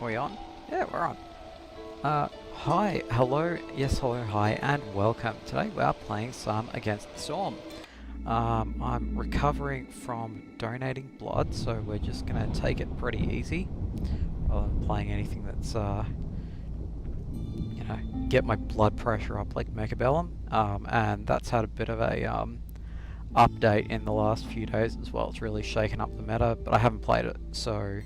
Are we on? Yeah, we're on. Hi, hello, yes, hello, hi, and welcome. Today we are playing some Against the Storm. I'm recovering from donating blood, so we're just going to take it pretty easy, rather than playing anything that's, get my blood pressure up like Mechabellum. And that's had a bit of a update in the last few days as well. It's really shaken up the meta, but I haven't played it, so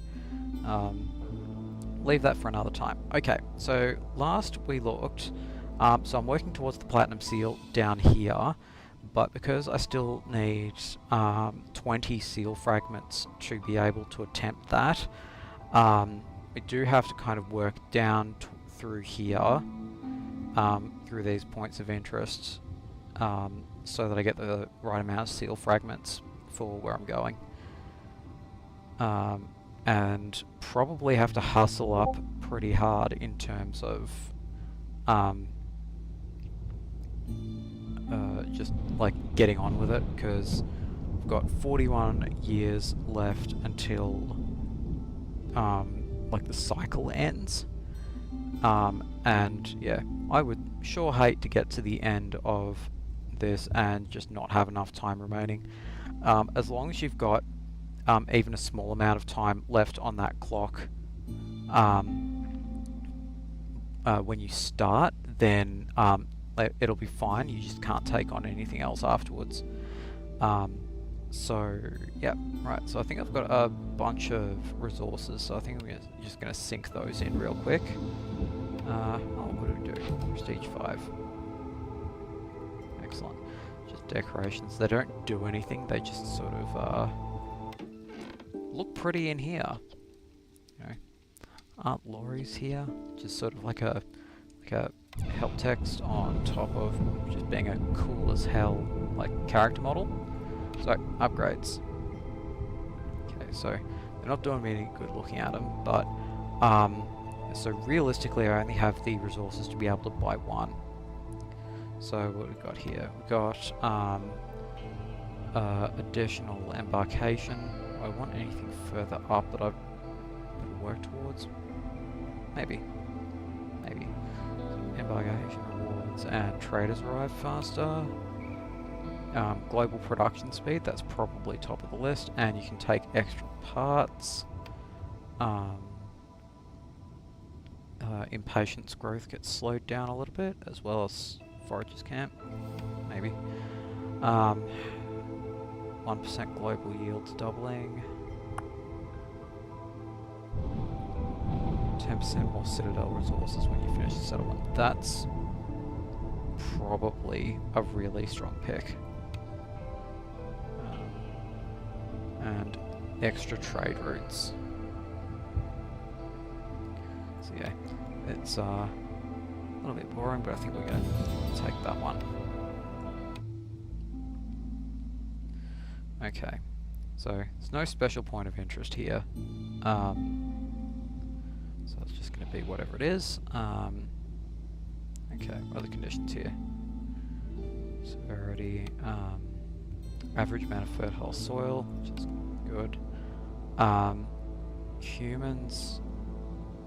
leave that for another time. Okay, so last we looked, so I'm working towards the Platinum Seal down here, but because I still need 20 seal fragments to be able to attempt that, we do have to kind of work down through here, through these points of interest, so that I get the right amount of seal fragments for where I'm going. And probably have to hustle up pretty hard in terms of just like getting on with it, because I've got 41 years left until like the cycle ends, and yeah, I would sure hate to get to the end of this and just not have enough time remaining. As long as you've got even a small amount of time left on that clock when you start, then it'll be fine. You just can't take on anything else afterwards. So yeah, right, so I think I've got a bunch of resources, so I think I'm just going to sink those in real quick. What do we do? Prestige 5. Excellent. Just decorations. They don't do anything, they just sort of look pretty in here. You know, Aunt Laurie's here, just sort of like a help text on top of just being a cool as hell like character model. So upgrades. Okay, so they're not doing me any good looking at them, but so realistically I only have the resources to be able to buy one. So what we've got here, we've got additional embarkation. Do I want anything further up that I've worked towards? Maybe. Embarkation rewards and traders arrive faster. Global production speed, that's probably top of the list, and you can take extra parts. Impatience growth gets slowed down a little bit, as well as foragers camp, maybe. 1% global yields doubling. 10% more Citadel resources when you finish the settlement. That's probably a really strong pick. And extra trade routes. So yeah, it's a little bit boring, but I think we're going to take that one. Okay, so there's no special point of interest here. So it's just going to be whatever it is. Okay, what are the conditions here? Severity, average amount of fertile soil, which is good. Humans,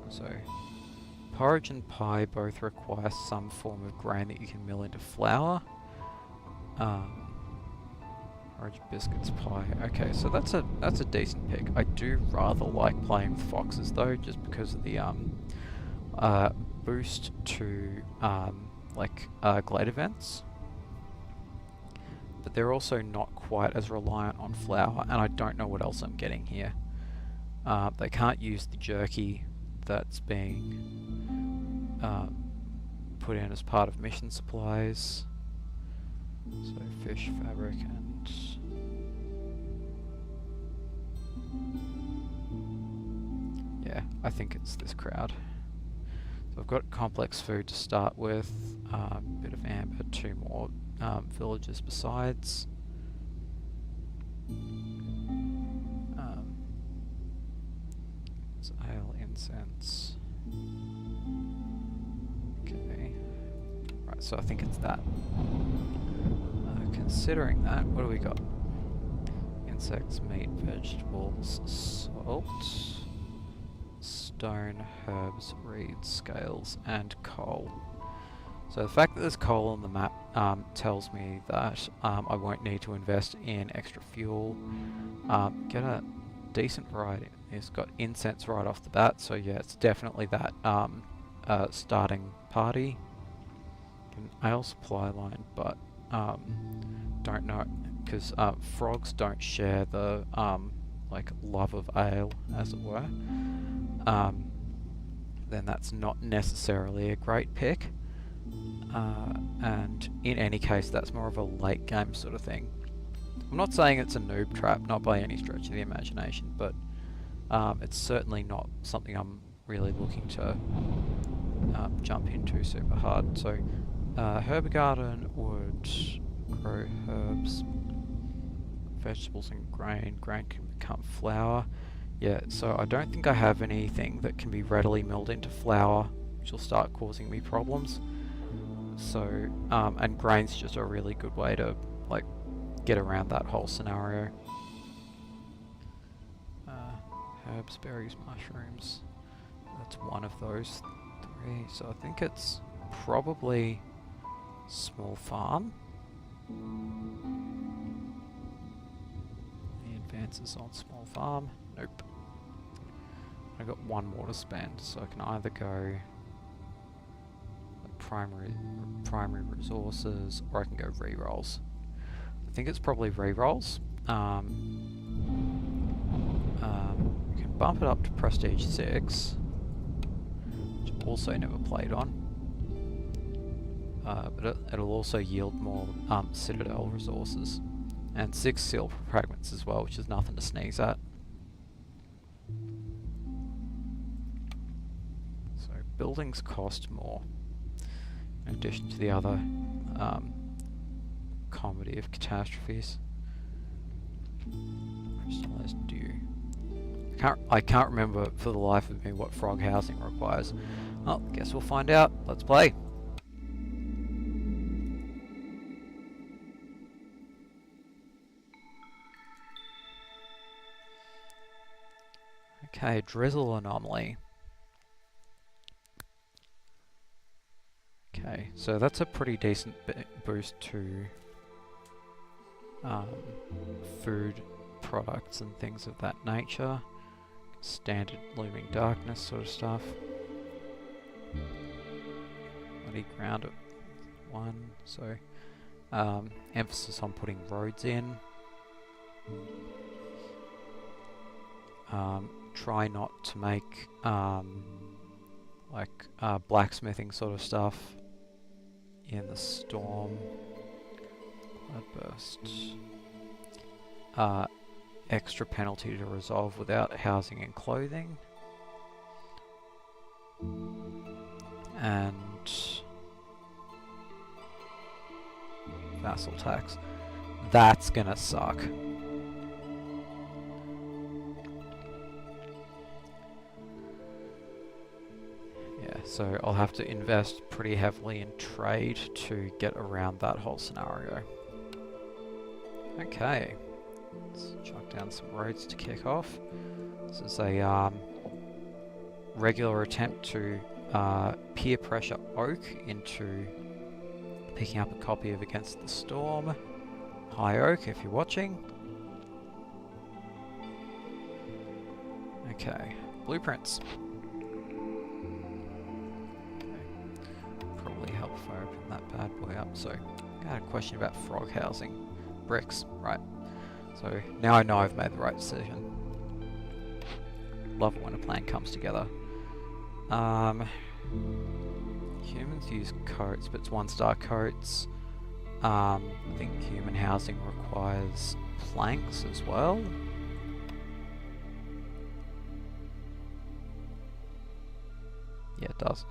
so porridge and pie both require some form of grain that you can mill into flour. Porridge, biscuits, pie. Okay, so that's a decent pick. I do rather like playing with foxes though, just because of the boost to glade events. But they're also not quite as reliant on flour, and I don't know what else I'm getting here. They can't use the jerky that's being put in as part of mission supplies. So fish, fabric, and yeah, I think it's this crowd. So I've got complex food to start with, a bit of amber, 2 more villages besides. It's ale, incense. Okay, right, so I think it's that. Considering that, what do we got? Insects, meat, vegetables, salt, stone, herbs, reeds, scales, and coal. So the fact that there's coal on the map tells me that I won't need to invest in extra fuel. Get a decent variety. It's got incense right off the bat, so yeah, it's definitely that starting party. An ale supply line, but don't know, because frogs don't share the like love of ale, as it were. Then that's not necessarily a great pick. And in any case, that's more of a late game sort of thing. I'm not saying it's a noob trap, not by any stretch of the imagination, but it's certainly not something I'm really looking to jump into super hard. So herb garden would grow herbs, vegetables and grain. Grain can become flour. Yeah, so I don't think I have anything that can be readily milled into flour, which will start causing me problems. So, and grain's just a really good way to, like, get around that whole scenario. Herbs, berries, mushrooms. That's one of those three. So I think it's probably small farm. Any advances on small farm? Nope. I got one more to spend, so I can either go primary resources, or I can go rerolls. I think it's probably rerolls. We can bump it up to prestige 6, which I've also never played on. But it'll also yield more citadel resources, and 6 silver fragments as well, which is nothing to sneeze at. So buildings cost more, in addition to the other comedy of catastrophes. Crystallized dew. I can't remember for the life of me what frog housing requires. Well, guess we'll find out. Let's play. Okay, drizzle anomaly. Okay, so that's a pretty decent boost to food products and things of that nature. Standard looming darkness sort of stuff. Muddy ground at 1, so emphasis on putting roads in. Try not to make like blacksmithing sort of stuff in the storm. Cloudburst. Extra penalty to resolve without housing and clothing. And vassal tax. That's gonna suck. Yeah, so I'll have to invest pretty heavily in trade to get around that whole scenario. Okay, let's chuck down some roads to kick off. This is a regular attempt to peer pressure Oak into picking up a copy of Against the Storm. Hi Oak, if you're watching. Okay, blueprints. Probably help if I open that bad boy up. So, I had a question about frog housing. Bricks, right. So, now I know I've made the right decision. Love it when a plan comes together. Humans use coats, but it's 1-star coats. I think human housing requires planks as well. Yeah, it does.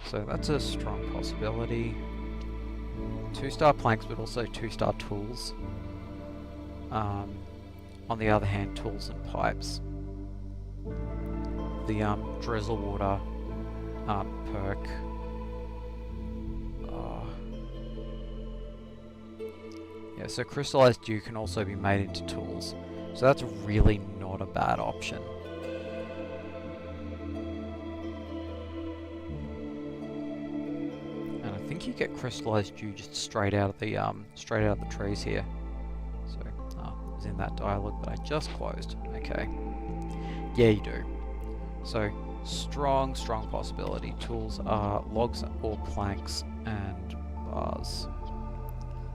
So that's a strong possibility. 2-star planks, but also 2-star tools. On the other hand, tools and pipes. The drizzle water perk. Yeah, so crystallized dew can also be made into tools. So that's really not a bad option. think you get crystallized dew just straight out of the trees here. So, it was in that dialogue that I just closed. Okay. Yeah, you do. So, strong possibility. Tools are logs or planks and bars.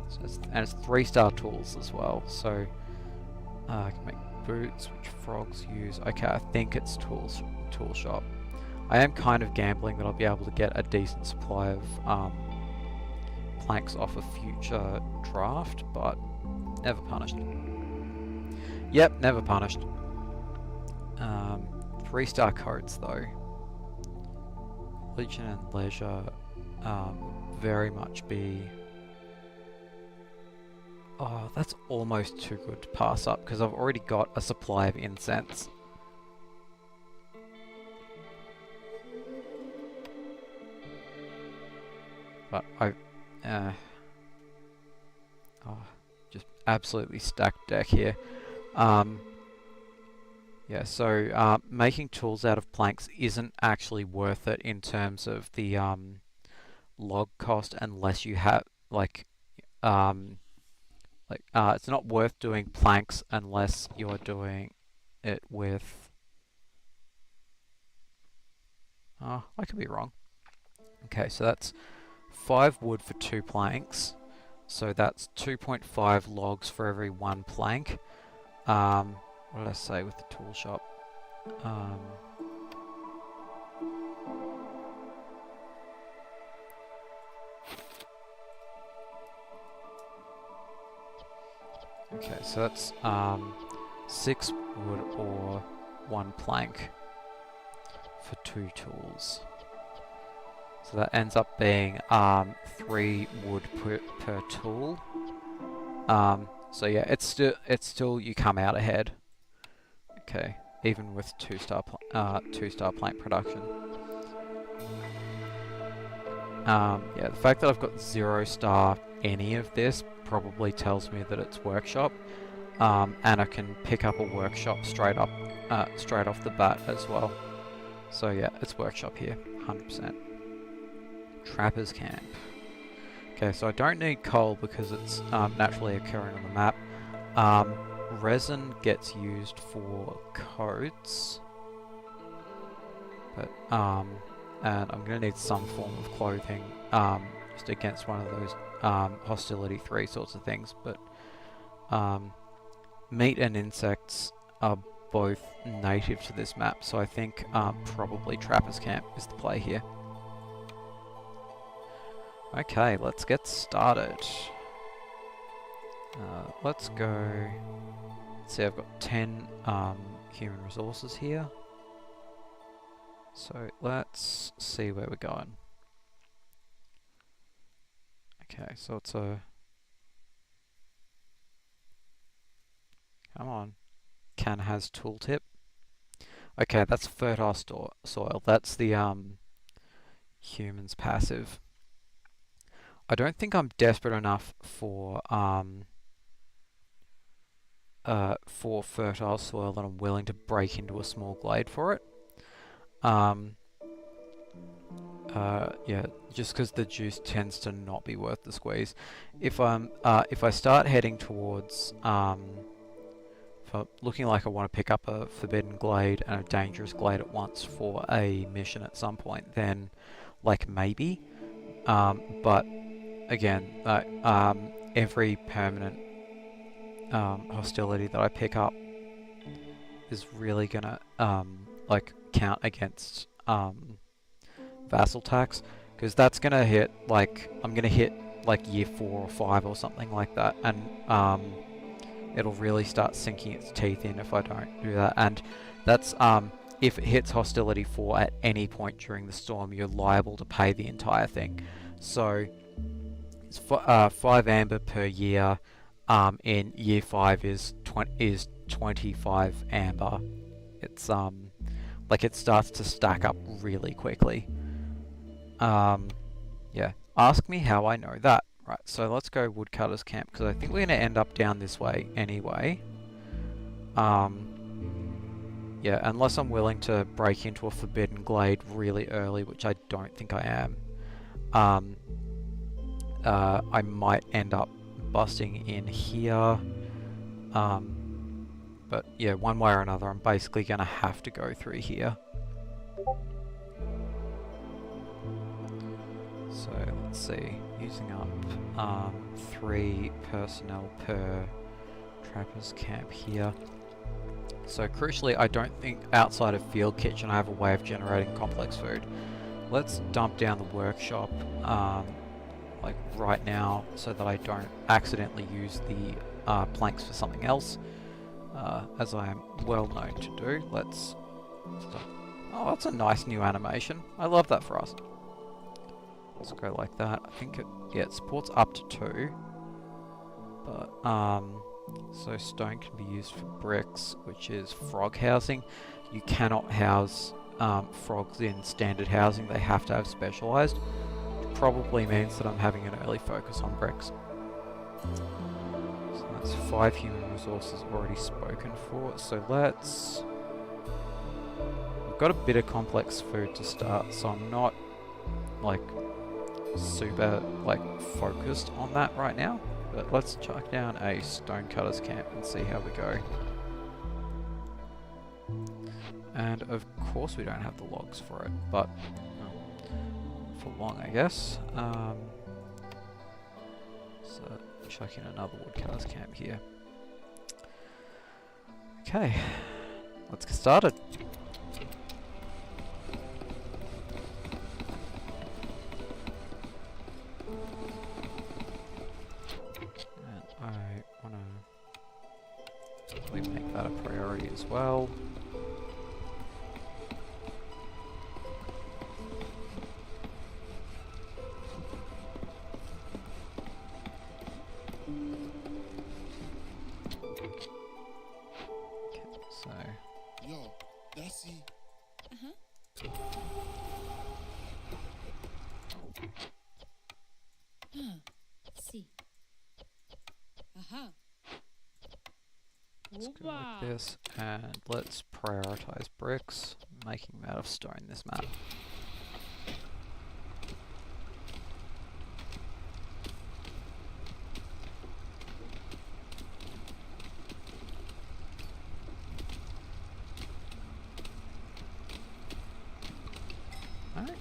So it's 3-star tools as well. So, I can make boots, which frogs use. Okay, I think it's tool shop. I am kind of gambling that I'll be able to get a decent supply of planks off a future draft, but never punished. Yep, never punished. 3-star coats though. Legion and Leisure very much be... Oh, that's almost too good to pass up because I've already got a supply of incense. But just absolutely stacked deck here. Yeah, so making tools out of planks isn't actually worth it in terms of the log cost unless you have it's not worth doing planks unless you're doing it with... I could be wrong. Okay, so that's 5 wood for 2 planks. So that's 2.5 logs for every 1 plank. What did I say with the tool shop? Okay, so that's 6 wood or 1 plank for 2 tools. So that ends up being 3 wood per tool. So yeah, it's still you come out ahead. Okay, even with 2-star plank production. Yeah, the fact that I've got 0-star any of this probably tells me that it's workshop, and I can pick up a workshop straight off the bat as well. So yeah, it's workshop here, 100%. Trappers Camp. Okay, so I don't need coal because it's naturally occurring on the map. Resin gets used for coats, but and I'm going to need some form of clothing just against one of those hostility 3 sorts of things. But meat and insects are both native to this map, so I think probably Trappers Camp is the play here. Okay, let's get started. Let's go... Let's see, I've got 10 human resources here. So let's see where we're going. Okay, so it's a... Come on. Can has tooltip. Okay, that's fertile soil. That's the humans passive. I don't think I'm desperate enough for fertile soil that I'm willing to break into a small glade for it. Yeah, just because the juice tends to not be worth the squeeze. If I start heading towards looking like I want to pick up a forbidden glade and a dangerous glade at once for a mission at some point, then like maybe. But again, every permanent hostility that I pick up is really gonna like count against vassal tax, because that's gonna hit like I'm gonna hit like year 4 or 5 or something like that, and it'll really start sinking its teeth in if I don't do that. And that's if it hits hostility 4 at any point during the storm, you're liable to pay the entire thing. So it's 5 amber per year. In year 5 is 25 amber. It's like it starts to stack up really quickly. Yeah, ask me how I know that. Right, so let's go Woodcutter's Camp, because I think we're going to end up down this way anyway. Yeah, unless I'm willing to break into a forbidden glade really early, which I don't think I am. I might end up busting in here. But yeah, one way or another, I'm basically going to have to go through here. So let's see, using up 3 personnel per trapper's camp here. So crucially, I don't think outside of Field Kitchen I have a way of generating complex food. Let's dump down the workshop like right now so that I don't accidentally use the planks for something else, as I am well known to do. Let's stop. Oh, that's a nice new animation. I love that for us. Let's go like that. I think it supports up to 2. But, so stone can be used for bricks, which is frog housing. You cannot house frogs in standard housing. They have to have specialised. Which probably means that I'm having an early focus on bricks. So that's 5 human resources already spoken for. So let's... We've got a bit of complex food to start, so I'm not like super like focused on that right now. But let's chuck down a stonecutter's camp and see how we go. And of course we don't have the logs for it, but well, for long I guess. So chuck in another woodcutter's camp here. Okay, let's get started. We make that a priority as well. Okay, so... Yo, Darcy. See. Let's go like this, and let's prioritize bricks, making them out of stone this map.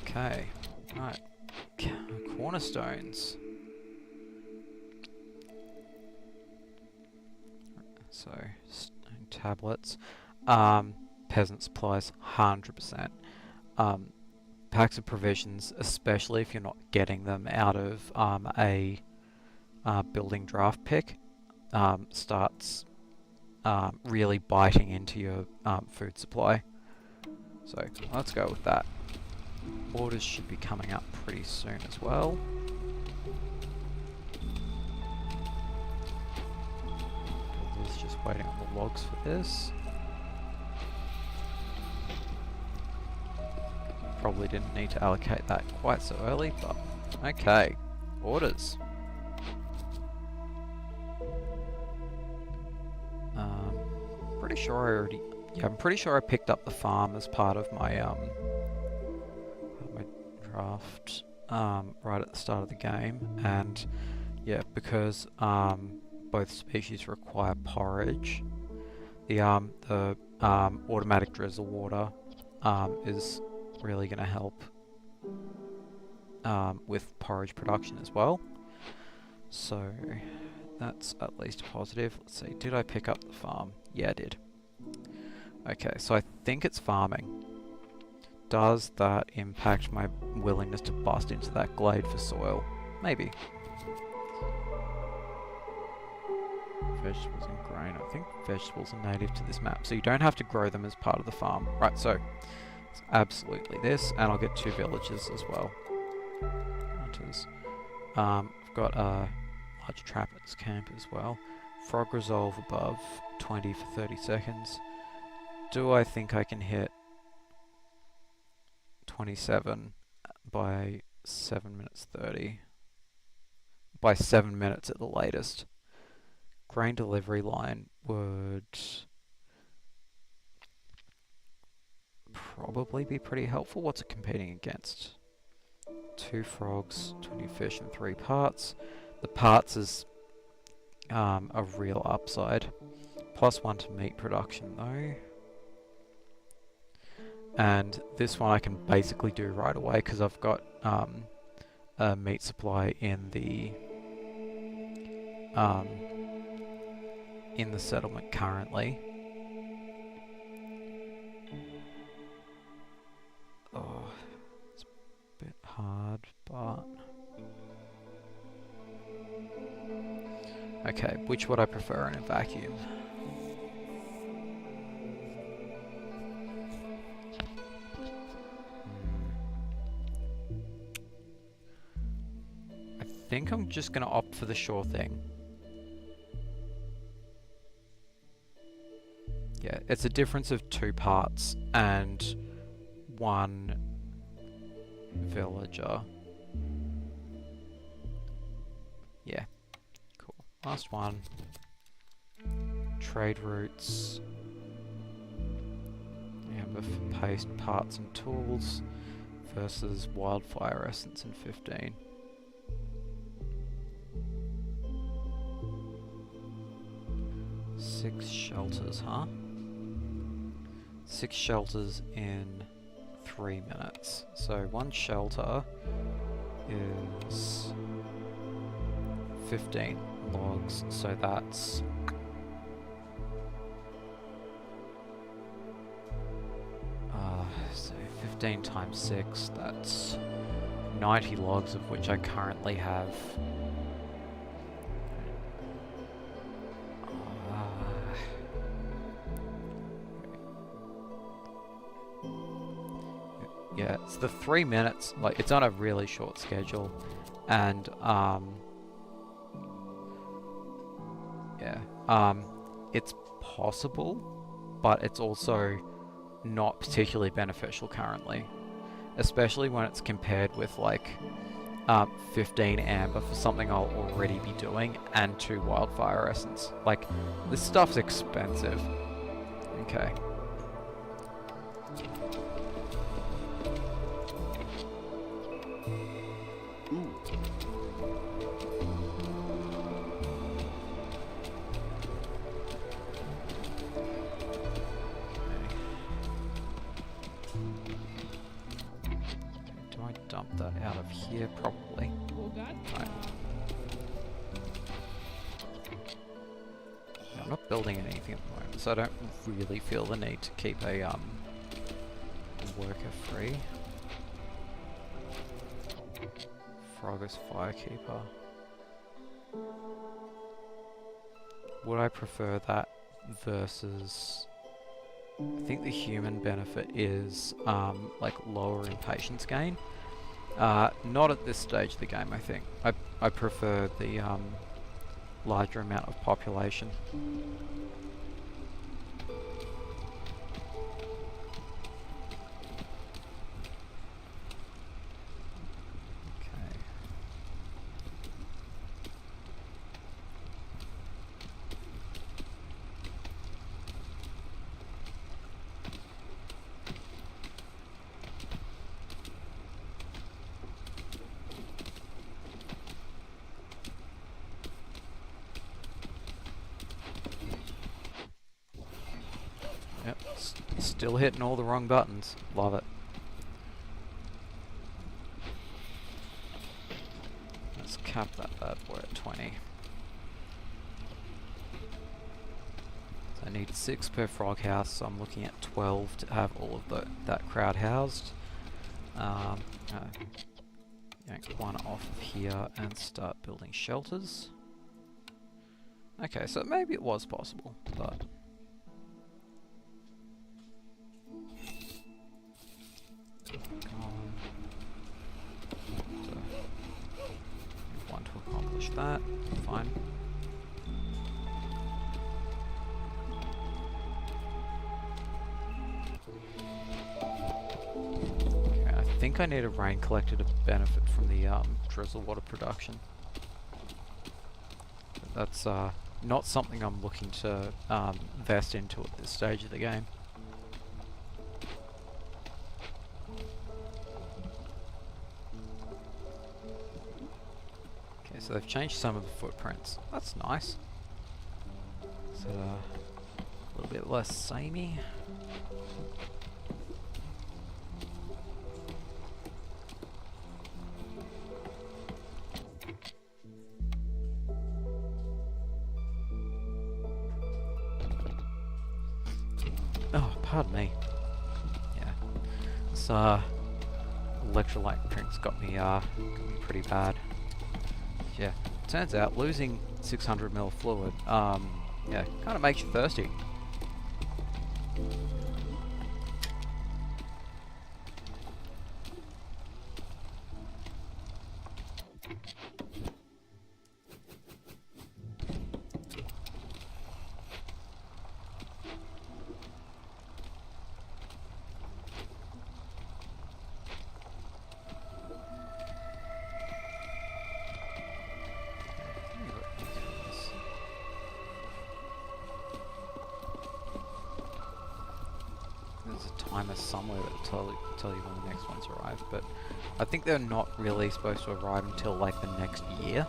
Okay, right, cornerstones. So, stone tablets, peasant supplies, 100%. Packs of provisions, especially if you're not getting them out of a building draft pick, starts really biting into your food supply. So let's go with that. Orders should be coming up pretty soon as well. Just waiting on the logs for this. Probably didn't need to allocate that quite so early, but okay. Orders. Pretty sure I already... Yeah, I'm pretty sure I picked up the farm as part of my draft right at the start of the game, and yeah, because both species require porridge, the automatic drizzle water is really going to help with porridge production as well. So that's at least positive. Let's see, did I pick up the farm? Yeah, I did. Okay, so I think it's farming. Does that impact my willingness to bust into that glade for soil? Maybe. Vegetables and grain. I think vegetables are native to this map, so you don't have to grow them as part of the farm. Right, so it's absolutely this, and I'll get 2 villages as well. Hunters. I've got a large trapper's camp as well. Frog resolve above 20 for 30 seconds. Do I think I can hit 27 by 7 minutes 30? By 7 minutes at the latest. Grain delivery line would probably be pretty helpful. What's it competing against? 2 frogs, 20 fish, and 3 parts. The parts is a real upside. +1 to meat production though. And this one I can basically do right away because I've got a meat supply in the settlement currently. Oh, it's a bit hard, but okay, which would I prefer in a vacuum? I think I'm just gonna opt for the sure thing. Yeah, it's a difference of 2 parts and 1 villager. Yeah, cool. Last one. Trade routes. Amber for paste, parts and tools versus wildfire essence and 15. Six shelters, huh? 6 shelters in 3 minutes. So 1 shelter is 15 logs, so that's so 15 times 6, that's 90 logs, of which I currently have yeah, it's the 3 minutes, like, it's on a really short schedule, and, it's possible, but it's also not particularly beneficial currently, especially when it's compared with, like, 15 amber for something I'll already be doing, and 2 wildfire essence. Like, this stuff's expensive. Okay. Dump that out of here, probably. Right. I'm not building anything at the moment, so I don't really feel the need to keep a worker free. Frogger's Firekeeper. Would I prefer that versus... I think the human benefit is like lower impatience gain. Not at this stage of the game, I think. I prefer the larger amount of population. Yep, still hitting all the wrong buttons. Love it. Let's cap that bad boy at 20. So I need 6 per frog house, so I'm looking at 12 to have all of that crowd housed. Yank 1 off of here and start building shelters. Okay, so maybe it was possible, but... One to accomplish that, fine. Okay, I think I need a rain collector to benefit from the drizzle water production. That's not something I'm looking to invest into at this stage of the game. So they've changed some of the footprints. That's nice. Is it a little bit less samey? Oh, pardon me. Yeah. This electrolyte drink's got me pretty bad. Yeah. Turns out losing 600 ml fluid, yeah, kind of makes you thirsty. There's a timer somewhere that'll tell you when the next ones arrive, but I think they're not really supposed to arrive until like the next year.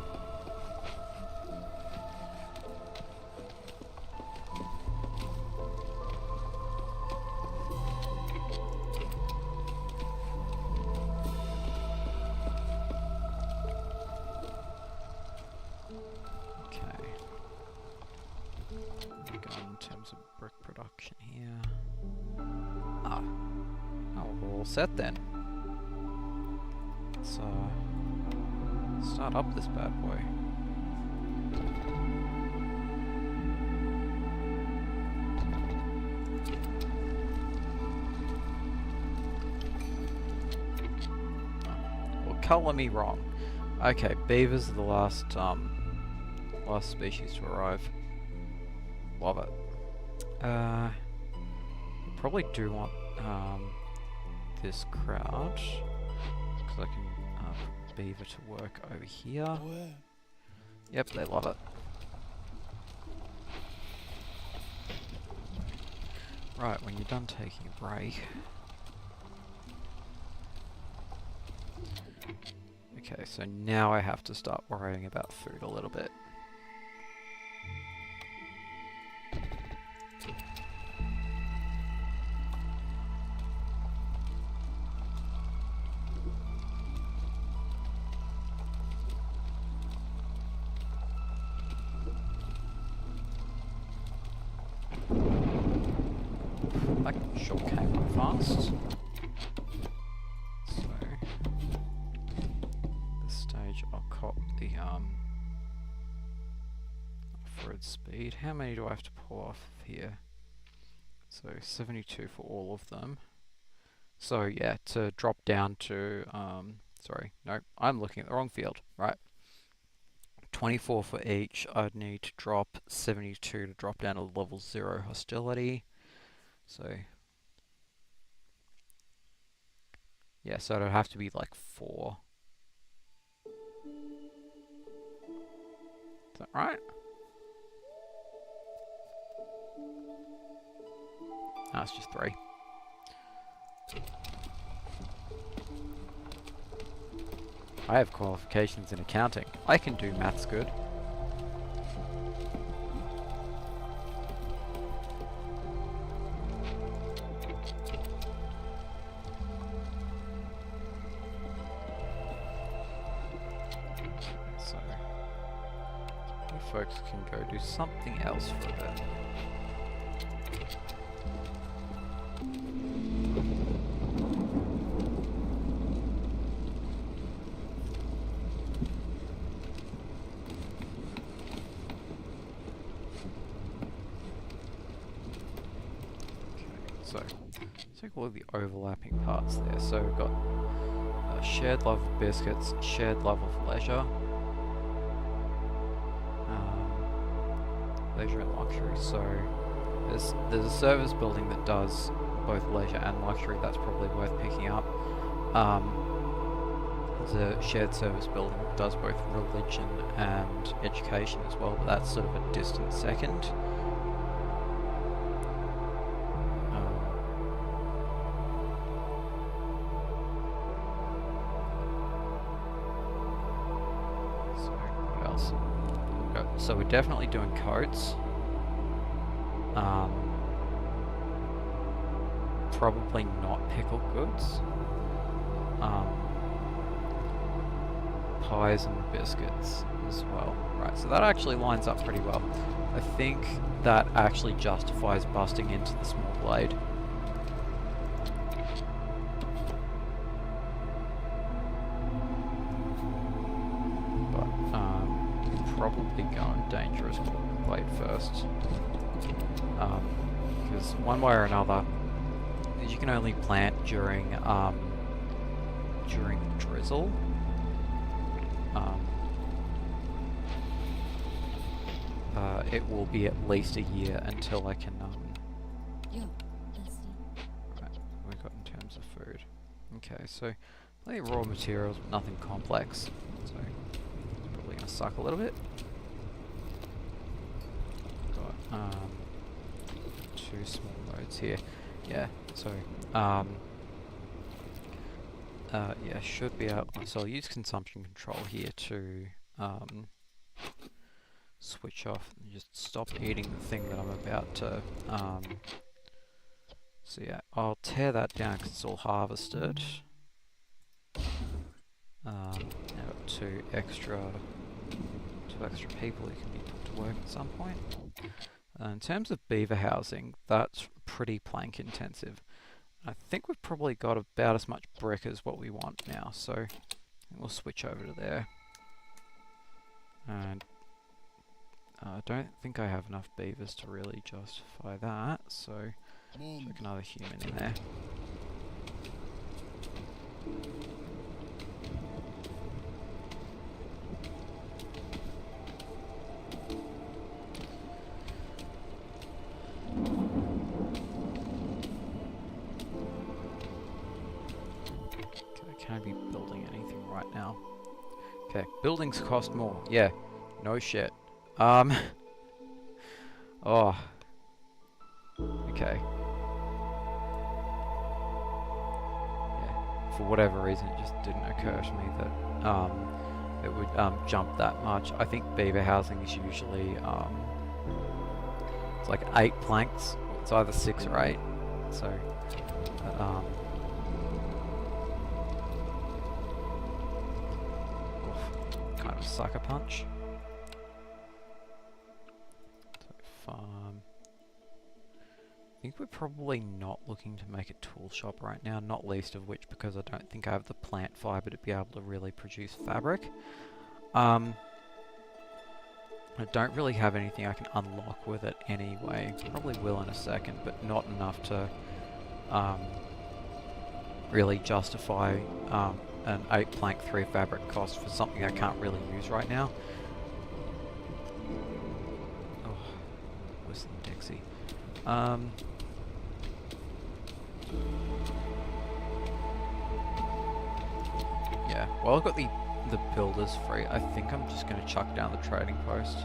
Okay. Go in terms of brick production here. Ah. Oh, we're all set then. Let's start up this bad boy. Well, colour me wrong. Okay, beavers are the last species to arrive. Love it. Probably do want this crouch because I can put beaver to work over here. Where? Yep, they love it. Right, when you're done taking a break. Okay, so now I have to start worrying about food a little bit. That sure came up fast. So, this stage I'll cop the off-road speed. How many do I have to pull off here? So 72 for all of them. So yeah, to drop down to sorry, no, I'm looking at the wrong field. Right. 24 for each. I'd need to drop 72 to drop down to level 0 hostility. So yeah, so it'd have to be like 4. Is that right? No, it's just 3. I have qualifications in accounting. I can do maths good. So, you folks can go do something else for a bit. So, take all of the overlapping parts there. So we've got shared love of biscuits, shared love of leisure, leisure and luxury. So there's a service building that does both leisure and luxury. That's probably worth picking up. There's a shared service building that does both religion and education as well, but that's sort of a distant second. goods. So we're definitely doing coats. Probably not pickled goods. Pies and biscuits as well. Right, so that actually lines up pretty well. I think that actually justifies busting into the small blade. But probably going dangerous blade first. Because one way or another, you can only plant during drizzle. It will be at least a year until I can Yo, that's it. right, what we got in terms of food. Okay, so plenty of raw materials, but nothing complex. So it's probably gonna suck a little bit. Got 2 small nodes here. Yeah, so yeah, should be able. So I'll use consumption control here to switch off and just stop eating the thing that I'm about to. So yeah, I'll tear that down because it's all harvested. Now got 2 extra people who can be put to work at some point. In terms of beaver housing, that's pretty plank intensive. I think we've probably got about as much brick as what we want now, so we'll switch over to there. And I don't think I have enough beavers to really justify that, so chuck another human in there. Can I be building anything right now? Okay, buildings cost more. Yeah, no shit. Oh. Okay. Yeah, for whatever reason it just didn't occur to me that it would jump that much. I think beaver housing is usually it's like 8 planks. It's either 6 or 8. So kind of sucker punch. So farm. I think we're probably not looking to make a tool shop right now, not least of which because I don't think I have the plant fibre to be able to really produce fabric. I don't really have anything I can unlock with it anyway. Probably will in a second, but not enough to really justify an 8 plank 3 fabric cost for something I can't really use right now. Oh, Whistling Dixie. Yeah, well I've got the builders free. I think I'm just going to chuck down the trading post.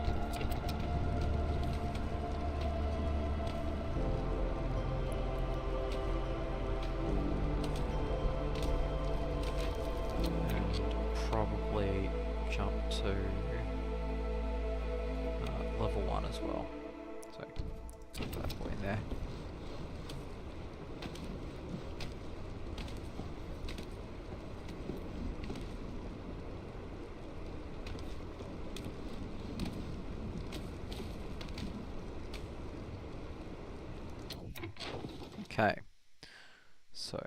And probably jump to level 1 as well. So, put that boy in there. Okay, so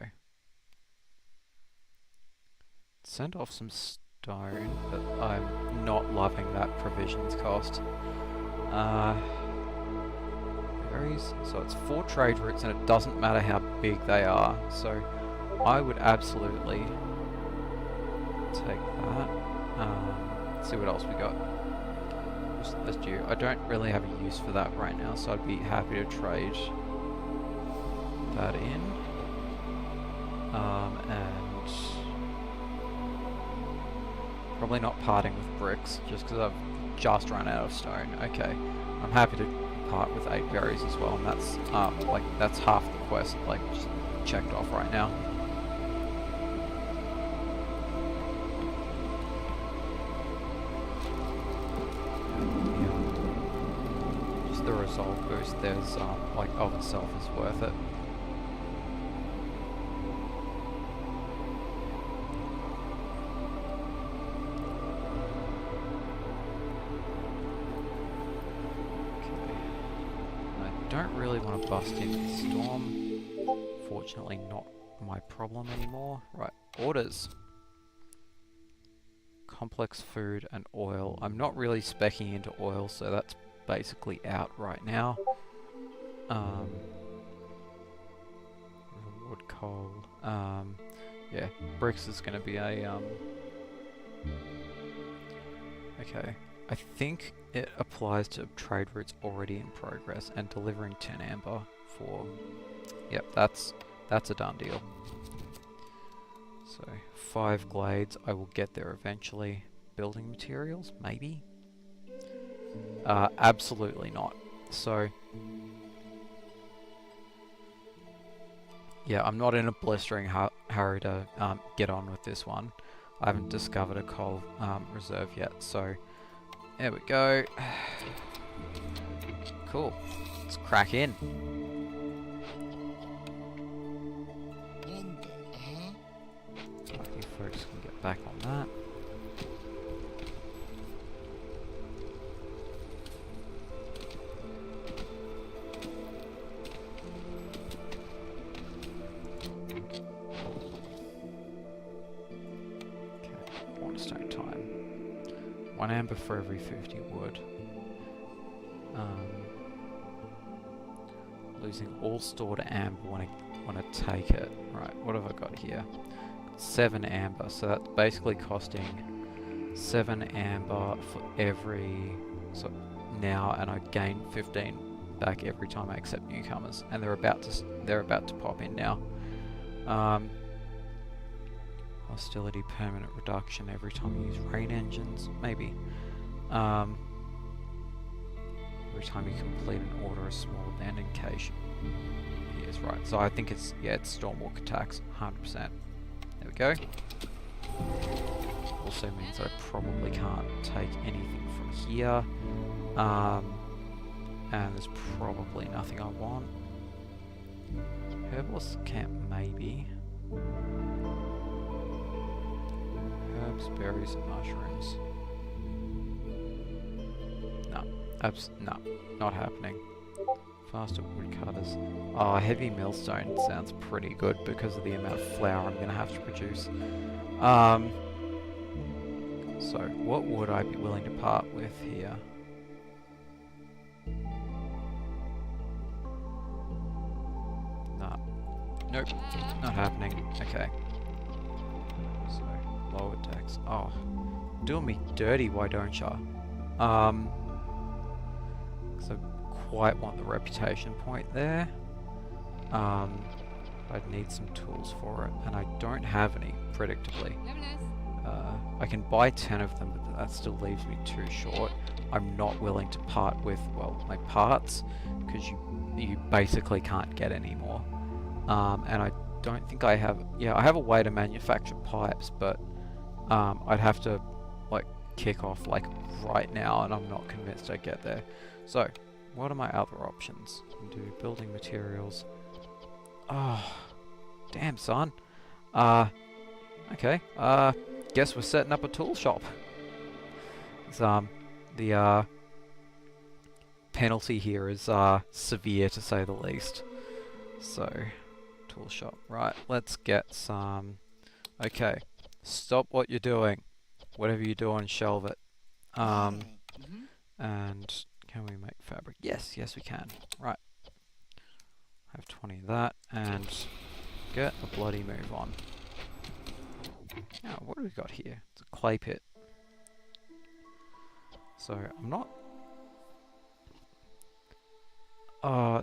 send off some stone, but I'm not loving that provisions cost. Berries, so it's 4 trade routes and it doesn't matter how big they are, so I would absolutely take that. Let's see what else we got. Let's do. I don't really have a use for that right now, so I'd be happy to trade that in, and probably not parting with bricks just because I've just run out of stone. Okay, I'm happy to part with 8 berries as well, and that's like that's half the quest like just checked off right now. resolve boost, there's like of itself is worth it. I don't really want to bust into the storm. Fortunately, not my problem anymore. Right, orders. Complex food and oil. I'm not really speccing into oil, so that's basically out right now. Wood, coal. Yeah, bricks is going to be a okay. I think it applies to trade routes already in progress and delivering 10 amber for... Yep, that's a done deal. So, 5 glades, I will get there eventually. Building materials, maybe? Absolutely not. So... Yeah, I'm not in a blistering hurry to get on with this one. I haven't discovered a coal reserve yet, so... There we go. Cool. Let's crack in. You folks can get back on that. Okay, cornerstone time. 1 amber for every 50 wood. Losing all stored amber when I take it. Right, what have I got here? 7 amber, so that's basically costing 7 amber for every... So now, and I gain 15 back every time I accept newcomers, and they're about to pop in now. Hostility permanent reduction every time you use rain engines, maybe. Every time you complete an order, a small abandoned cache appears. Right, so I think it's, yeah, it's Stormwalk attacks, 100%. There we go. Also means that I probably can't take anything from here. And there's probably nothing I want. Herbalist camp, maybe. Herbs, berries, and mushrooms. No. No. Not happening. Faster woodcutters. Oh, heavy millstone sounds pretty good because of the amount of flour I'm going to have to produce. So, what would I be willing to part with here? No. Nope. Not happening. Okay. So, lower decks. Oh. Doing me dirty, why don't ya? Because I quite want the reputation point there. I'd need some tools for it, and I don't have any, predictably. I can buy 10 of them, but that still leaves me too short. I'm not willing to part with, well, my parts, because you basically can't get any more. And I don't think I have... Yeah, I have a way to manufacture pipes, but I'd have to, like, kick off, like, right now, and I'm not convinced I'd get there. So, what are my other options? I can do building materials. Oh, damn, son. Okay, guess we're setting up a tool shop. It's, the, penalty here is, severe, to say the least. So, tool shop. Right, let's get some... Okay, stop what you're doing. Whatever you're doing, shelve it. And can we make fabric? Yes, yes we can. Right. Have 20 of that, and get a bloody move on. Now, what do we got here? It's a clay pit. So, I'm not... Oh,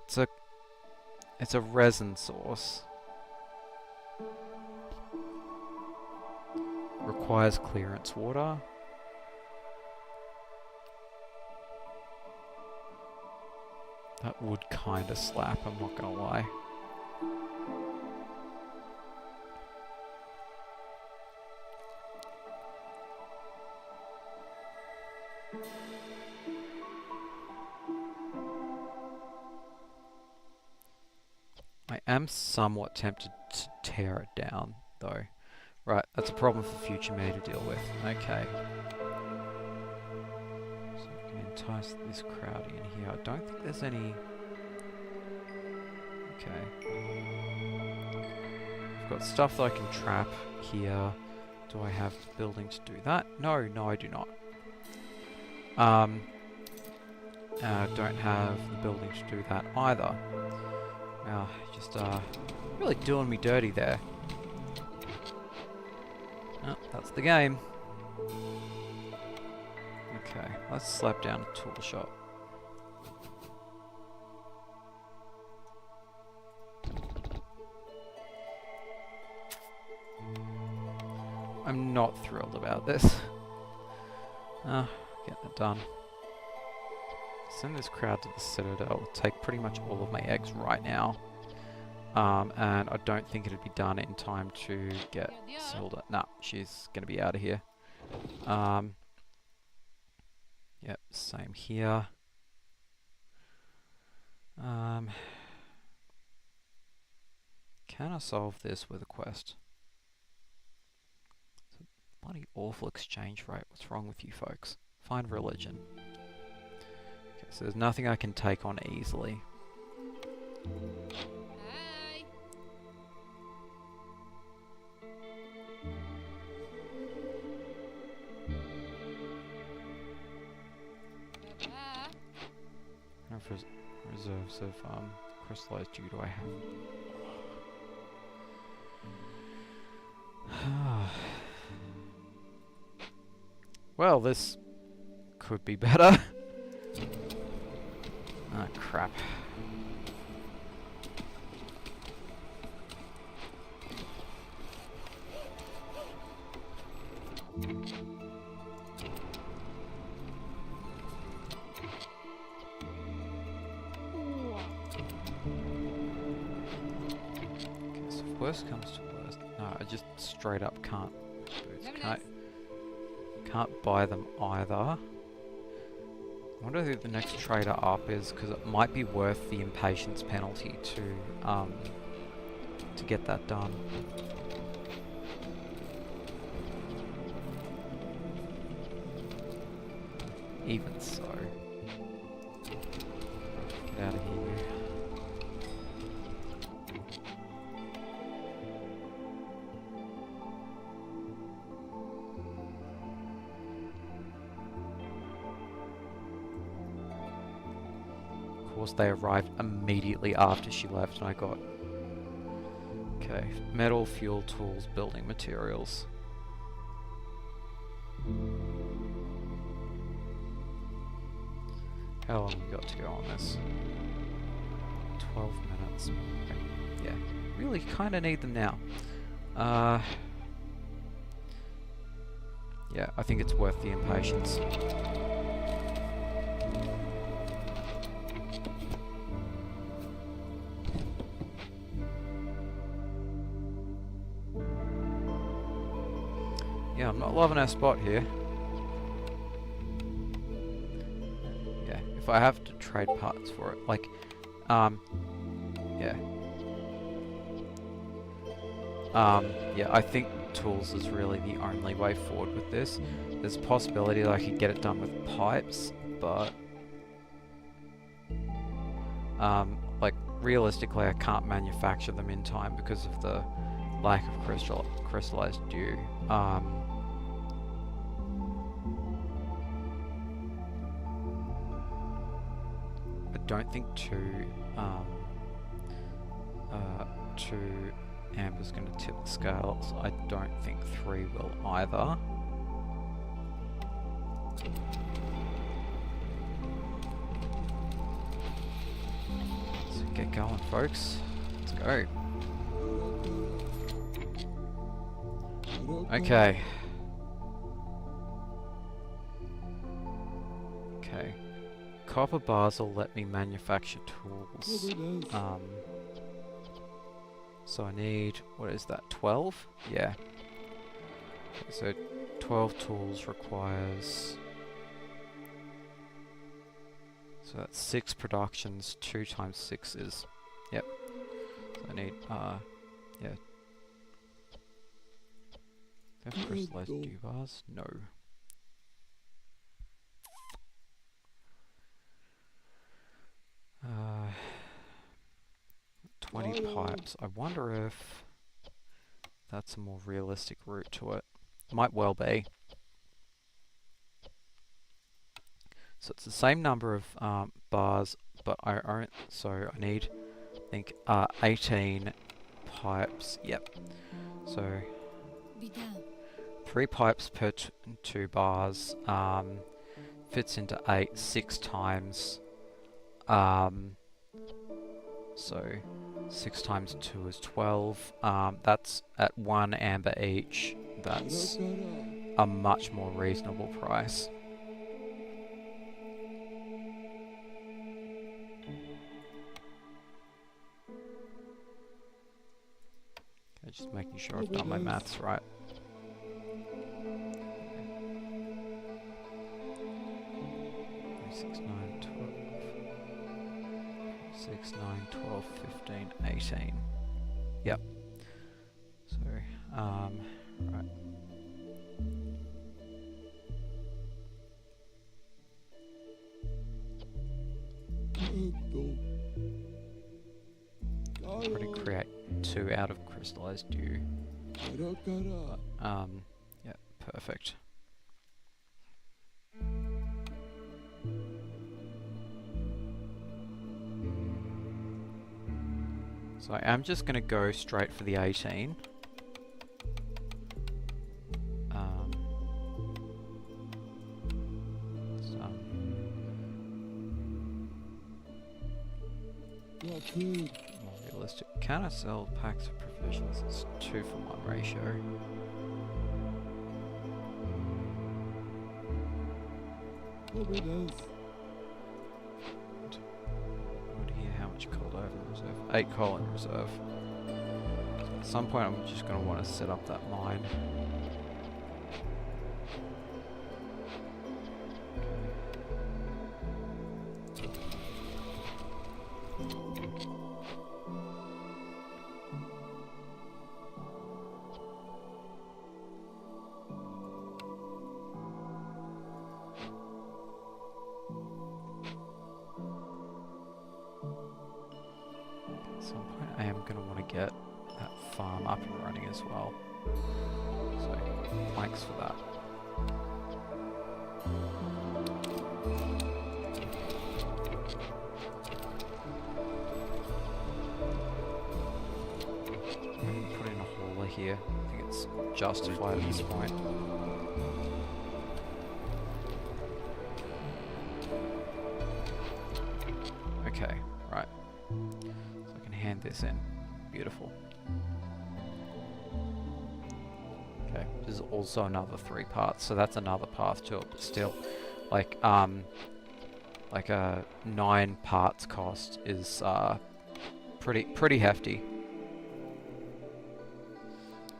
it's a resin source. Requires clearance water. That would kinda slap, I'm not gonna lie. am somewhat tempted to tear it down, though. Right, that's a problem for future me to deal with. Okay. So we can entice this crowd in here. I don't think there's any... Okay. I've got stuff that I can trap here. Do I have the building to do that? No, no I do not. Don't have the building to do that either. Wow, just really doing me dirty there. Oh, that's the game. Okay, let's slap down a tool shop. I'm not thrilled about this. Get that done. Send this crowd to the Citadel. Take pretty much all of my eggs right now. And I don't think it'd be done in time to get Silda. Nah, she's gonna be out of here. Yep, same here. Can I solve this with a quest? It's a bloody awful exchange rate. What's wrong with you folks? Find religion. Okay, so there's nothing I can take on easily. Hi. Baba. How many reserves of crystallized dew do I have? Well, this could be better. Ah, crap. Okay, so if worst comes to worst, no, I just straight up can't. Can't buy them either. I wonder who the next trader up is, because it might be worth the impatience penalty to get that done. Even so, get out of here. Of course, they arrived immediately after she left, and I got... Okay, metal, fuel, tools, building materials. How long have we got to go on this? 12 minutes. Okay. Yeah, really kind of need them now. Yeah, I think it's worth the impatience. Yeah, I'm not loving our spot here. Yeah, if I have to trade parts for it, like, yeah. Yeah, I think tools is really the only way forward with this. There's a possibility that I could get it done with pipes, but... like, realistically I can't manufacture them in time because of the lack of crystallized dew. I don't think two amber's going to tip the scales. I don't think 3 will either. So get going, folks. Let's go. Okay. Okay. Copper bars will let me manufacture tools. So I need, what is that, 12? Yeah. Okay, so 12 tools requires... So that's 6 productions, 2 times 6 is... Yep. So So I need, yeah. Do I have crystallized dew bars? No. 20 pipes. I wonder if that's a more realistic route to it. Might well be. So it's the same number of bars, but so I need, I think, 18 pipes. Yep. So 3 pipes per 2 bars. Fits into 8 6 times. So 6 times 2 is 12. That's at 1 amber each. That's a much more reasonable price. Okay, just making sure I've done my maths right. 6, 9, 12. 6, 9, 12, 15, 18. Yep. So, right. Probably create 2 out of crystallized dew. Yeah, perfect. So I am just going to go straight for the 18. More realistic. Can I sell packs of provisions? It's 2-for-1 ratio. How much coal do I have in reserve? 8 coal in reserve. So at some point I'm just going to want to set up that mine. At some point I am going to want to get that farm up and running as well. So, thanks for that. Put in a hauler here. I think it's justified at this point. Okay, right. So I can hand this in. Beautiful. Okay, there's also another 3 parts, so that's another path to it, but still, like a 9 parts cost is pretty hefty.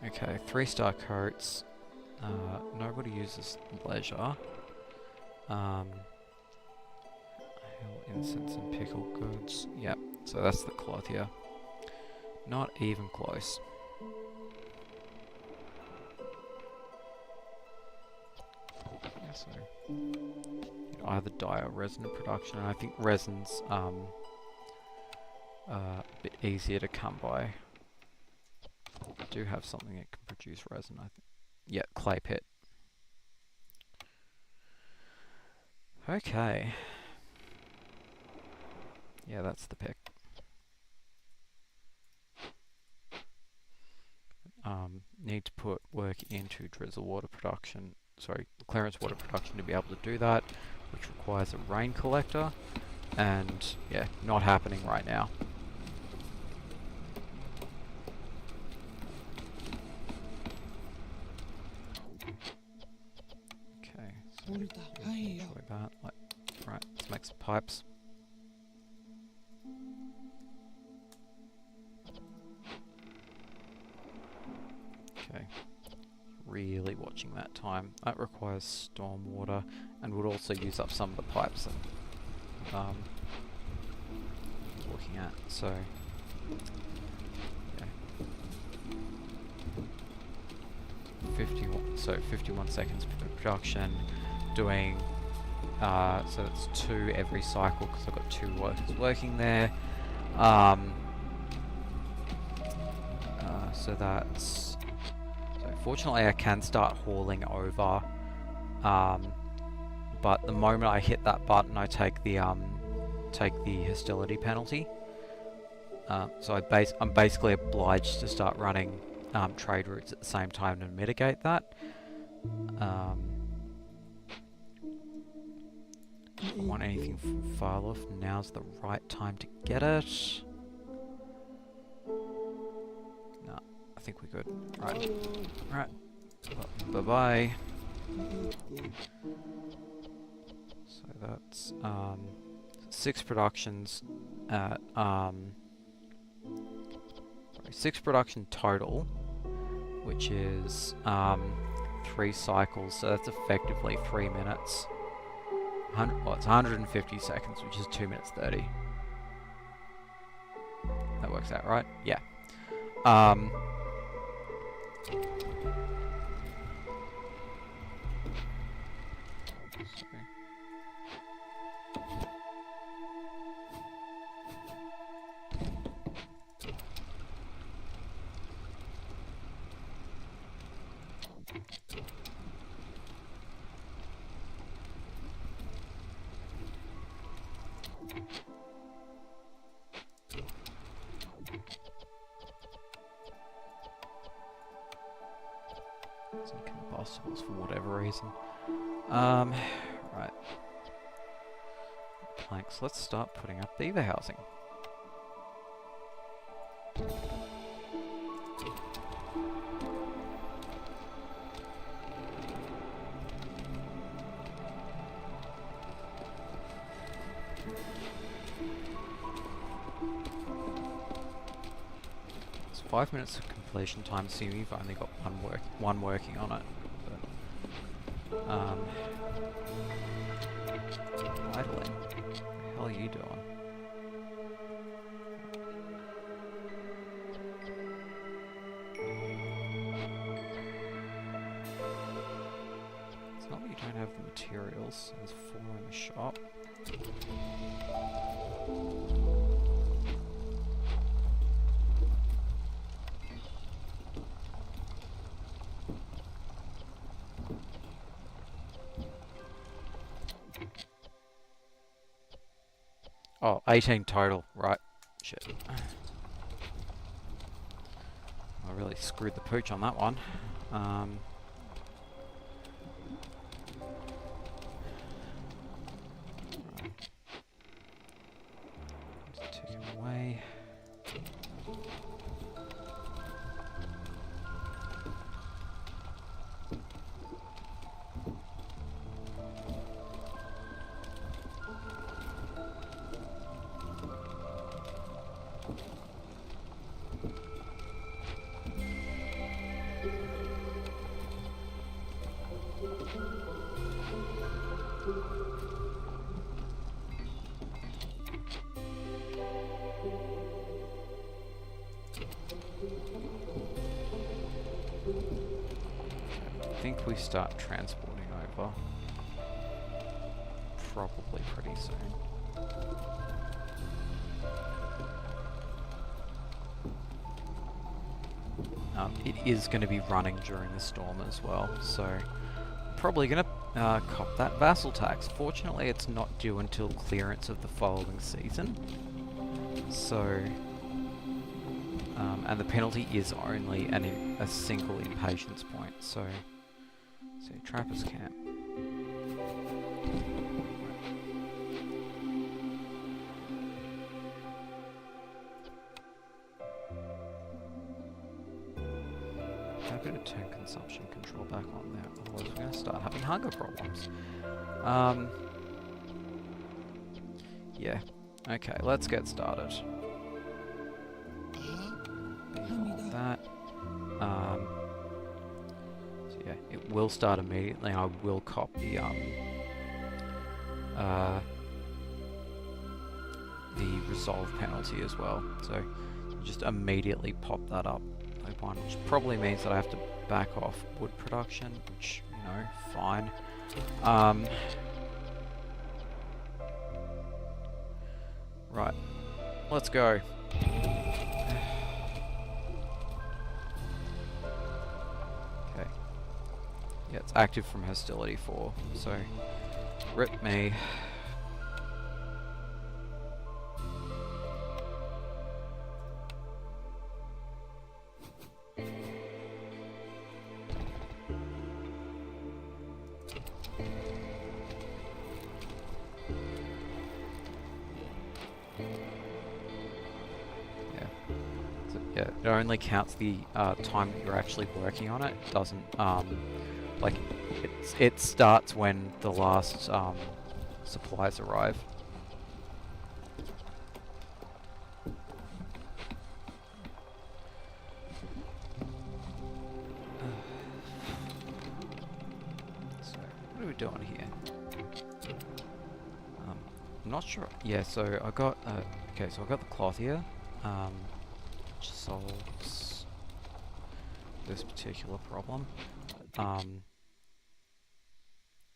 Okay, 3-star coats. Nobody uses leisure. Hell, incense and pickle goods. Yep, so that's the cloth here. Not even close. Yeah, so you'd either dye or resin in production, and I think resin's a bit easier to come by. I do have something that can produce resin, I think. Yeah, clay pit. Okay. Yeah, that's the pick. Need to put work into drizzle water production, sorry, clearance water production to be able to do that, which requires a rain collector, and yeah, not happening right now. Okay, so that, right, let's make some pipes. Okay, really watching that time. That requires storm water and would also use up some of the pipes that looking at. So so 51 seconds per production, doing, so that's 2 every cycle because I've got 2 workers working there. So that's, so fortunately I can start hauling over, but the moment I hit that button I take the hostility penalty. So I'm basically obliged to start running trade routes at the same time to mitigate that. I don't want anything from Farloff. Now's the right time to get it. No, I think we're good. Right. Right. Bye-bye. So that's 6 productions at 6 production total, which is 3 cycles, so that's effectively 3 minutes. Well, it's 150 seconds, which is 2 minutes 30. That works out, right? Yeah. Some combustibles for whatever reason. Right. Planks. Let's start putting up beaver housing. It's 5 minutes of completion time, assuming you've only got one working on it. But, idling. What the hell are you doing? It's not that you don't have the materials. There's 4 in the shop. Oh, 18 total, right. Shit. I really screwed the pooch on that one. Right. Just 2 away. I think we start transporting over probably pretty soon. It is going to be running during the storm as well, so probably going to cop that vassal tax. Fortunately, it's not due until clearance of the following season, so and the penalty is only a single impatience point. So Trappers Camp. Happy to turn consumption control back on there, otherwise we're going to start having hunger problems. Yeah. Okay, let's get started. That. So yeah, it will start immediately. I will cop the resolve penalty as well. So just immediately pop that up 1, which probably means that I have to back off wood production, which, you know, fine. Right, let's go. Okay. Yeah, it's active from hostility 4, so rip me. Yeah, it only counts the time that you're actually working on it. It doesn't, like, it starts when the last supplies arrive. So, what are we doing here? I'm not sure. Yeah, so I got, okay, so I got the cloth here. Which solves this particular problem.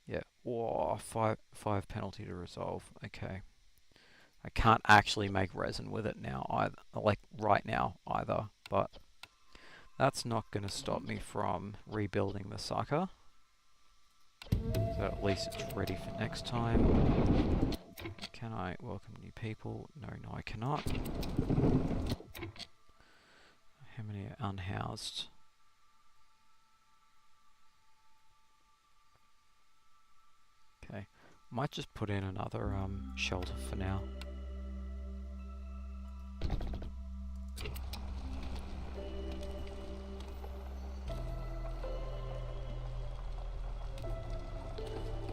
Yeah, whoa, five penalty to resolve. Okay, I can't actually make resin with it now either, like right now either. But that's not going to stop me from rebuilding the sucker. So at least it's ready for next time. Can I welcome new people? No, I cannot. How many are unhoused? Okay, might just put in another shelter for now.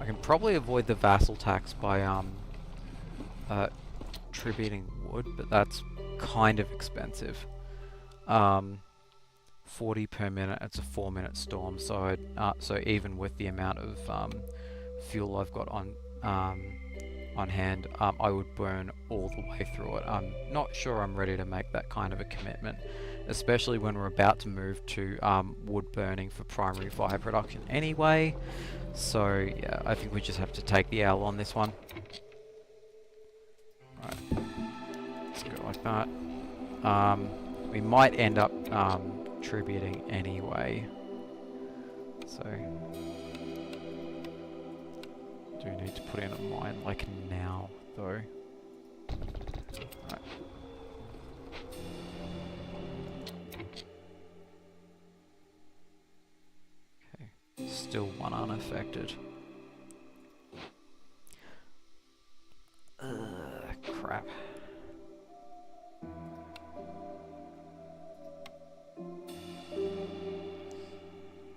I can probably avoid the vassal tax by tributing wood, but that's kind of expensive. 40 per minute, it's a 4-minute storm, so so even with the amount of fuel I've got on hand, I would burn all the way through it. I'm not sure I'm ready to make that kind of a commitment, especially when we're about to move to wood burning for primary fire production anyway. So yeah, I think we just have to take the L on this one. Right, let's go like that. We might end up tributing anyway, so do need to put in a mine like now though. Right. Okay, still one unaffected. Crap.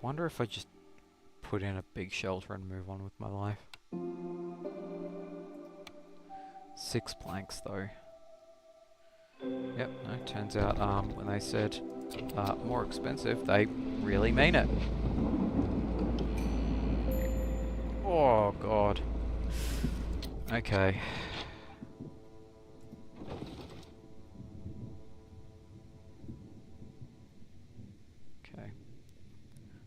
Wonder if I just put in a big shelter and move on with my life. 6 planks though. Yep, no, turns out when they said more expensive, they really mean it. Oh god. Okay. Okay.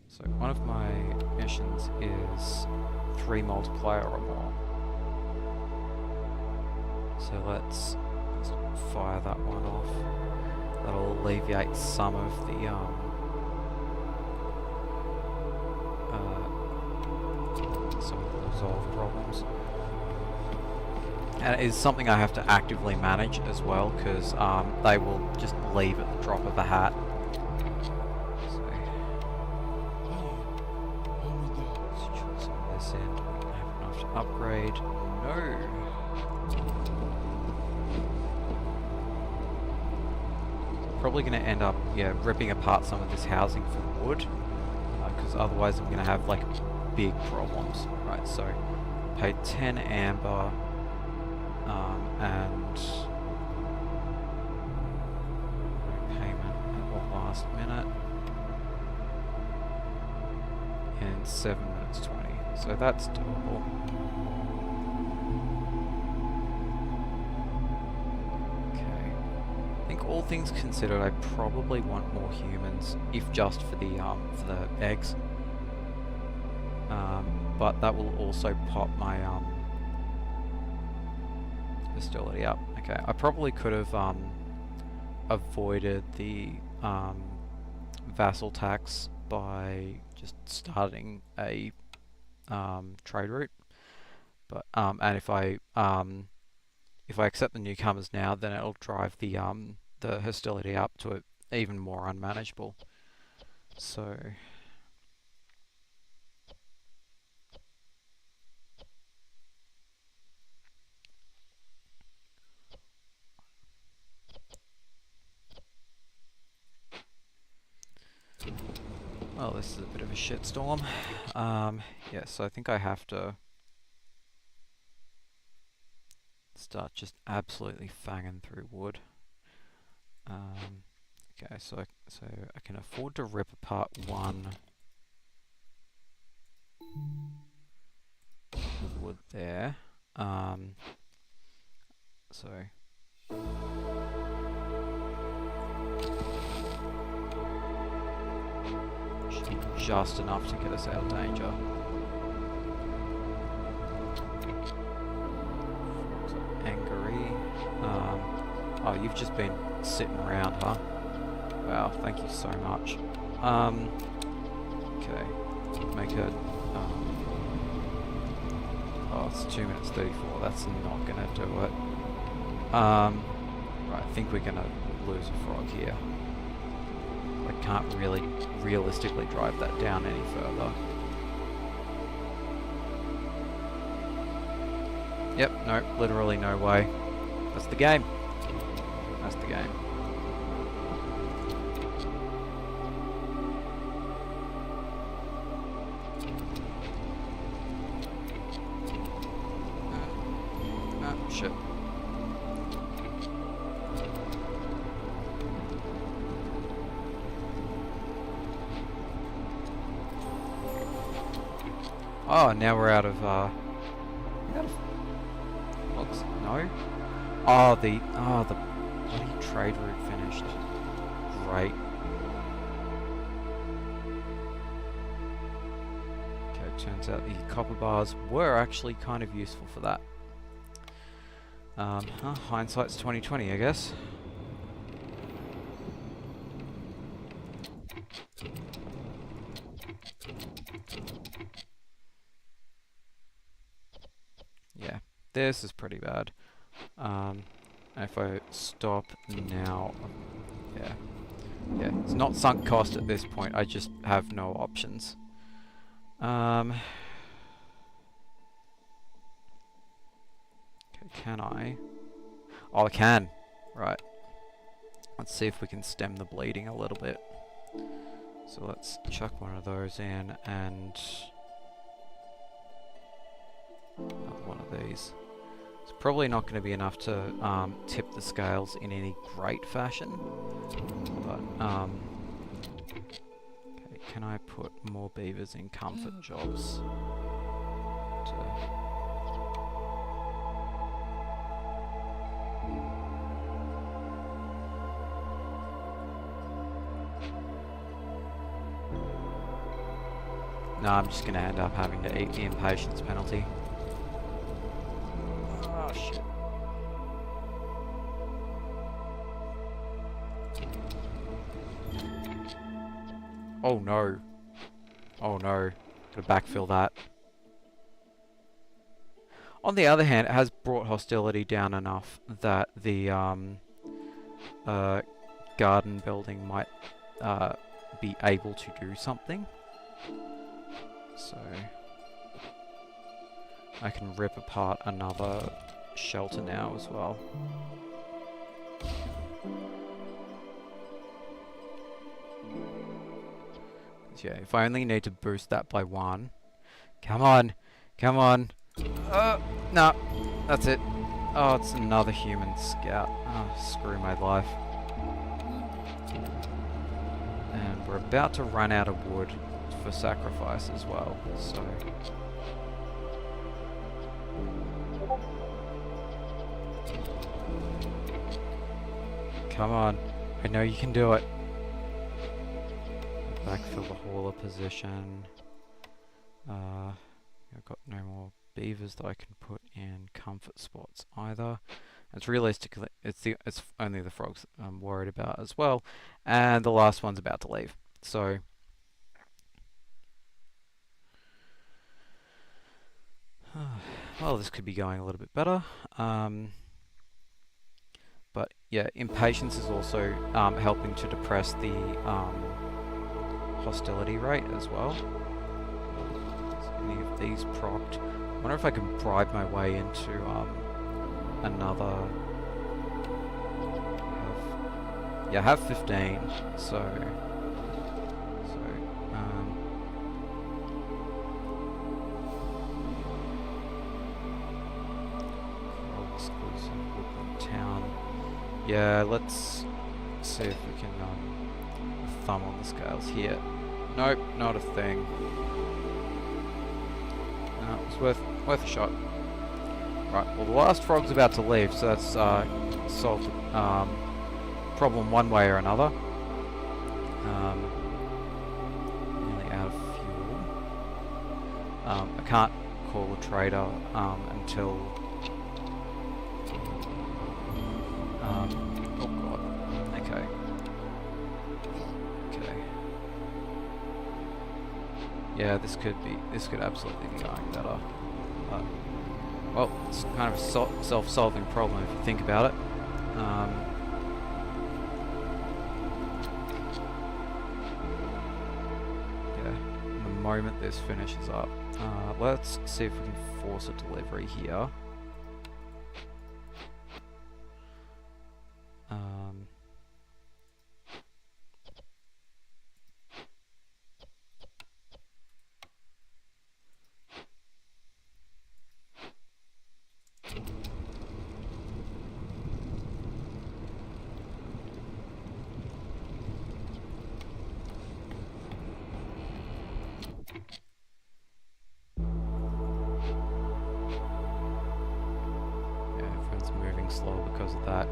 So one of my missions is 3 multiplier or more. So let's fire that one off. That'll alleviate some of the resolve problems. And it is something I have to actively manage as well, because they will just leave at the drop of a hat. So let's chuck some of this in. Do we have enough to upgrade? No. Probably going to end up, yeah, ripping apart some of this housing for wood, because otherwise I'm going to have like big problems. Right, so paid 10 amber, and payment at the last minute, and 7 minutes 20. So that's doable. all things considered, I probably want more humans, if just for the eggs. But that will also pop my hostility up. Okay, I probably could have avoided the vassal tax by just starting a trade route. But and if I accept the newcomers now, then it'll drive the hostility up to even more unmanageable. So. Well, this is a bit of a shitstorm. Yeah, so I think I have to start just absolutely fanging through wood. Okay, so I can afford to rip apart one wood there. So. Should be just enough to get us out of danger. Angry. Oh, you've just been sitting around, huh? Wow, thank you so much. Okay. Make a... oh, it's 2 minutes 34. That's not gonna do it. Right, I think we're gonna lose a frog here. I can't really realistically drive that down any further. Yep, no, literally no way. That's the game. That's the game. Shit. Oh, now we're out of logs. No. Oh, the bloody trade route finished. Great. Okay, turns out the copper bars were actually kind of useful for that. Hindsight's 20/20, I guess. Yeah, this is pretty bad. If I stop now, yeah, it's not sunk cost at this point. I just have no options. Okay, can I? Oh, I can. Right. Let's see if we can stem the bleeding a little bit. So let's chuck one of those in and another one of these. It's probably not going to be enough to tip the scales in any great fashion. But okay, can I put more beavers in comfort jobs? No, I'm just going to end up having to eat the impatience penalty. Oh, shit. Oh, no. Oh, no. Gotta backfill that. On the other hand, it has brought hostility down enough that the garden building might be able to do something. So I can rip apart another shelter now as well. Yeah, if I only need to boost that by 1. Come on! Come on! No! That's it. Oh, it's another human scout. Oh, screw my life. And we're about to run out of wood for sacrifice as well, so... Come on. I know you can do it. Backfill the hauler position. I've got no more beavers that I can put in comfort spots either. It's realistically, it's only the frogs I'm worried about as well, and the last one's about to leave. So, well, this could be going a little bit better. But yeah, impatience is also helping to depress the hostility rate as well. Any of these procced. I wonder if I can bribe my way into another. I have 15, so exclusive Woodland Town. Yeah, let's see if we can a thumb on the scales here. Nope, not a thing. It's worth a shot. Right, well the last frog's about to leave, so that's solved the problem one way or another. Nearly out of fuel. I can't call a trader until... oh god, okay. Yeah, this could absolutely be going better. But, well, it's kind of a self-solving problem if you think about it. Yeah, the moment this finishes up, let's see if we can force a delivery here. Slow because of that.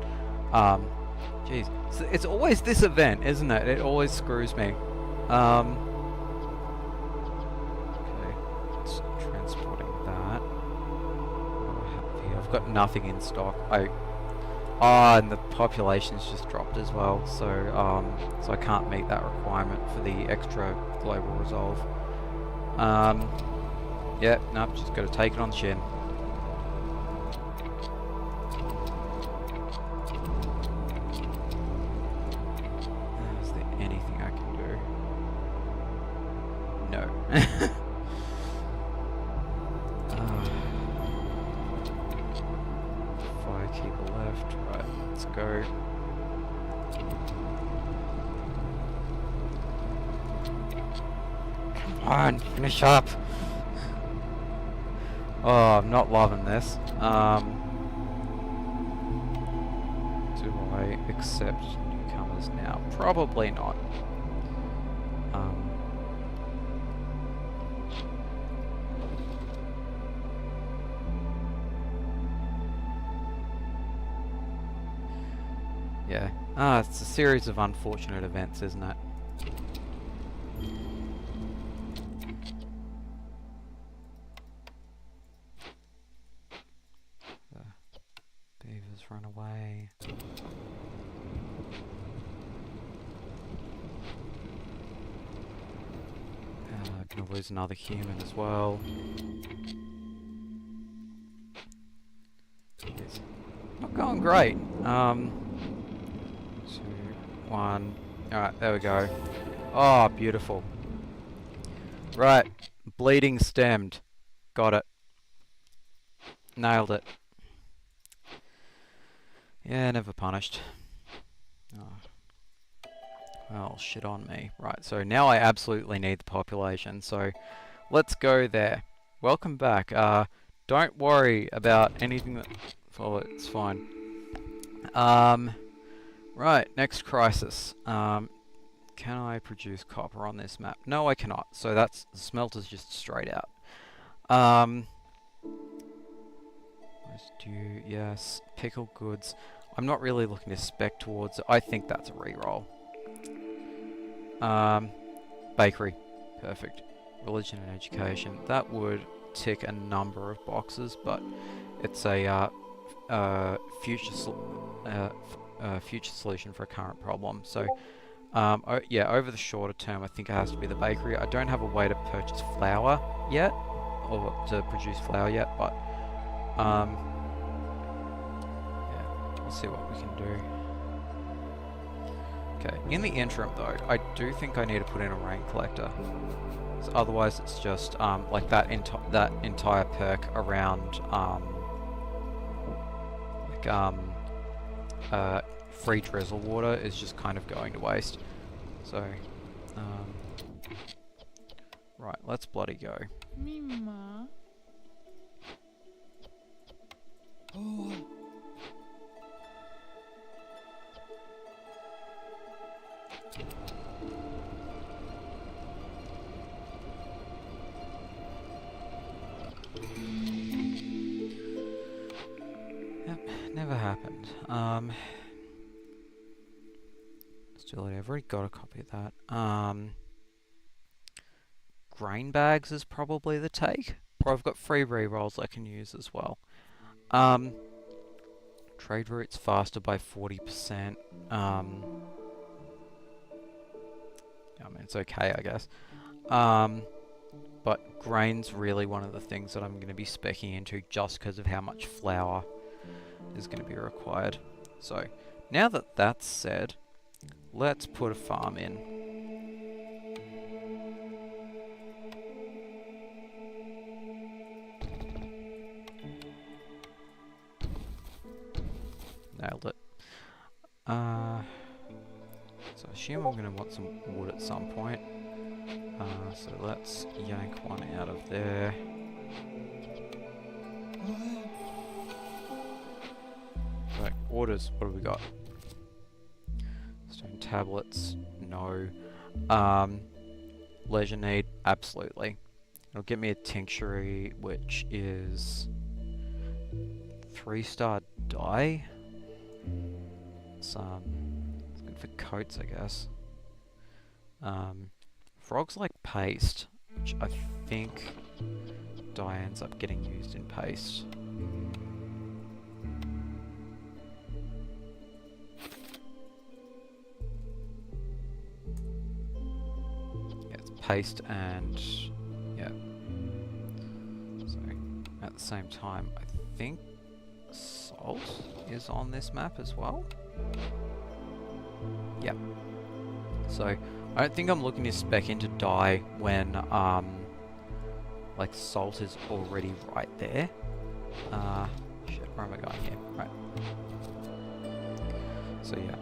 Jeez, it's always this event, isn't it? It always screws me. Okay, it's transporting that. What do I have here? I've got nothing in stock. And the population's just dropped as well, so so I can't meet that requirement for the extra global resolve. Yeah, nope, just got to take it on the chin. Firekeeper left. Right, let's go. Come on, finish up. Oh, I'm not loving this. Do I accept newcomers now? Probably not. Yeah. It's a series of unfortunate events, isn't it? The beavers run away. Gonna lose another human as well. It's not going great. 2, 1. Alright, there we go. Oh, beautiful. Right. Bleeding stemmed. Got it. Nailed it. Yeah, never punished. Oh. Well, shit on me. Right, so now I absolutely need the population, so let's go there. Welcome back. Don't worry about anything that... Oh, it's fine. Right, next crisis. Can I produce copper on this map? No, I cannot. So that's... the smelter's just straight out. Let's do... yes. Pickle goods. I'm not really looking to spec towards it. I think that's a reroll. Bakery. Perfect. Religion and education. That would tick a number of boxes, but it's a future solution for a current problem. So, yeah, over the shorter term, I think it has to be the bakery. I don't have a way to purchase flour yet, or to produce flour yet, but yeah, we'll see what we can do. Okay, in the interim though, I do think I need to put in a rain collector. So otherwise, it's just like that entire perk around free drizzle water is just kind of going to waste. So, right, let's bloody go. Mima. Oh, Yep, never happened. Still, I've already got a copy of that. Grain bags is probably the take. Or I've got free rerolls I can use as well. Trade routes faster by 40%. I mean, it's okay, I guess. But grain's really one of the things that I'm going to be speccing into just because of how much flour is going to be required. So, now that that's said, let's put a farm in. Nailed it. So I assume I'm going to want some wood at some point. So let's yank one out of there. Right, orders, what have we got? Stone tablets, no. Leisure need, absolutely. It'll give me a tinctury, which is 3-star dye. It's good for coats, I guess. Frogs like paste, which I think dye ends up getting used in paste. Yeah, it's paste and yeah. So at the same time, I think salt is on this map as well. Yep. So I don't think I'm looking to spec into dye when like salt is already right there. Shit, where am I going here? Right. So yeah.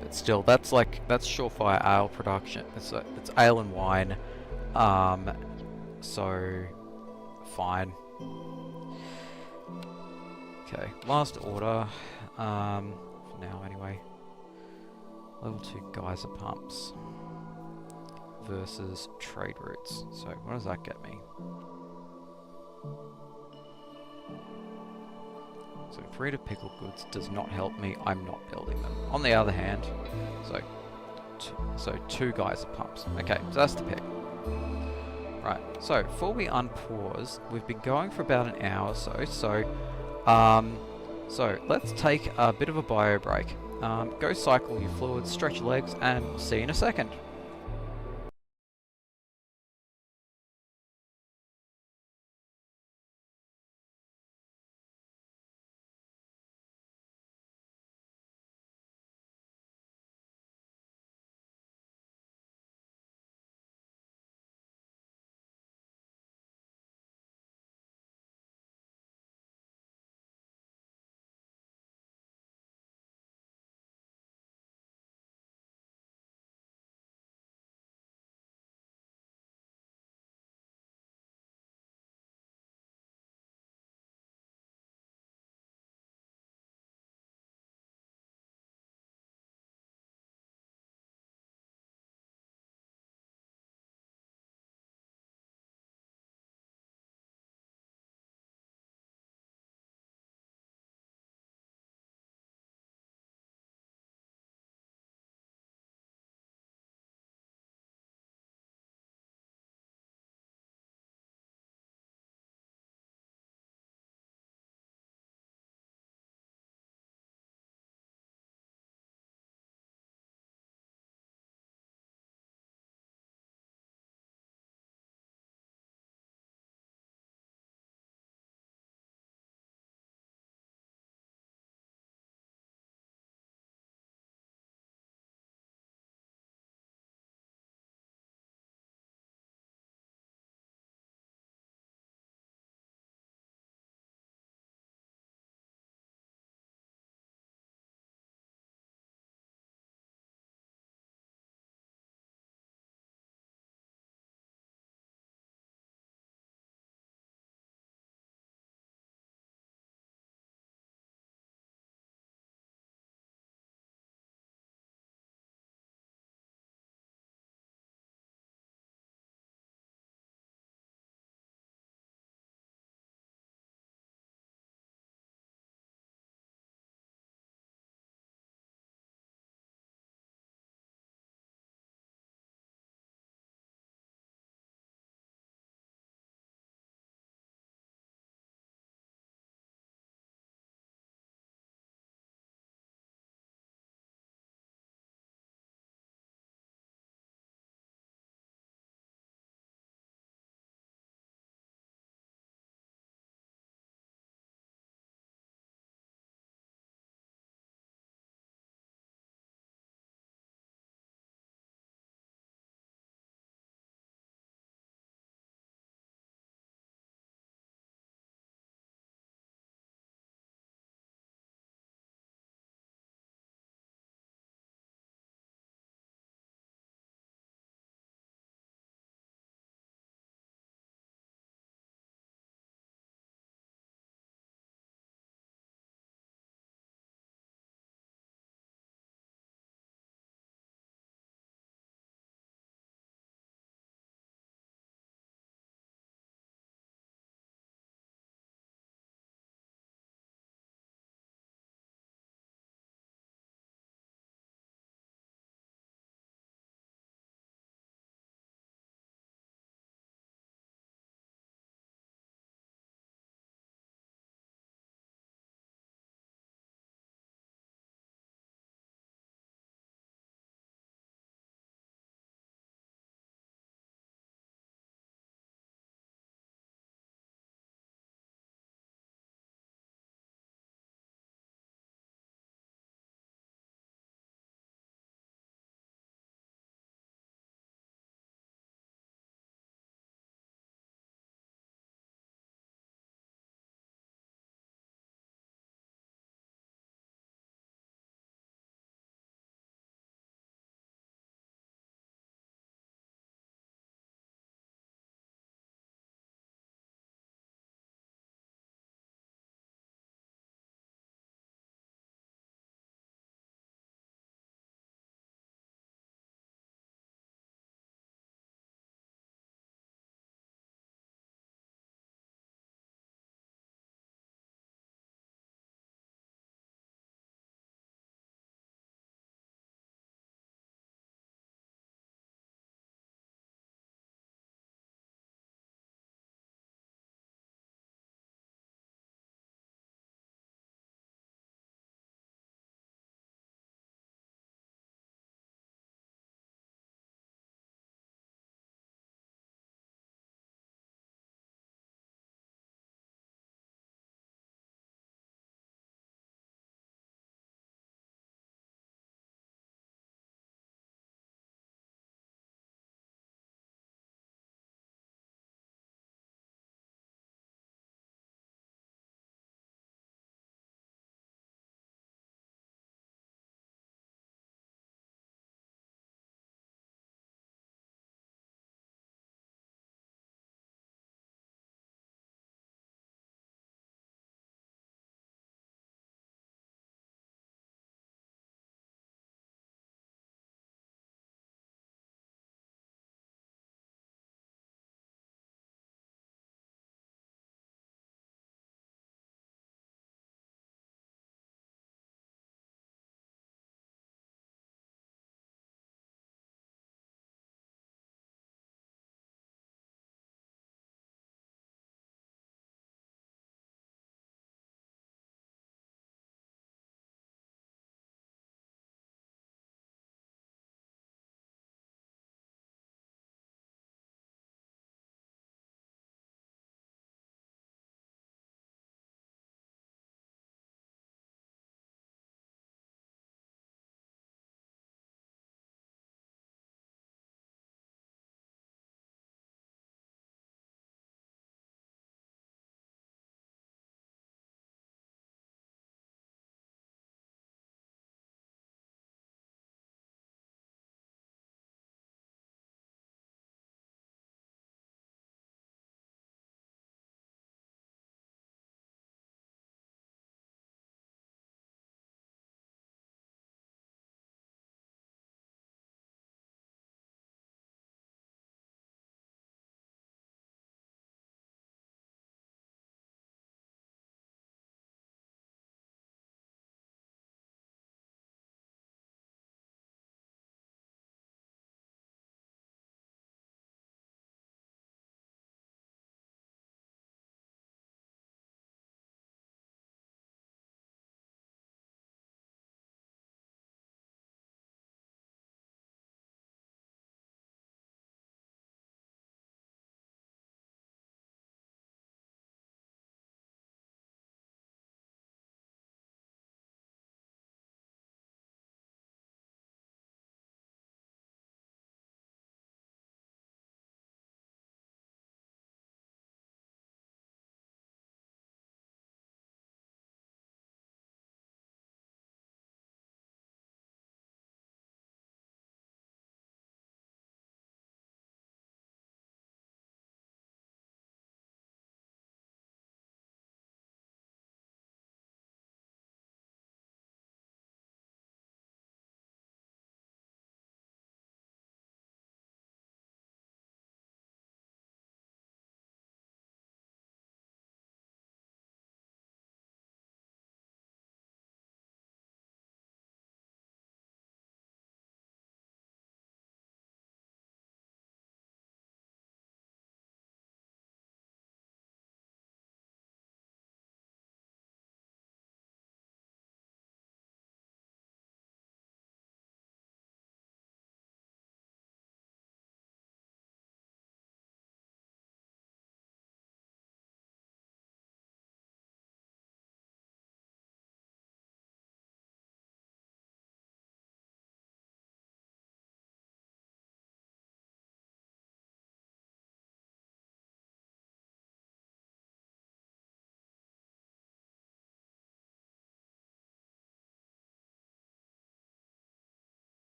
But still, that's surefire ale production. It's ale and wine. So fine. Okay, last order. For now anyway. Level 2 geyser pumps versus trade routes. So what does that get me? So free to pickle goods does not help me. I'm not building them. On the other hand, so 2 geyser pumps. Okay, so that's the pick. Right. So before we unpause, we've been going for about an hour or so. So let's take a bit of a bio break. Go cycle your fluids, stretch your legs, and see you in a second.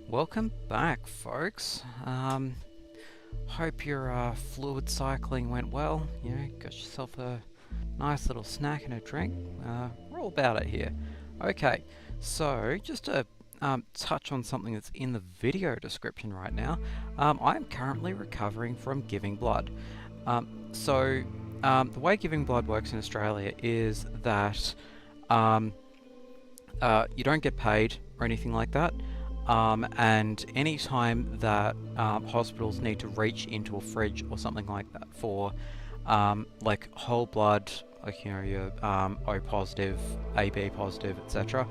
Welcome back, folks. Hope your fluid cycling went well. You know, got yourself a nice little snack and a drink. We're all about it here. Okay, so just to touch on something that's in the video description right now, I am currently recovering from giving blood. The way giving blood works in Australia is that you don't get paid or anything like that. And any time that hospitals need to reach into a fridge or something like that for like whole blood, like your O positive, AB positive, etc.,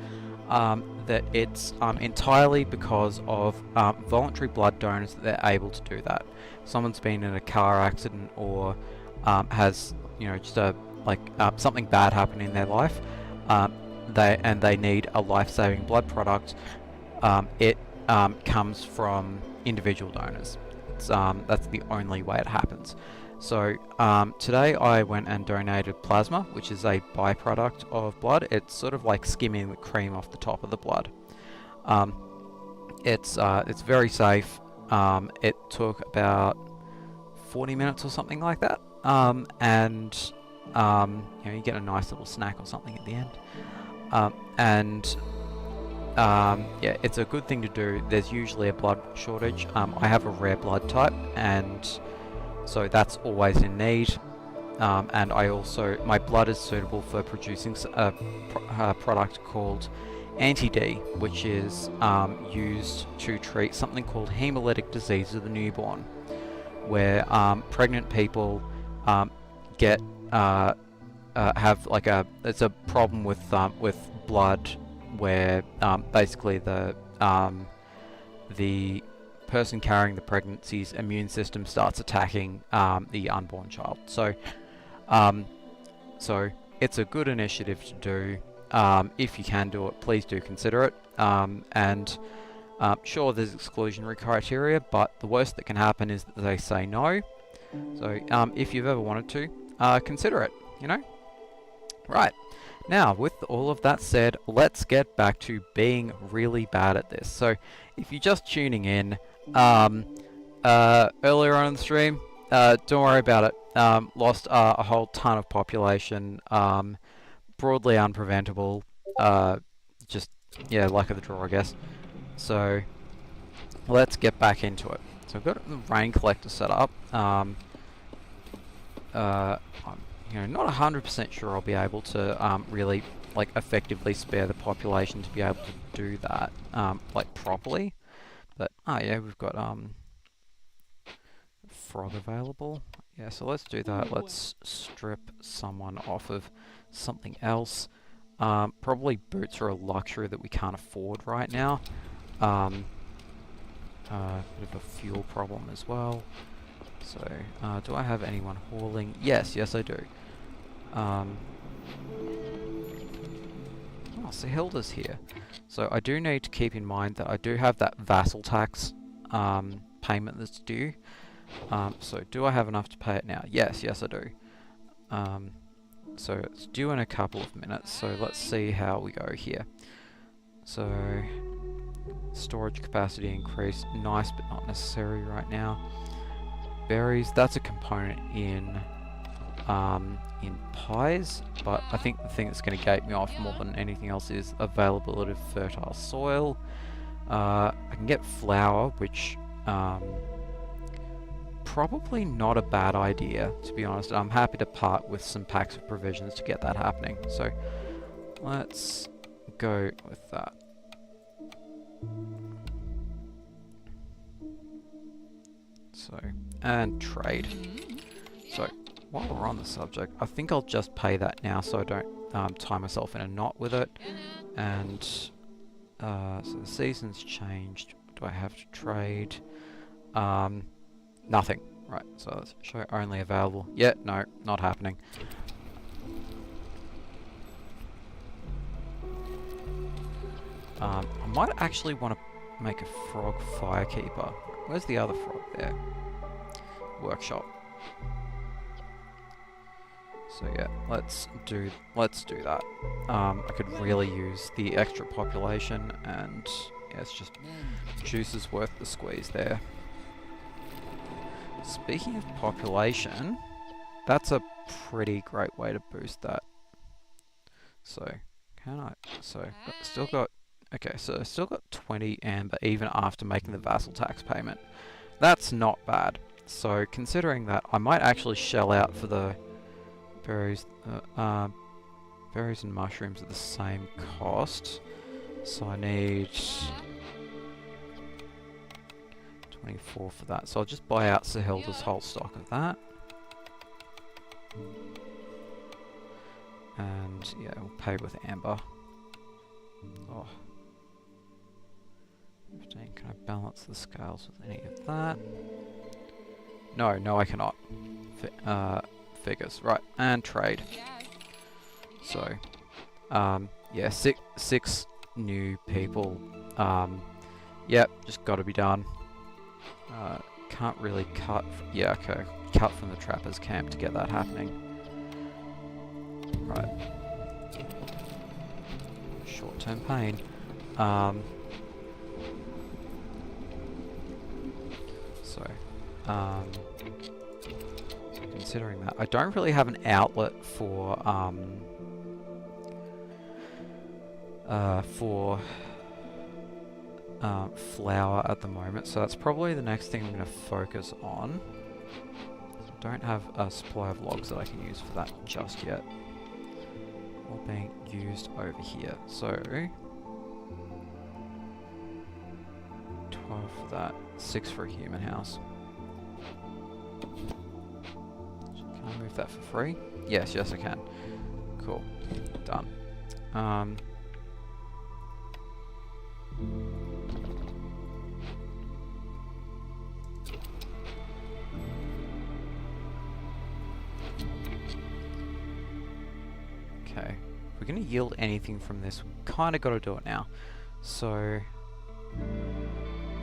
that it's entirely because of voluntary blood donors that they're able to do that. Someone's been in a car accident or has just something bad happen in their life, they need a life-saving blood product. It comes from individual donors. That's the only way it happens. So today I went and donated plasma, which is a byproduct of blood. It's sort of like skimming the cream off the top of the blood. It's very safe. It took about 40 minutes or something like that. You get a nice little snack or something at the end. Yeah, it's a good thing to do. There's usually a blood shortage. I have a rare blood type, and so that's always in need. And my blood is suitable for producing a product called Anti-D, which is used to treat something called hemolytic disease of the newborn, where pregnant people it's a problem with blood, where basically the person carrying the pregnancy's immune system starts attacking the unborn child. So it's a good initiative to do. If you can do it, please do consider it. Sure, there's exclusionary criteria, but the worst that can happen is that they say no. So if you've ever wanted to, consider it, Right. Now, with all of that said, let's get back to being really bad at this. So, if you're just tuning in, earlier on in the stream, don't worry about it. Lost a whole ton of population, broadly unpreventable. Luck of the draw, I guess. So, let's get back into it. So, I've got the rain collector set up. I'm not 100% sure I'll be able to really effectively spare the population to be able to do that properly. But we've got frog available. Yeah, so let's do that. Let's strip someone off of something else. Probably boots are a luxury that we can't afford right now. Bit of a fuel problem as well. So, do I have anyone hauling? Yes, I do. So Hilda's here. So I do need to keep in mind that I do have that vassal tax payment that's due. So do I have enough to pay it now? Yes, I do. So it's due in a couple of minutes, so let's see how we go here. So, storage capacity increase, nice but not necessary right now. Berries, that's a component in pies, but I think the thing that's going to gate me off more than anything else is availability of fertile soil. I can get flour, which probably not a bad idea, to be honest. I'm happy to part with some packs of provisions to get that happening. So let's go with that. So, and trade. So, while we're on the subject, I think I'll just pay that now so I don't tie myself in a knot with it. And so the season's changed. Do I have to trade? Nothing. Right, so let's show only available. Yeah, no, not happening. I might actually want to make a frog firekeeper. Where's the other frog there? Workshop. So yeah, let's do that. I could really use the extra population, and Yeah, it's just Men. juice is worth the squeeze there. Speaking of population, that's a pretty great way to boost that. So, can I? So, still got. Okay, so still got 20 amber even after making the vassal tax payment. That's not bad. So, considering that, I might actually shell out for the berries. Berries and mushrooms are the same cost. So I need 24 for that. So I'll just buy out Sahilda's whole stock of that. And yeah, we'll pay with amber. Oh. 15. Can I balance the scales with any of that? No, I cannot. Figures. Right, and trade. So, yeah, six new people. Yep, just got to be done. Can't really cut. Yeah, okay, cut from the trappers' camp to get that happening. Right. Short-term pain. Considering that, I don't really have an outlet for flour at the moment, so that's probably the next thing I'm going to focus on. I don't have a supply of logs that I can use for that just yet. All being used over here, so 12 for that, 6 for a human house. Can I move that for free? Yes, I can. Cool. Done. Okay. If we're going to yield anything from this, we kind of got to do it now. So,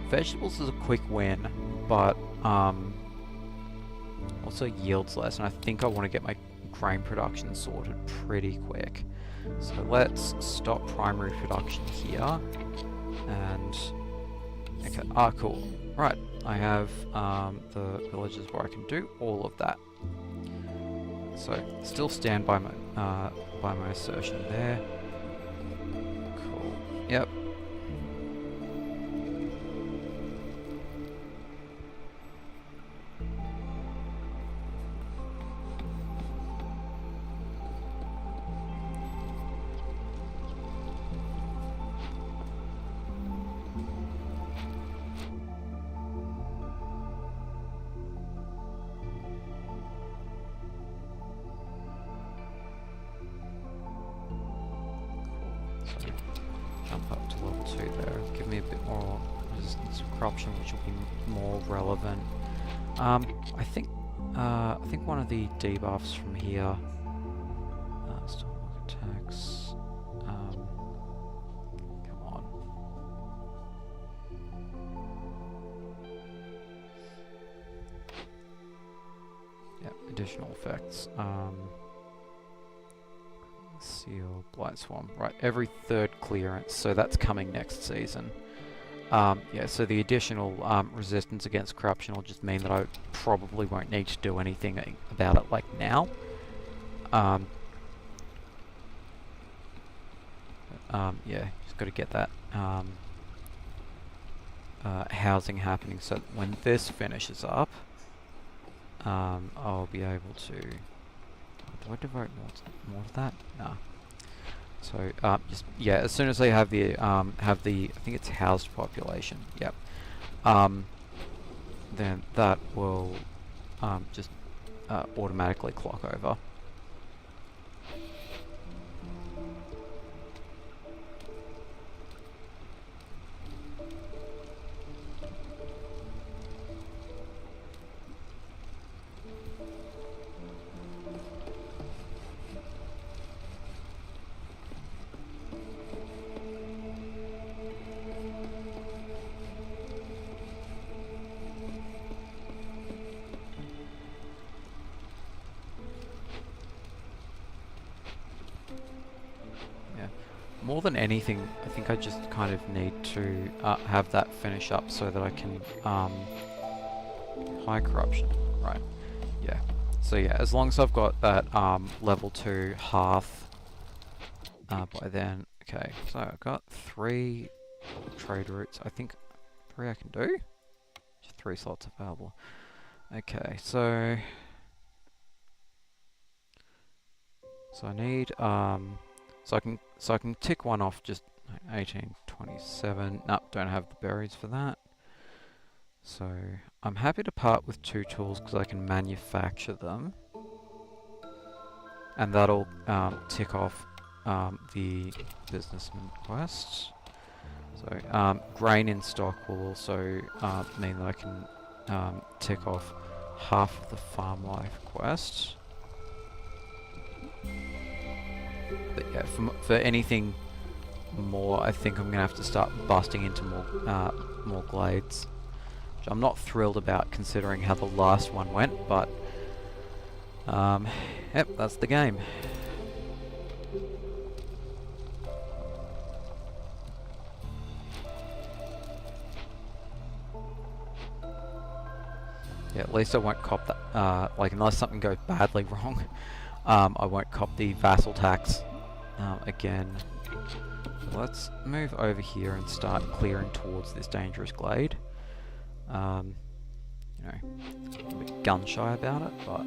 vegetables is a quick win, but also yields less, and I think I want to get my grain production sorted pretty quick. So let's stop primary production here, and okay, cool. Right, I have the villages where I can do all of that. So still stand by my assertion there. Cool. Yep. Jump up to level 2 there. Give me a bit more resistance to corruption, which will be more relevant. I think one of the debuffs from here. Stormwalk attacks. Come on. Yep, additional effects. Seal, Blight Swarm. Right, every third clearance, so that's coming next season. Yeah, so the additional resistance against corruption will just mean that I probably won't need to do anything about it like now. Yeah, just got to get that housing happening so that when this finishes up, I'll be able to... Do I devote more to that? No. So just yeah, as soon as they have the I think it's housed population. Yep. Then that will just automatically clock over. more than anything, I think I just kind of need to have that finish up so that I can high corruption, right? Yeah. So yeah, as long as I've got that level 2 hearth by then. Okay, so I've got 3 trade routes. I think 3 I can do. Just 3 slots available. Okay, so I need so I can tick one off, just 1827. Nope, don't have the berries for that. So I'm happy to part with 2 tools because I can manufacture them, and that'll tick off the businessman quest. So grain in stock will also mean that I can tick off half of the farm life quest. But yeah, for anything more, I think I'm gonna have to start busting into more glades, which I'm not thrilled about considering how the last one went. But yep, that's the game. Yeah, at least I won't cop that. Like, unless something goes badly wrong, I won't cop the vassal tax again. So let's move over here and start clearing towards this dangerous glade. You know, a bit gun shy about it, but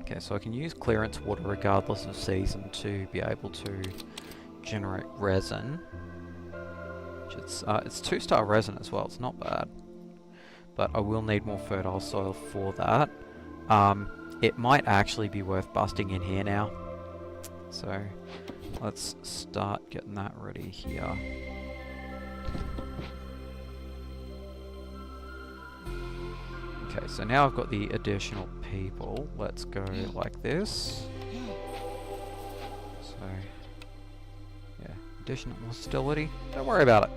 okay, so I can use clearance water regardless of season to be able to generate resin. Which it's 2-star resin as well, it's not bad. But I will need more fertile soil for that. It might actually be worth busting in here now. So let's start getting that ready here. Okay, so now I've got the additional people. Let's go like this. So, yeah, additional hostility. Don't worry about it.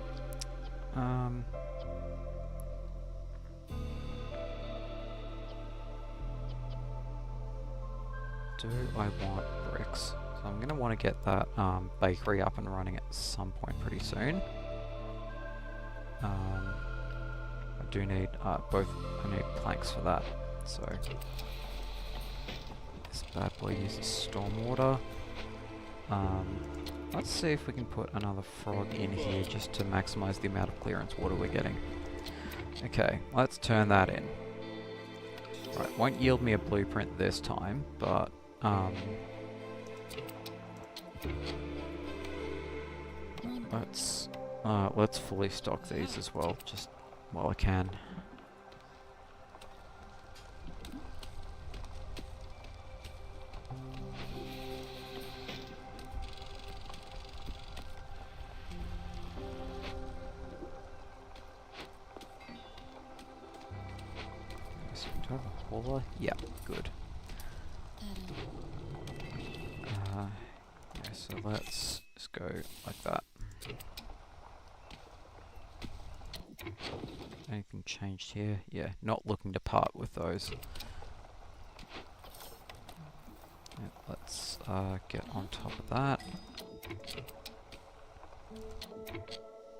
Do I want bricks? So I'm going to want to get that bakery up and running at some point pretty soon. I do need both. I need planks for that. So this bad boy uses stormwater. Let's see if we can put another frog in here just to maximize the amount of clearance water we're getting. Okay, let's turn that in. Right, won't yield me a blueprint this time, but let's fully stock these as well, just while I can. So do I have a hauler? Yeah, good. Yeah, so let's just go like that. Anything changed here? Yeah, not looking to part with those. Yeah, let's get on top of that.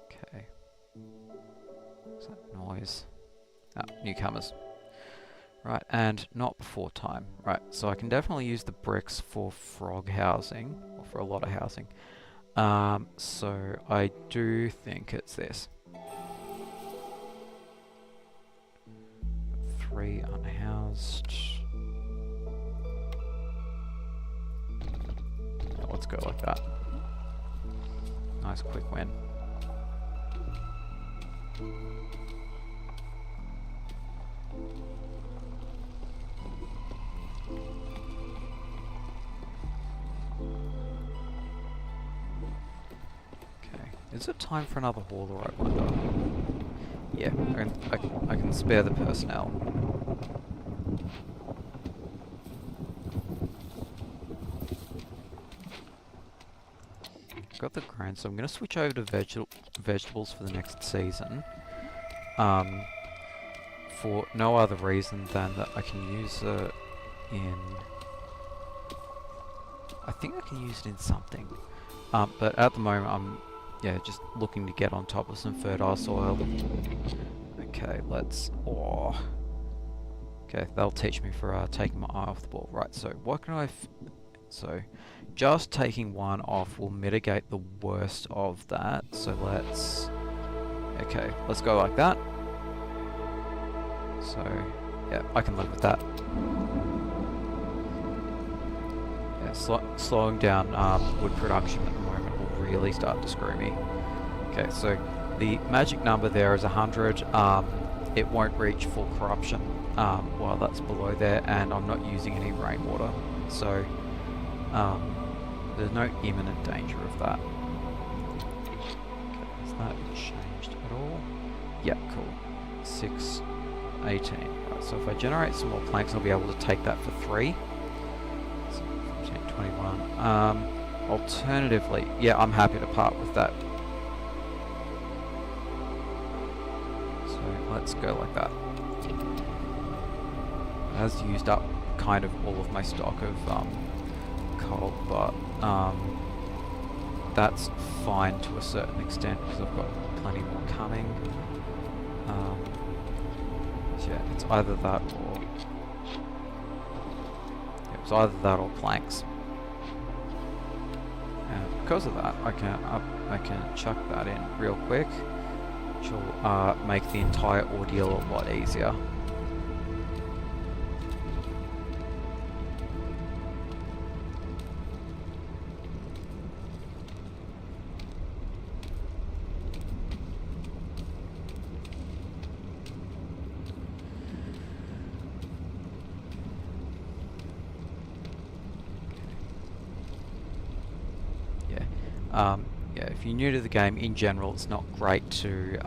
Okay. What's that noise? Ah, newcomers. Right, and not before time. Right, so I can definitely use the bricks for frog housing, or for a lot of housing. So I do think it's this. 3 unhoused. Yeah, let's go like that. Nice quick win. Okay, is it time for another hauler, I wonder? Yeah, I can spare the personnel. got the grain, so I'm going to switch over to vegetables for the next season. For no other reason than that I can use it in... I think I can use it in something. But at the moment I'm, just looking to get on top of some fertile soil. Okay, let's... Oh. Okay, that'll teach me for taking my eye off the ball. Right, so what can I... So, just taking one off will mitigate the worst of that. So let's... Okay, let's go like that. So, yeah, I can live with that. Yeah, slowing down wood production at the moment will really start to screw me. Okay, so the magic number there is 100. It won't reach full corruption while that's below there, and I'm not using any rainwater. So, there's no imminent danger of that. Okay, has that changed at all? Yeah, cool. 6, 18. Right, so if I generate some more planks, I'll be able to take that for 3. So 14, 21. Alternatively, yeah, I'm happy to part with that. So let's go like that. It has used up kind of all of my stock of coal, but that's fine to a certain extent because I've got plenty more coming. So yeah, it's either that or planks. And because of that, I can chuck that in real quick, which will make the entire ordeal a lot easier. Yeah, if you're new to the game, in general, it's not great to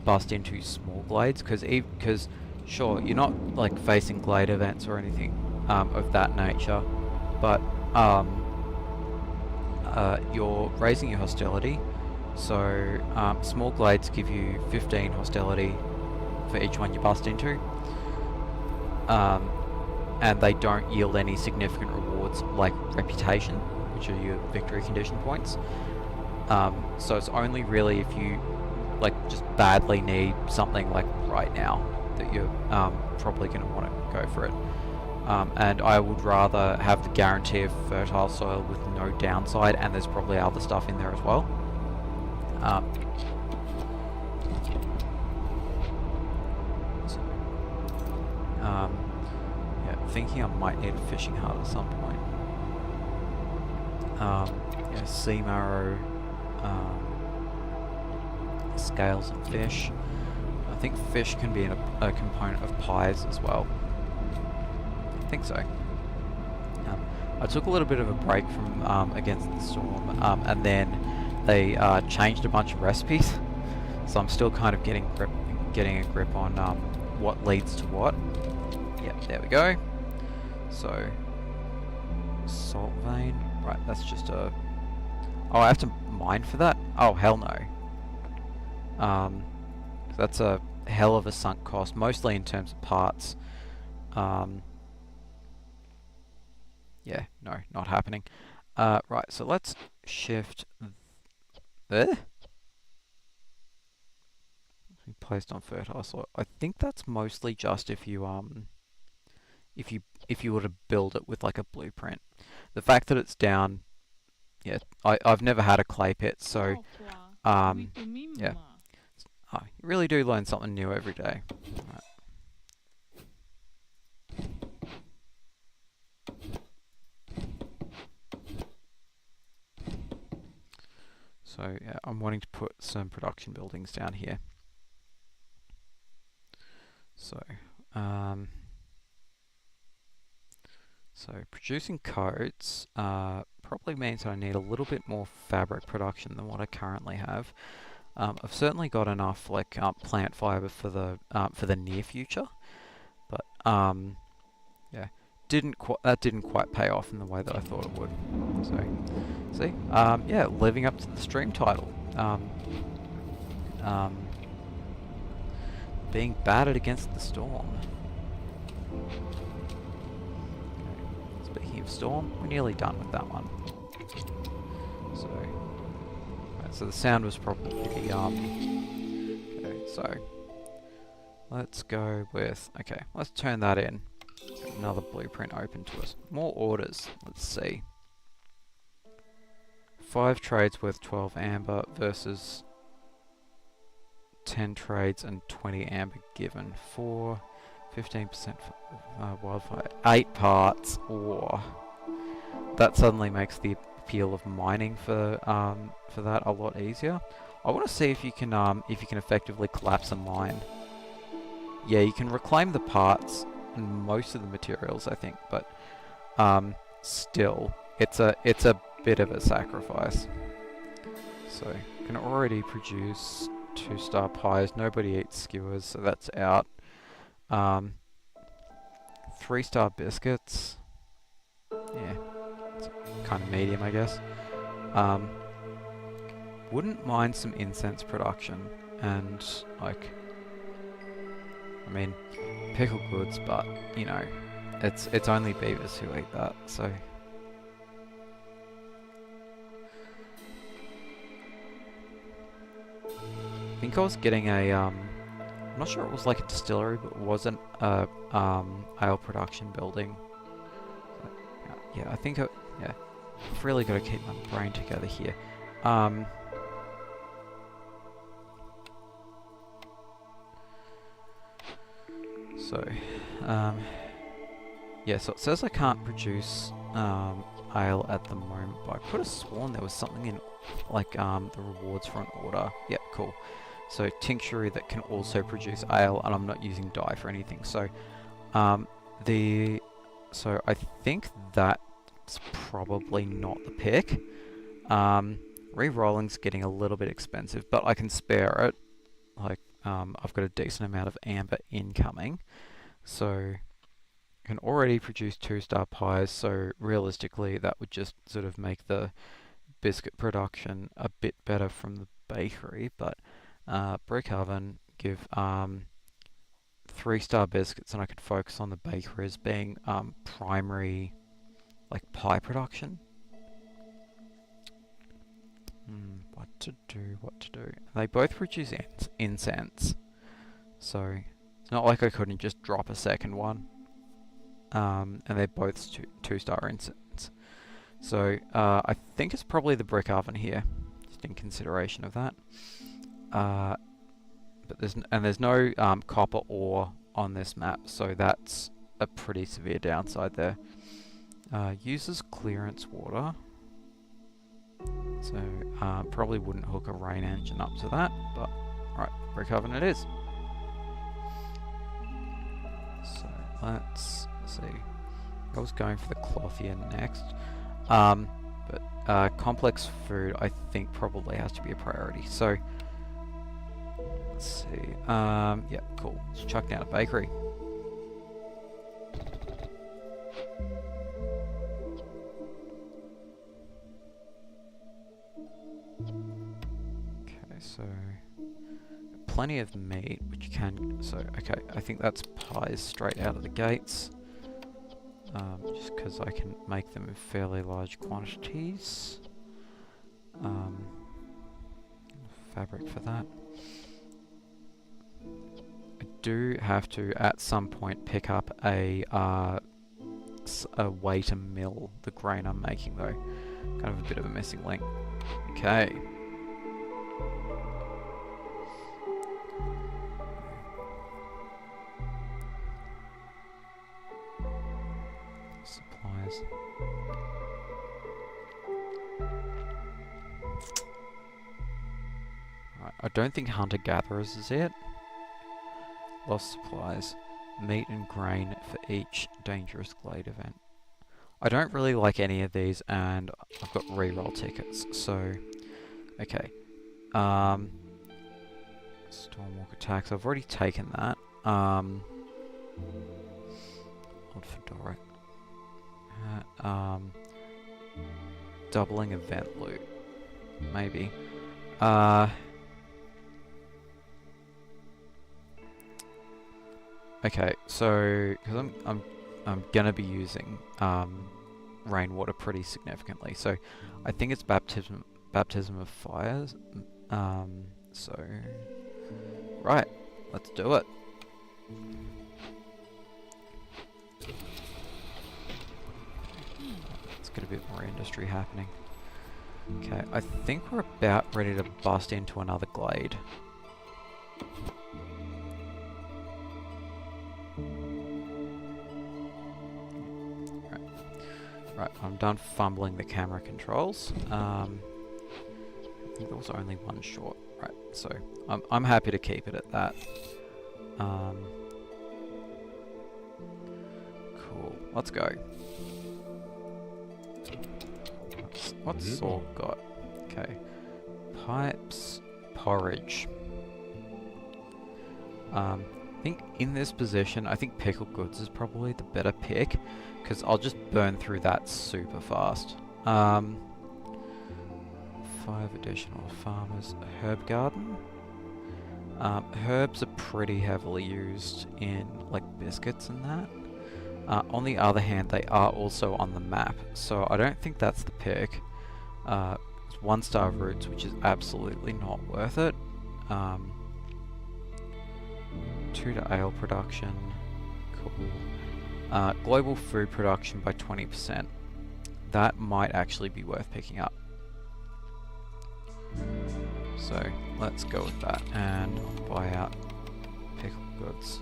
bust into small glades, because sure, you're not like facing glade events or anything of that nature, but you're raising your hostility. So small glades give you 15 hostility for each one you bust into, and they don't yield any significant rewards like reputation, which are your victory condition points. So it's only really if you like just badly need something like right now that you're probably going to want to go for it. And I would rather have the guarantee of fertile soil with no downside, and there's probably other stuff in there as well. Yeah, thinking I might need a fishing hut at some point. Yeah, sea marrow, scales and fish. I think fish can be a component of pies as well. I think so. I took a little bit of a break from Against the Storm, and then they changed a bunch of recipes, so I'm still kind of getting a grip on what leads to what. Yep, there we go. So, salt vein. Right, that's just a... Oh, I have to mine for that? Oh, hell no. That's a hell of a sunk cost, mostly in terms of parts. Yeah, no, not happening. Right, so let's shift there. Placed on fertile soil. I think that's mostly just if you were to build it with like a blueprint. The fact that it's down, yeah, I've never had a clay pit, so yeah, you really do learn something new every day. Right. So yeah, I'm wanting to put some production buildings down here. So, producing coats probably means I need a little bit more fabric production than what I currently have. I've certainly got enough like plant fiber for the near future, but yeah, that didn't quite pay off in the way that I thought it would. So, see? Yeah, living up to the stream title. Being battered against the storm. Okay. Speaking of storm, we're nearly done with that one. So, right, so the sound was probably the, okay, so, let's go with, okay, let's turn that in. Got another blueprint open to us. More orders, let's see. 5 trades worth 12 amber versus 10 trades and 20 amber given for 15% wildfire. 8 parts. Or that suddenly makes the appeal of mining for that a lot easier. I want to see if you can effectively collapse a mine. Yeah, you can reclaim the parts and most of the materials, I think, but still, it's a bit of a sacrifice. So, you can already produce 2-star pies. Nobody eats skewers, so that's out. 3-star biscuits. Yeah, it's kind of medium, I guess. Wouldn't mind some incense production, and like, I mean, pickle goods, but you know, it's only beavers who eat that, so. I think I was getting a, I'm not sure it was like a distillery, but it wasn't a, ale production building. So, yeah, I think, yeah, I've really got to keep my brain together here. So, yeah, so it says I can't produce, ale at the moment, but I could have sworn there was something in, like, the rewards for an order. Yep, cool. So tincture that can also produce ale, and I'm not using dye for anything. So, so I think that's probably not the pick. Re-rolling's getting a little bit expensive, but I can spare it. Like, I've got a decent amount of amber incoming, so I can already produce 2-star pies. So realistically, that would just sort of make the biscuit production a bit better from the bakery, but brick oven give 3-star biscuits, and I could focus on the bakery as being primary, like, pie production. What to do? They both produce incense, so it's not like I couldn't just drop a second one. And they're both 2-star incense. So I think it's probably the brick oven here, just in consideration of that. But there's no copper ore on this map, so that's a pretty severe downside there. Uses clearance water, so probably wouldn't hook a rain engine up to that, but alright, brick oven it is. So let's see. I was going for the clothier next, but complex food I think probably has to be a priority. So let's see. Yeah, cool. Let's chuck down a bakery. Okay, so plenty of meat, which can. So okay, I think that's pies straight out of the gates. Just because I can make them in fairly large quantities. Fabric for that. I do have to, at some point, pick up a way to mill the grain I'm making, though. Kind of a bit of a missing link. Okay. Supplies. Right, I don't think hunter-gatherers is it. Lost supplies. Meat and grain for each dangerous glade event. I don't really like any of these, and I've got reroll tickets, so okay. Stormwalk attacks. I've already taken that. Old Fedoric. doubling event loot. Maybe. Okay, so because I'm gonna be using rainwater pretty significantly, so I think it's baptism of fires. So right, let's do it. Let's get a bit more industry happening. Okay, I think we're about ready to bust into another glade. Right, I'm done fumbling the camera controls. I think there was only one short. Right, so I'm happy to keep it at that. Cool, let's go. What's Saul got? Okay, pipes, porridge. I think in this position, I think pickled goods is probably the better pick, because I'll just burn through that super fast. 5 additional farmers. Herb garden. Herbs are pretty heavily used in like biscuits and that. On the other hand, they are also on the map, so I don't think that's the pick. It's 1-star roots, which is absolutely not worth it. 2 to ale production. Cool. Global food production by 20%. That might actually be worth picking up. So let's go with that and buy out pickled goods.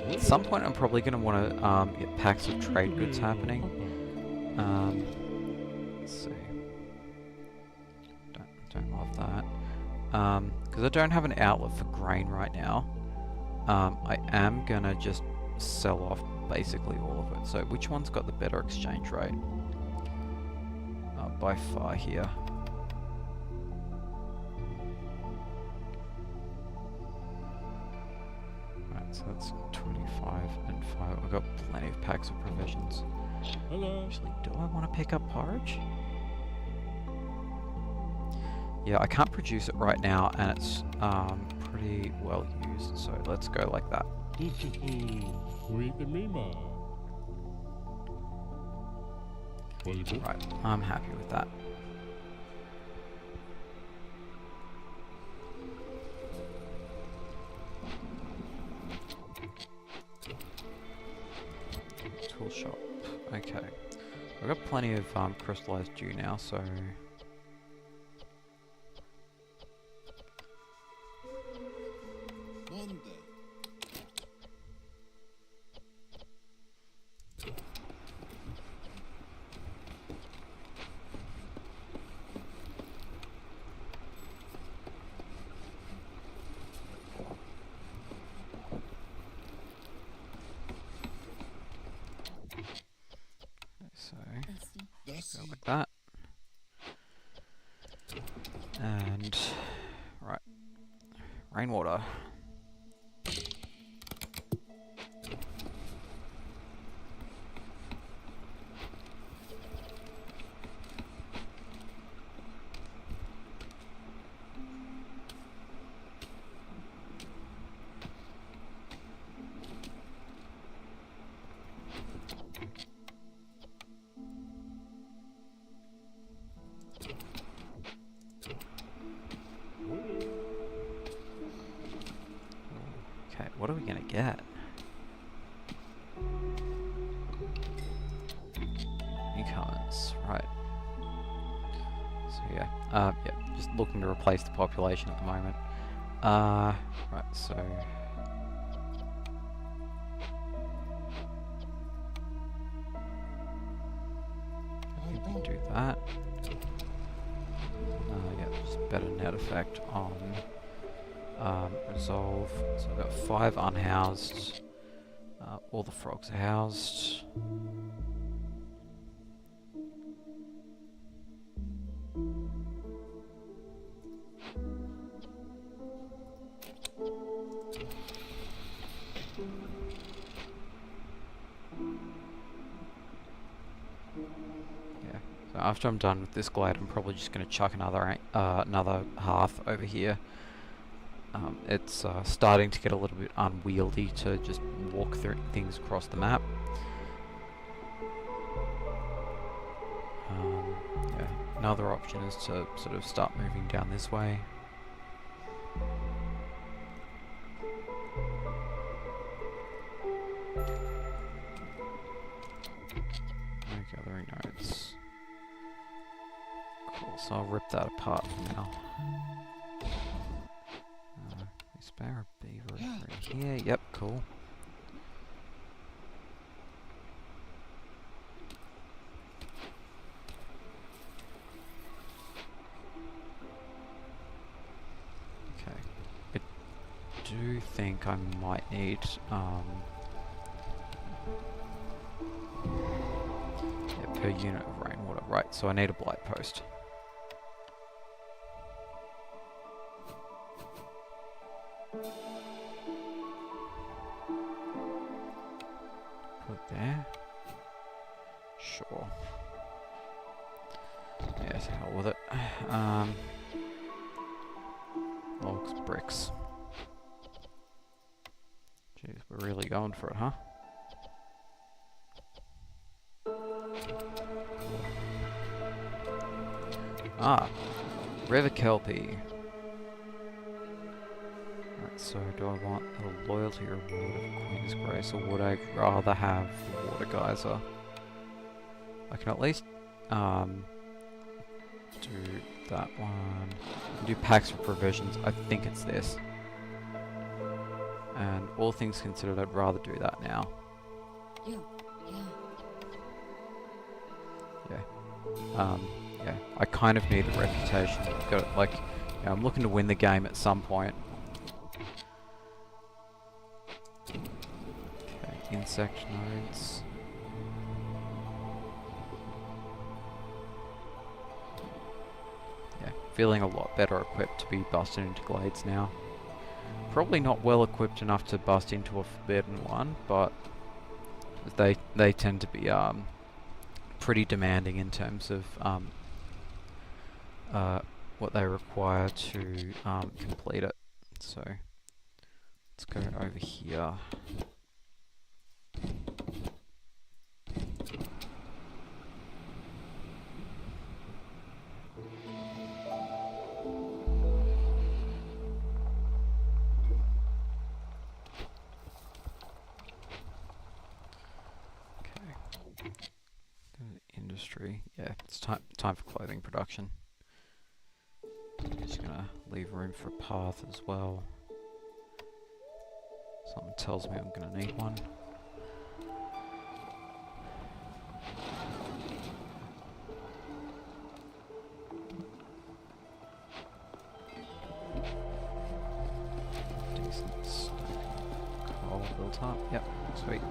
At some point I'm probably going to want to get packs of trade goods happening. Let's see. Don't love that. Because I don't have an outlet for grain right now. I am going to just sell off basically all of it. So which one's got the better exchange rate? By far here. So that's 25 and 5. I've got plenty of packs of provisions. Hello. Actually, do I want to pick up porridge? Yeah, I can't produce it right now, and it's pretty well used, so let's go like that. Right, I'm happy with that. Tool shop. Okay. I've got plenty of crystallized dew now, so... Monday. So, Dusty. go like that. And, right. Rainwater. Okay, what are we gonna get? Newcomers, right. So yeah, just looking to replace the population at the moment. Right, so... we can do that. Yeah, just better net effect on resolve. So I've got 5 unhoused. All the frogs are housed. Yeah. So after I'm done with this glade, I'm probably just going to chuck another hearth over here. It's starting to get a little bit unwieldy to just walk through things across the map. Yeah. Another option is to sort of start moving down this way. No gathering nodes. Cool, so I'll rip that apart for now. Spare a beaver over here. Yep, cool. Okay. I do think I might need yeah, per unit of rainwater. Right, so I need a blight post. Put there. Sure. Yeah, to hell with it. Logs, bricks. Jeez, we're really going for it, huh? Ah, River Kelpie. Right, so do I want the loyalty reward of Queen's Grace, or would I rather have the water geyser? I can at least do that one. Do packs for provisions. I think it's this. And all things considered, I'd rather do that now. Yeah. Yeah, I kind of need the reputation. Got it, like, you know, I'm looking to win the game at some point. Okay, insect nodes. Yeah, feeling a lot better equipped to be busting into glades now. Probably not well equipped enough to bust into a forbidden one, but they tend to be pretty demanding in terms of what they require to complete it. So let's go over here. Industry. Yeah, it's time for clothing production. Just gonna leave room for a path as well. Something tells me I'm gonna need one. Decent stack of coal built up. Yep, sweet.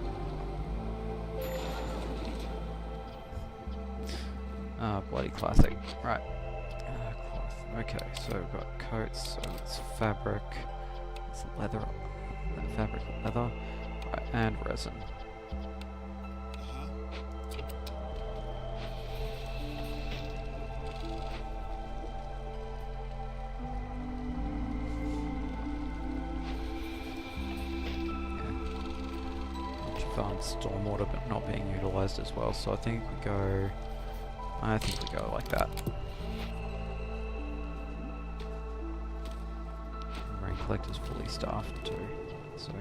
Bloody classic. Right. Cloth. Okay, so we've got coats, so it's fabric, it's leather, fabric, leather, right, and resin. Stormwater but not being utilised as well, so I think we go like that. Rain collector's fully staffed too, so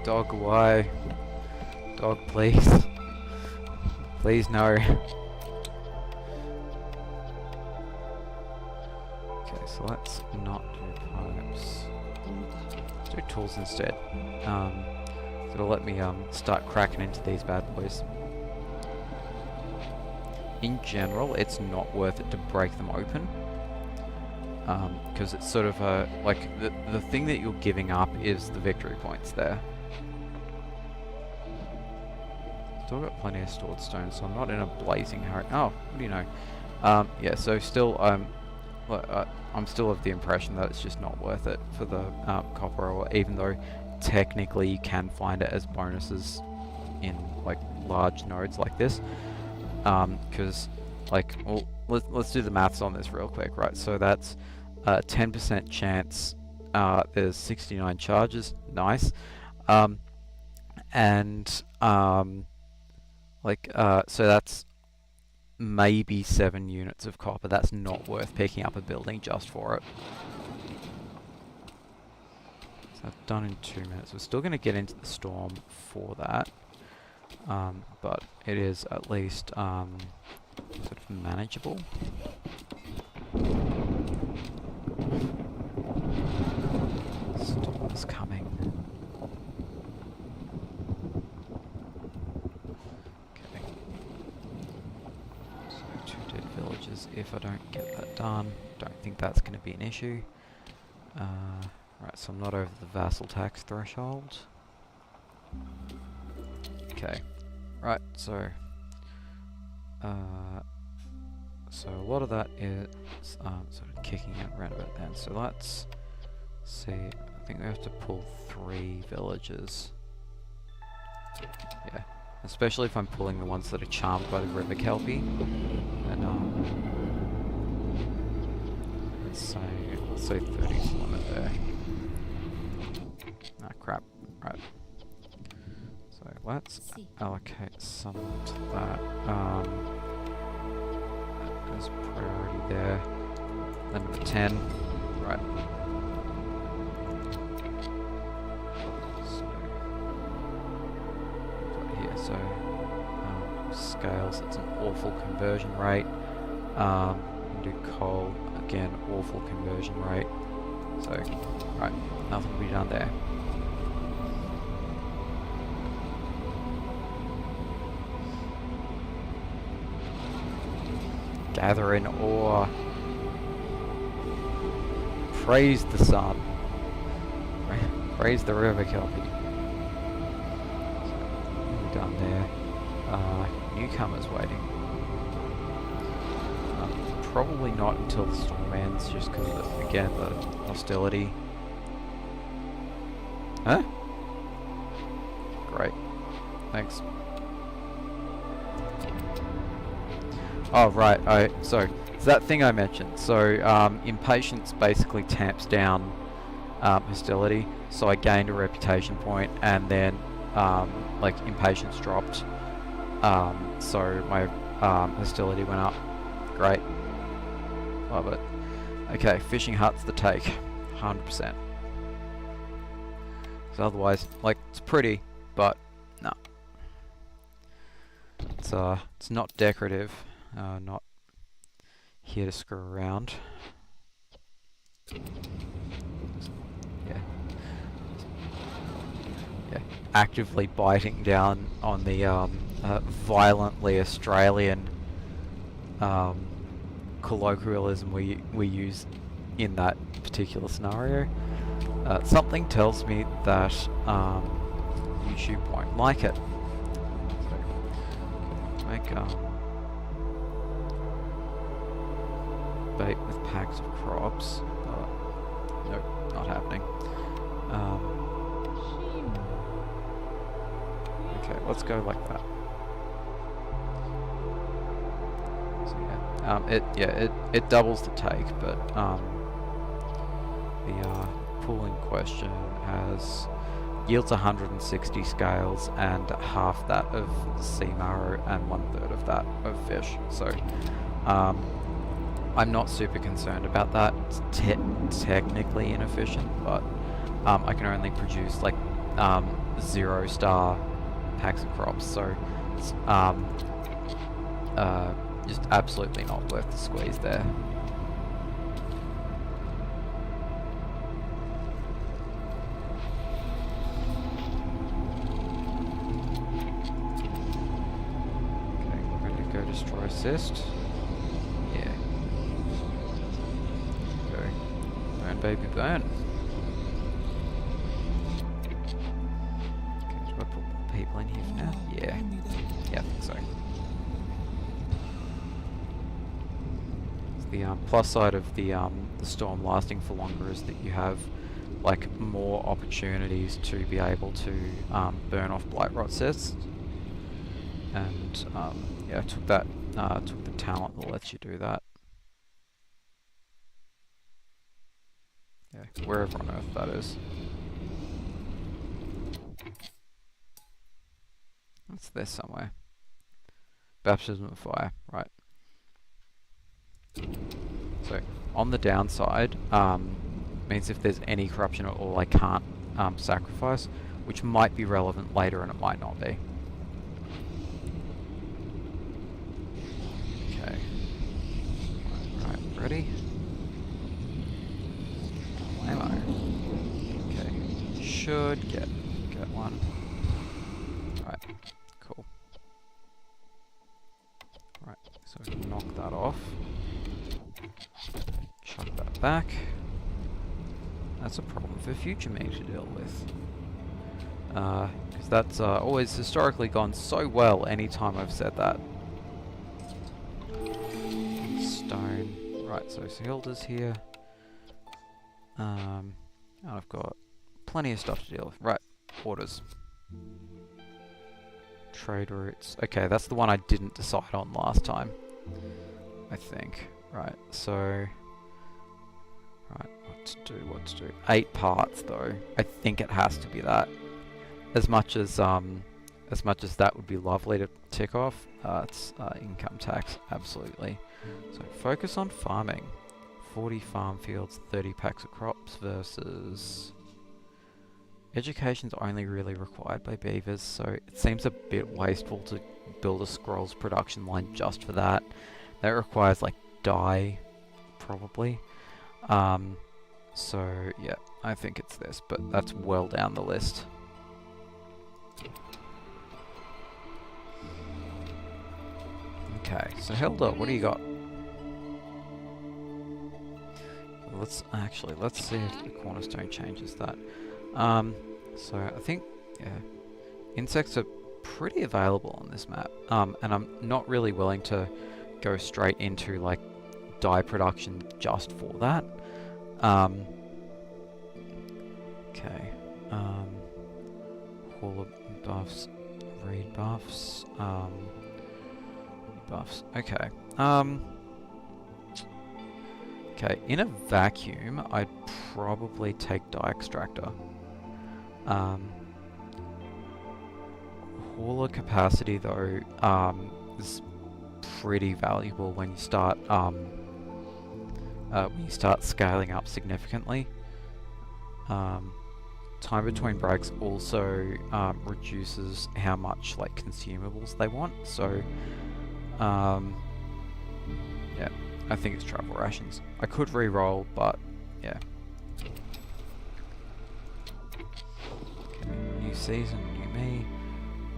dog away. Dog, please. Please, no. Okay, so let's not do pipes. Do do tools instead. So it'll let me start cracking into these bad boys. In general, it's not worth it to break them open. Because it's sort of like the thing that you're giving up is the victory points there. Still got plenty of stored stone, so I'm not in a blazing hurry. Oh, what do you know? Yeah, so still I'm still of the impression that it's just not worth it for the copper ore, even though technically you can find it as bonuses in like large nodes like this. Because like, well, let's do the maths on this real quick, right? So that's 10% chance. There's 69 charges, nice, and so that's maybe 7 units of copper. That's not worth picking up a building just for it. So that's done in 2 minutes. We're still going to get into the storm for that, but it is at least sort of manageable. Storm is coming. Okay. So 2 dead villages if I don't get that done. Don't think that's going to be an issue. Right, so I'm not over the vassal tax threshold. Okay. Right, so a lot of that is sort of kicking out around about then. So let's see. I think we have to pull 3 villages. Yeah, especially if I'm pulling the ones that are charmed by the river kelpie. And let's say 30 is the limit there. Ah, crap. Right. So let's allocate some to that. There's priority there. Then number 10. Right. So got here. So scales. It's an awful conversion rate. Do coal again. Awful conversion rate. So right. Nothing to be done there. Gather in ore. Praise the sun. Praise the river kelpie. So, done there. Newcomers waiting. Probably not until the storm ends, just because of, again, the hostility. Huh? Great. Thanks. Oh, right. So it's that thing I mentioned. So impatience basically tamps down hostility. So I gained a reputation point, and then like impatience dropped. So my hostility went up. Great. Love it. Okay, fishing hut's the take. 100%. So otherwise, like, it's pretty, but no. It's not decorative. Not here to screw around. Yeah. Actively biting down on the violently Australian colloquialism we use in that particular scenario. Something tells me that YouTube won't like it. So, make bait with packs of crops, but nope, not happening. Okay, let's go like that. So it doubles the take, but the pool in question yields 160 scales and half that of sea marrow and 1/3 of that of fish. So I'm not super concerned about that. It's technically inefficient, but I can only produce like 0-star packs of crops, so it's just absolutely not worth the squeeze there. destroy cyst. Yeah. Go. Burn, baby, burn. Okay, do I put more people in here for now? Yeah. Yeah, I think so. The plus side of the storm lasting for longer is that you have like more opportunities to be able to burn off blight rot cysts, and yeah, I took the talent that lets you do that. Yeah, wherever on earth that is. It's there somewhere. Baptism of fire, right? So on the downside, means if there's any corruption at all, I can't sacrifice, which might be relevant later and it might not be. Okay. Right, ready? Ammo. Okay. Should get one. Right, cool. Right, so we can knock that off. Chuck that back. That's a problem for future me to deal with. Because that's always historically gone so well anytime I've said that. Stone. Right, so Hilda's here. And I've got plenty of stuff to deal with. Right, orders. Trade routes. Okay, that's the one I didn't decide on last time, I think. Right, so... Right, what to do? 8 parts though. I think it has to be that. As much as that would be lovely to tick off, it's income tax, absolutely. So focus on farming. 40 farm fields, 30 packs of crops versus... Education's only really required by beavers, so it seems a bit wasteful to build a scrolls production line just for that. That requires like dye, probably. So yeah, I think it's this, but that's well down the list. Okay, so Hilda, what do you got? Let's see if the cornerstone changes that. So I think, yeah, insects are pretty available on this map, and I'm not really willing to go straight into like dye production just for that. Okay, Hall of buffs, read buffs, buffs. Okay. Okay, in a vacuum, I'd probably take dye extractor. Hauler capacity though is pretty valuable when you start scaling up significantly. Time between breaks also reduces how much like consumables they want. So yeah, I think it's travel rations. I could re-roll, but yeah. Okay, new season, new me.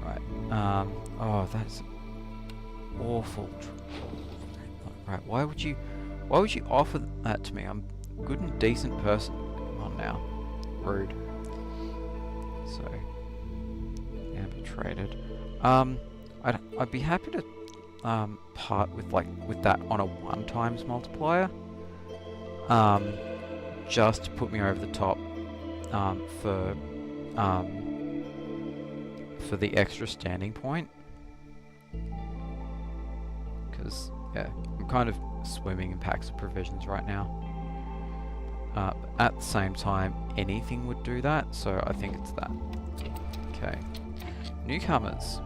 Right. Oh, that's awful. Right. Why would you offer that to me? I'm a good and decent person. Come on now. Rude. So yeah, be traded. I'd be happy to part with that on a 1 times multiplier. Just to put me over the top for the extra standing point. Because yeah, I'm kind of swimming in packs of provisions right now. At the same time, anything would do that, so I think it's that. Okay. Newcomers.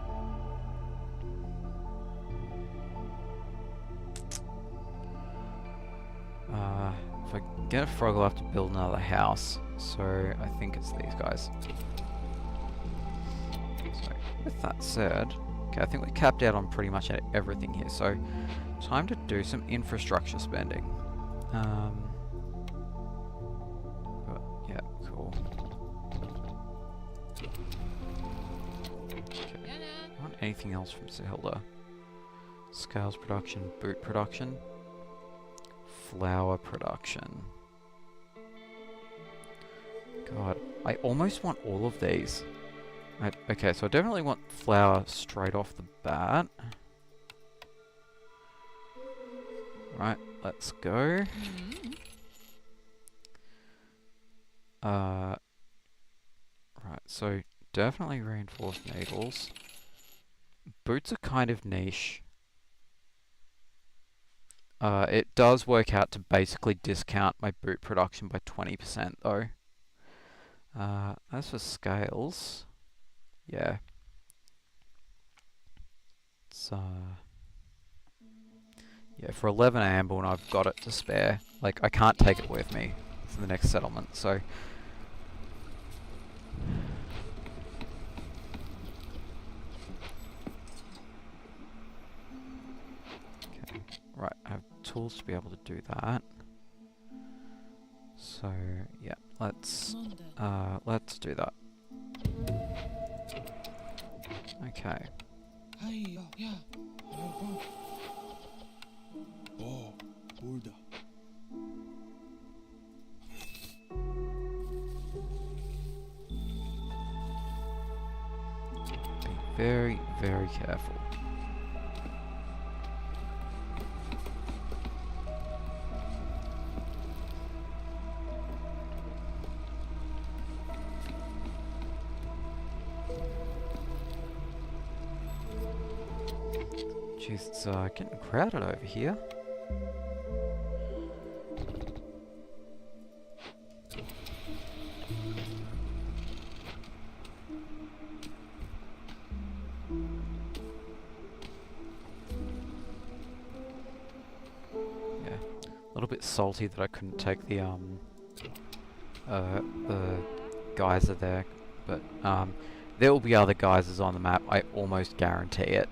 If I get a frog, I'll have to build another house, so I think it's these guys. So, with that said, okay, I think we're capped out on pretty much everything here, so time to do some infrastructure spending. But, yeah, cool. Okay. I want anything else from Sahilda. Scales production, boot production, flour production. God, I almost want all of these. Okay, so I definitely want flour straight off the bat. Right, let's go. Right, so definitely reinforced needles. Boots are kind of niche. It does work out to basically discount my boot production by 20% though. As for scales, yeah. It's, yeah, for 11 amble and I've got it to spare. Like, I can't take it with me for the next settlement, so... Okay, right, I have tools to be able to do that. So, yeah, let's do that. Okay. Oh, burada. Be very, very careful. Jeez, it's getting crowded over here. Yeah, a little bit salty that I couldn't take the geyser there, but there will be other geysers on the map. I almost guarantee it.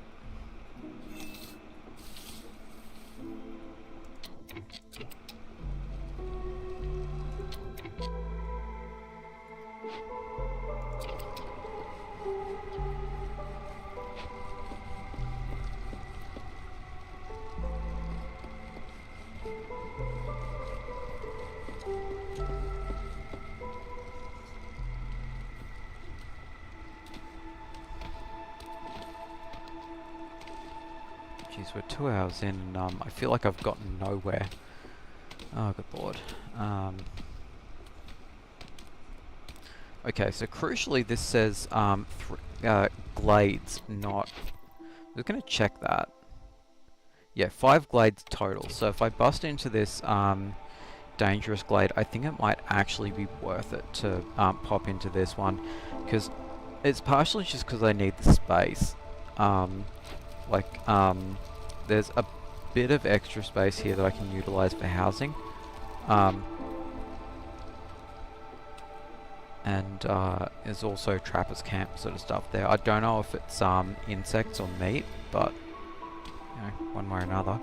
Jeez, we're 2 hours in and I feel like I've gotten nowhere. Oh, good lord. Okay, so crucially this says glades, not... We're going to check that. Yeah, 5 glades total. So if I bust into this dangerous glade, I think it might actually be worth it to pop into this one. Because it's partially just because I need the space. There's a bit of extra space here that I can utilize for housing. And there's also trappers camp sort of stuff there. I don't know if it's insects or meat, but you know, one way or another.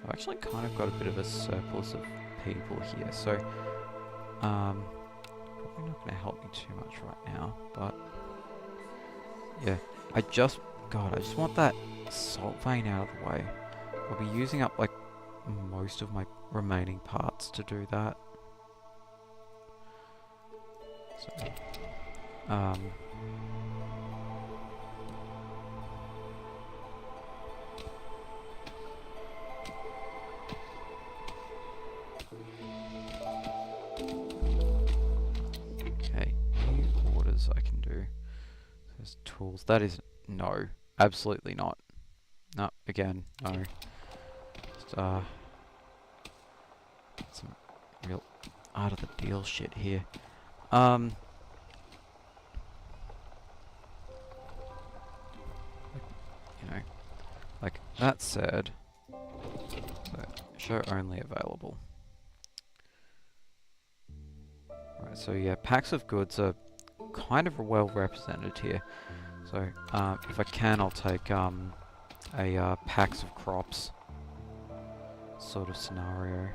I've actually kind of got a bit of a surplus of people here, so probably not going to help me too much right now, but yeah, I just want that salt vein out of the way. I'll be using up like most of my remaining parts to do that. So, okay, new orders I can do. There's tools. That is no, absolutely not. No, again, no. Just some real out of the deal shit here. You know, like that said, so Show only available. Right, so yeah, packs of goods are kind of well represented here. So if I can, I'll take a packs of crops sort of scenario.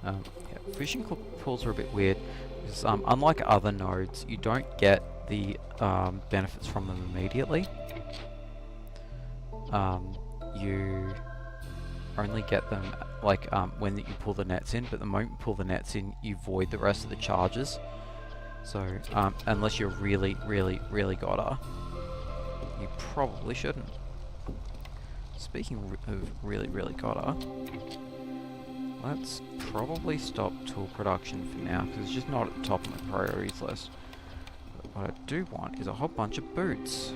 Yeah, fishing pools are a bit weird because unlike other nodes, you don't get the benefits from them immediately. You only get them like when you pull the nets in, but the moment you pull the nets in, you void the rest of the charges. So unless you're really gotta, you probably shouldn't. Speaking of really gotta, let's probably stop tool production for now because it's just not at the top of my priorities list. But what I do want is a whole bunch of boots.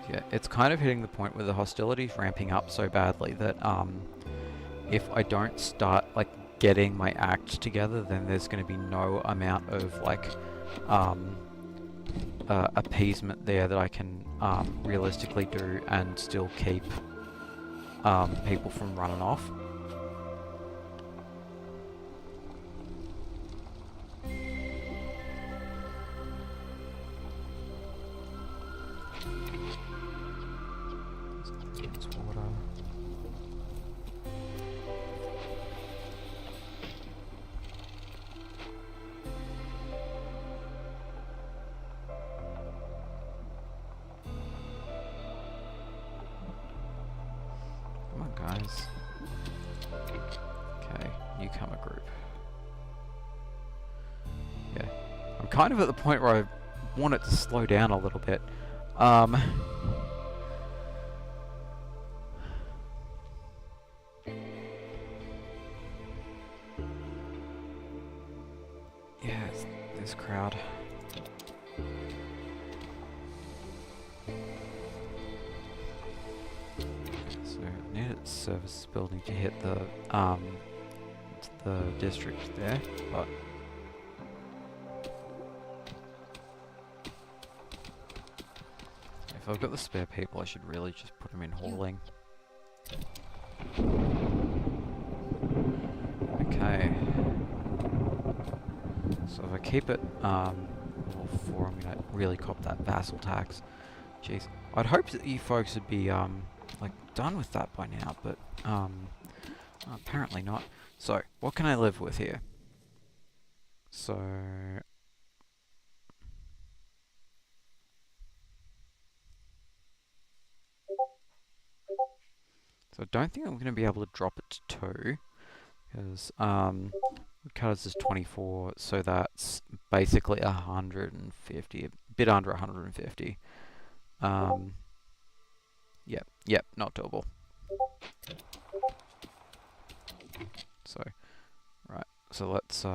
Yeah, it's kind of hitting the point where the hostility's ramping up so badly that if I don't start like getting my act together, then there's going to be no amount of like appeasement there that I can realistically do and still keep people from running off. Come on, guys. Okay, newcomer group. Yeah, I'm kind of at the point where I want it to slow down a little bit. Yeah, it's this crowd. So I need a service building to hit the district there, but if I've got the spare people, I should really just put them in hauling. Okay. So if I keep it level 4, I'm gonna really cop that vassal tax. Jeez, I'd hope that you folks would be like done with that by now, but apparently not. So what can I live with here? So I don't think I'm going to be able to drop it to 2 because Cutters is 24, so that's basically 150, a bit under 150. Yep, not doable. So, right, so let's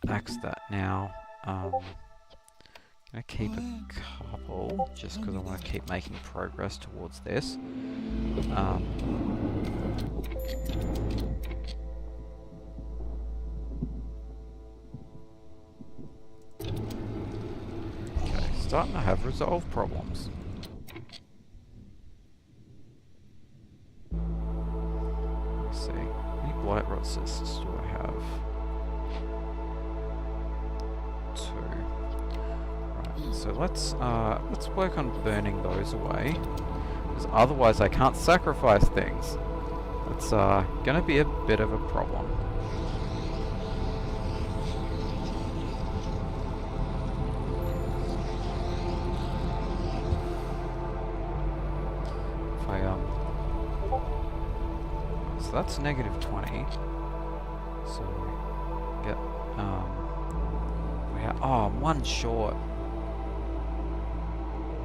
axe that now. Gonna keep a couple just because I want to keep making progress towards this. Okay, starting to have resolve problems. Let's see, how many blight rot cysts do I have? 2. Right, so let's work on burning those away, because otherwise I can't sacrifice things. It's gonna be a bit of a problem. If I so that's negative 20. So get I'm 1 short.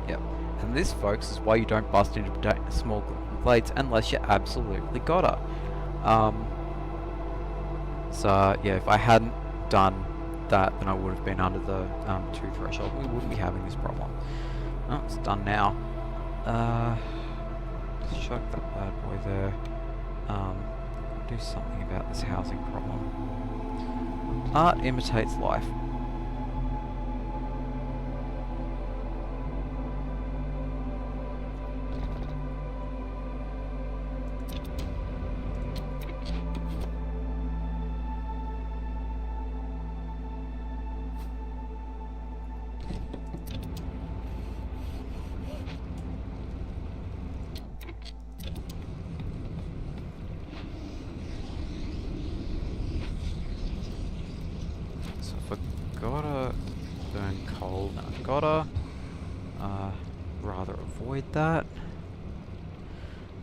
Yep. And this, folks, is why you don't bust into small blades unless you absolutely gotta. So yeah, if I hadn't done that, then I would have been under the 2 threshold. We wouldn't be having this problem. Oh, it's done now. Let's chuck that bad boy there. Do something about this housing problem. Art imitates life. Gotta burn coal, then I've gotta rather avoid that.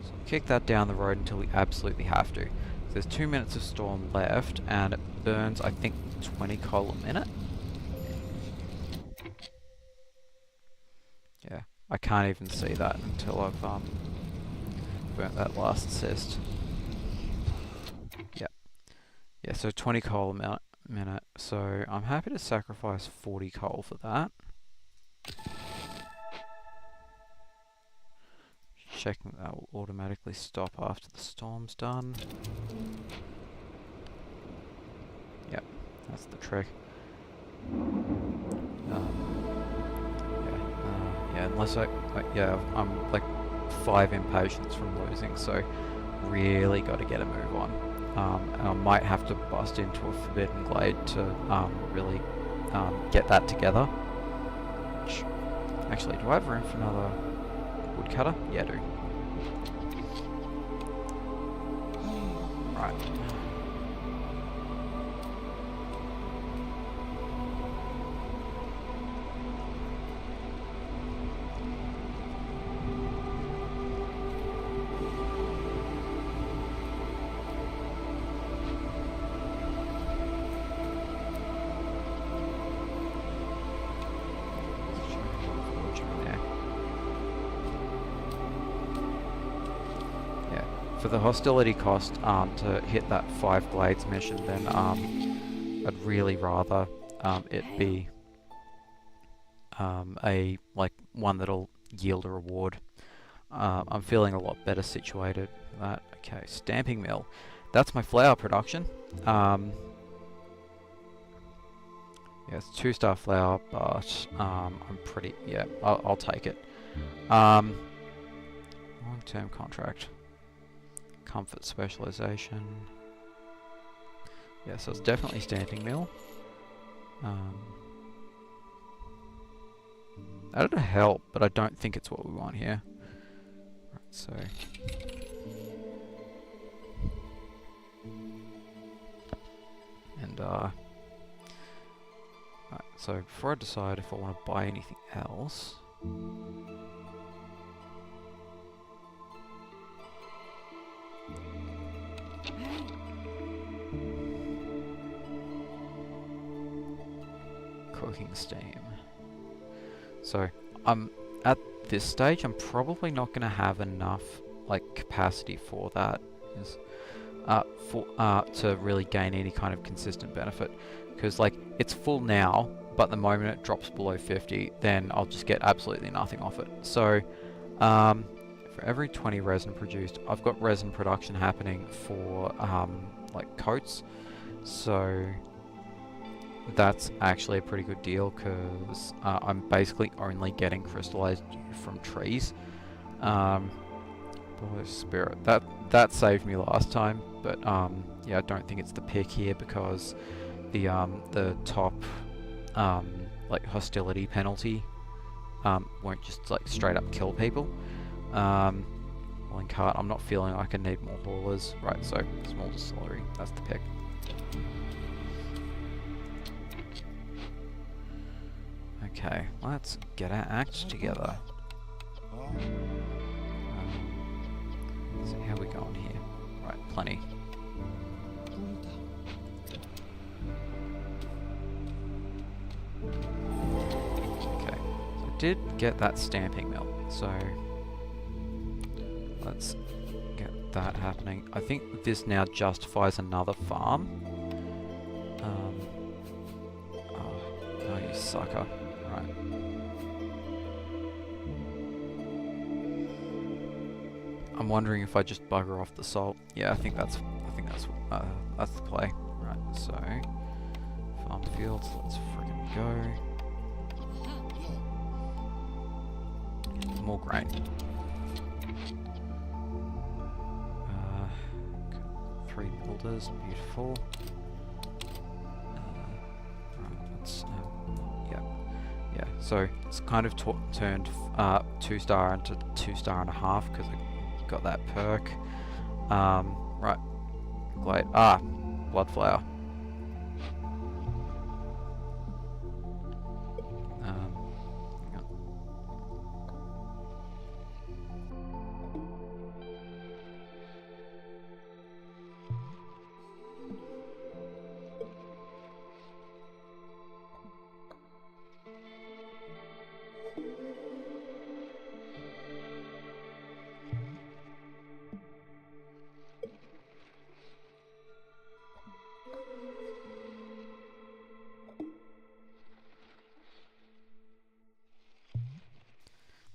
So I'll kick that down the road until we absolutely have to. There's 2 minutes of storm left, and it burns, I think, 20 coal a minute. Yeah, I can't even see that until I've burnt that last assist. Yeah. Yeah, so 20 coal a minute, so I'm happy to sacrifice 40 coal for that. Checking that will automatically stop after the storm's done. Yep, that's the trick. Yeah, unless I'm like 5 impatience from losing, so really got to get a move on. And I might have to bust into a Forbidden Glade to really get that together. Actually, do I have room for another woodcutter? Yeah, I do. Right. For the hostility cost to hit that 5 glades mission, then I'd really rather it be a one that'll yield a reward. I'm feeling a lot better situated with that. Okay, stamping mill. That's my flour production. Yeah, it's 2-star flour, but I'm pretty. Yeah, I'll take it. Long-term contract. Comfort specialization. Yeah, so it's definitely stamping mill. That'd help, but I don't think it's what we want here. Right, so and right, so before I decide if I want to buy anything else. Cooking steam. So at this stage I'm probably not going to have enough capacity for that to really gain any kind of consistent benefit, because it's full now, but the moment it drops below 50 then I'll just get absolutely nothing off it. So for every 20 resin produced, I've got resin production happening for coats, so that's actually a pretty good deal, because I'm basically only getting crystallized from trees. Boy, spirit, that saved me last time, but yeah, I don't think it's the pick here, because the top hostility penalty won't just straight up kill people. Rolling cart, I'm not feeling like I need more haulers. Right, so small distillery, that's the pick. Okay, let's get our act together. So how are we going here? Right, plenty. Okay, so I did get that stamping mill, so let's get that happening. I think this now justifies another farm. sucker. Right. I'm wondering if I just bugger off the salt. Yeah, I think that's the play. Right, so farm fields, let's friggin' go. More grain. Three builders, beautiful. Right, let's yeah. So it's kind of turned 2-star into 2.5 because I got that perk. Right, glade. Blood flower. Hang on.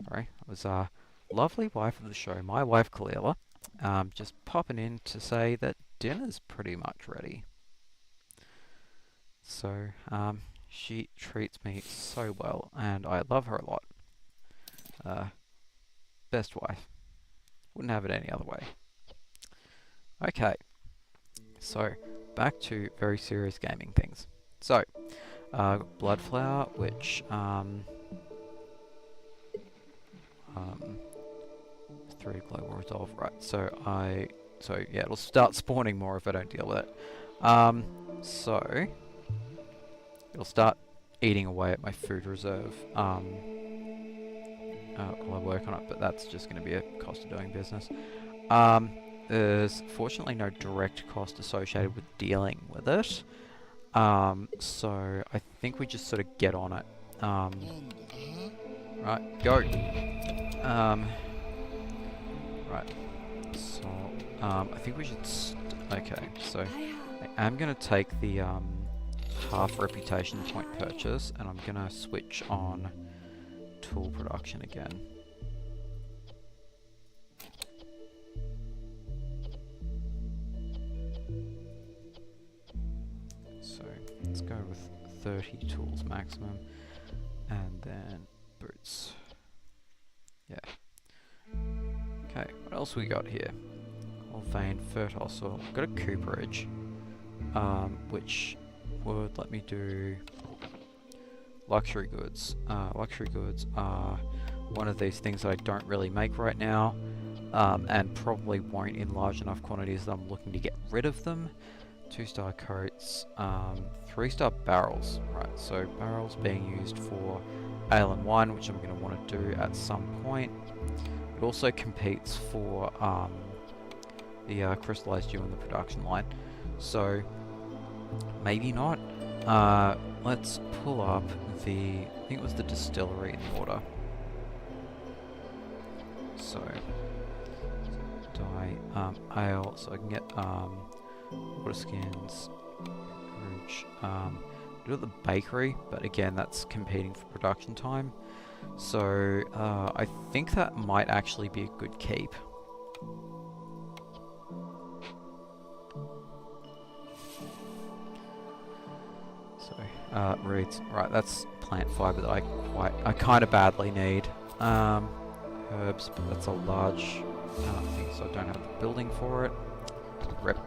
Sorry, it was lovely wife of the show, my wife Kalila, just popping in to say that dinner's pretty much ready. So, she treats me so well, and I love her a lot. Best wife. Wouldn't have it any other way. Okay, so back to very serious gaming things. So, blood flower, which 3 global resolve, right? So yeah, it'll start spawning more if I don't deal with it. So it'll start eating away at my food reserve while I work on it, but that's just going to be a cost of doing business. There's fortunately no direct cost associated with dealing with it. So I think we just sort of get on it. Right, go. Right, so I think we should okay, so I am going to take the half reputation point purchase, and I'm going to switch on tool production again. So let's go with 30 tools maximum, and then boots. Yeah. Okay, what else we got here? Old vein, fertile soil. We've got a cooperage, which would let me do luxury goods. Luxury goods are one of these things that I don't really make right now, and probably won't in large enough quantities that I'm looking to get rid of them. 2-star coats, 3-star barrels. Right, so barrels being used for ale and wine, which I'm going to want to do at some point. It also competes for the crystallized dew in the production line, so maybe not. Let's pull up I think it was the distillery in the order. So dye ale, so I can get water skins, rouge. Do it at the bakery, but again that's competing for production time. So I think that might actually be a good keep. So reeds, right? That's plant fiber that I kind of badly need. Herbs, but that's a large thing, so I don't have the building for it. Rep.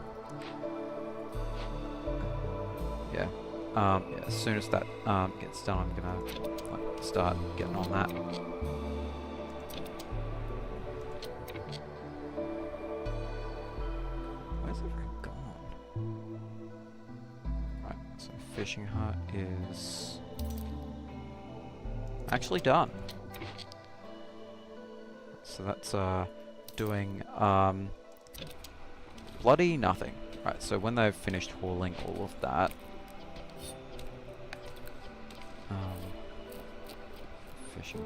Yeah. Yeah, as soon as that gets done, I'm gonna start getting on that. Where's everyone gone? Right, so fishing hut is actually done. So that's doing bloody nothing. Right, so when they've finished hauling all of that, fishing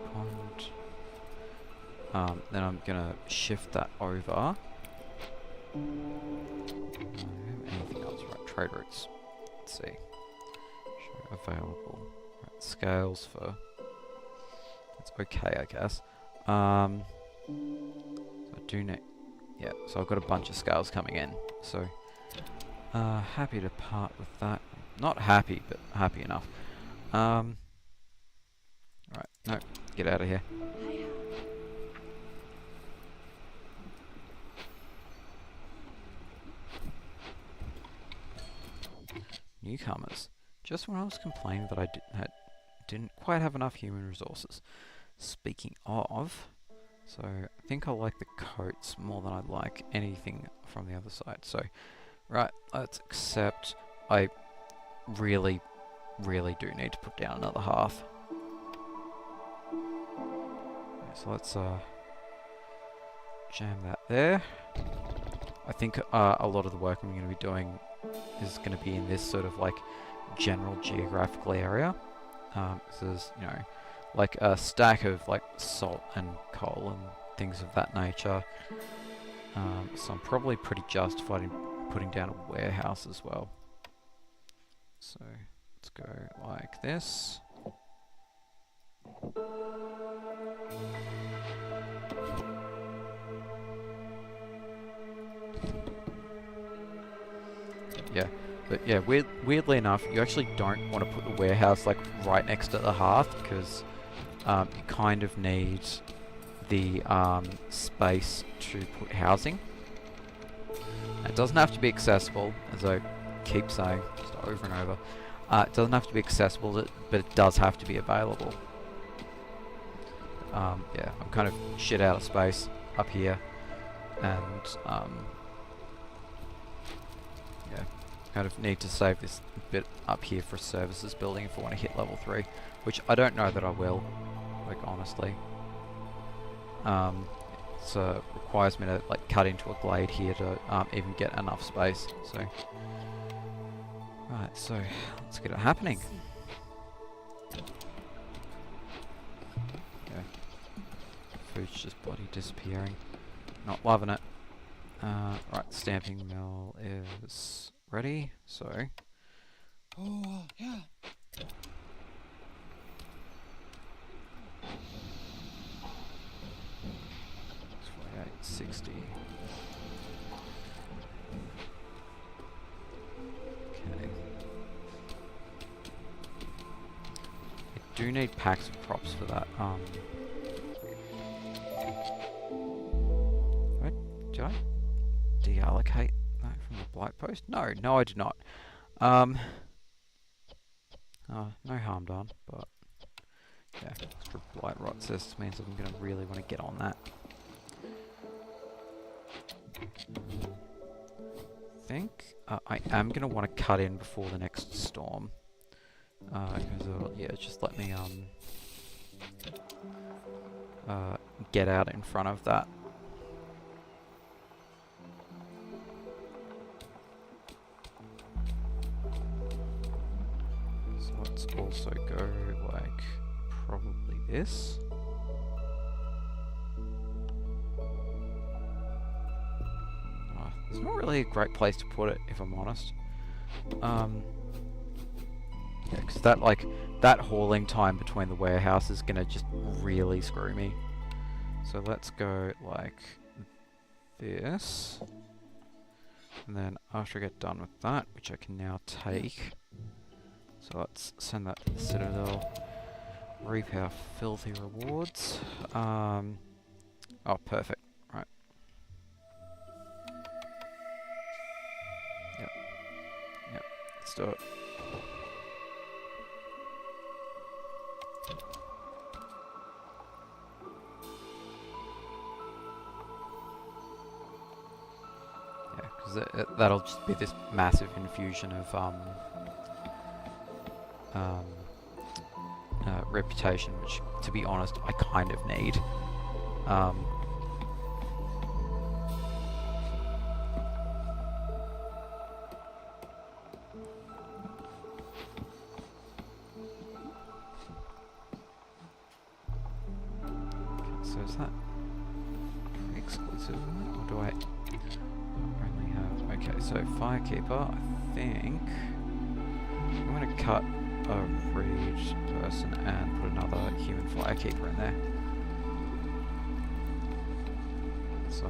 pond. Then I'm gonna shift that over. Anything else? Right, trade routes. Let's see. Show available. Right, scales for... That's okay, I guess. I do need... Yeah, so I've got a bunch of scales coming in. So, happy to part with that. Not happy, but happy enough. Right, no, get out of here. Newcomers. Just when I was complaining that I didn't quite have enough human resources. Speaking of, so I think I like the coats more than I like anything from the other side. So, right, let's accept I really do need to put down another hearth. Okay, so let's jam that there. I think a lot of the work I'm going to be doing is going to be in this sort of like general geographical area. So there's, you know, like a stack of like salt and coal and things of that nature. So I'm probably pretty justified in putting down a warehouse as well. So let's go like this. Yeah, but yeah, weirdly enough, you actually don't want to put the warehouse like right next to the hearth because you kind of need the space to put housing. It doesn't have to be accessible, as I keep saying just over and over. It doesn't have to be accessible, but it does have to be available. Yeah, I'm kind of shit out of space up here, and yeah, kind of need to save this bit up here for services building if I want to hit level 3, which I don't know that I will, like honestly. So requires me to like cut into a glade here to even get enough space. So right, so let's get it happening. Okay, food's just bloody disappearing. Not loving it. Right, stamping mill is ready. So Oh, yeah. 60. Okay. I do need packs of props for that. Did I deallocate that from the blight post? No, I did not. No harm done, but yeah, extra blight rot cysts means I'm gonna really want to get on that. I think I am going to want to cut in before the next storm. Because it'll, yeah, just let me get out in front of that. So let's also go like probably this. It's not really a great place to put it, if I'm honest. Yeah, because that hauling time between the warehouse is gonna just really screw me. So let's go like this, and then after I get done with that, which I can now take, so let's send that to the Citadel. Reap our filthy rewards. Oh, perfect. Let's do it. Yeah, because that'll just be this massive infusion of reputation, which, to be honest, I kind of need. So is that exclusive, or do I only have... Okay, so Firekeeper, I think I'm going to cut a reed person and put another human firekeeper in there. So.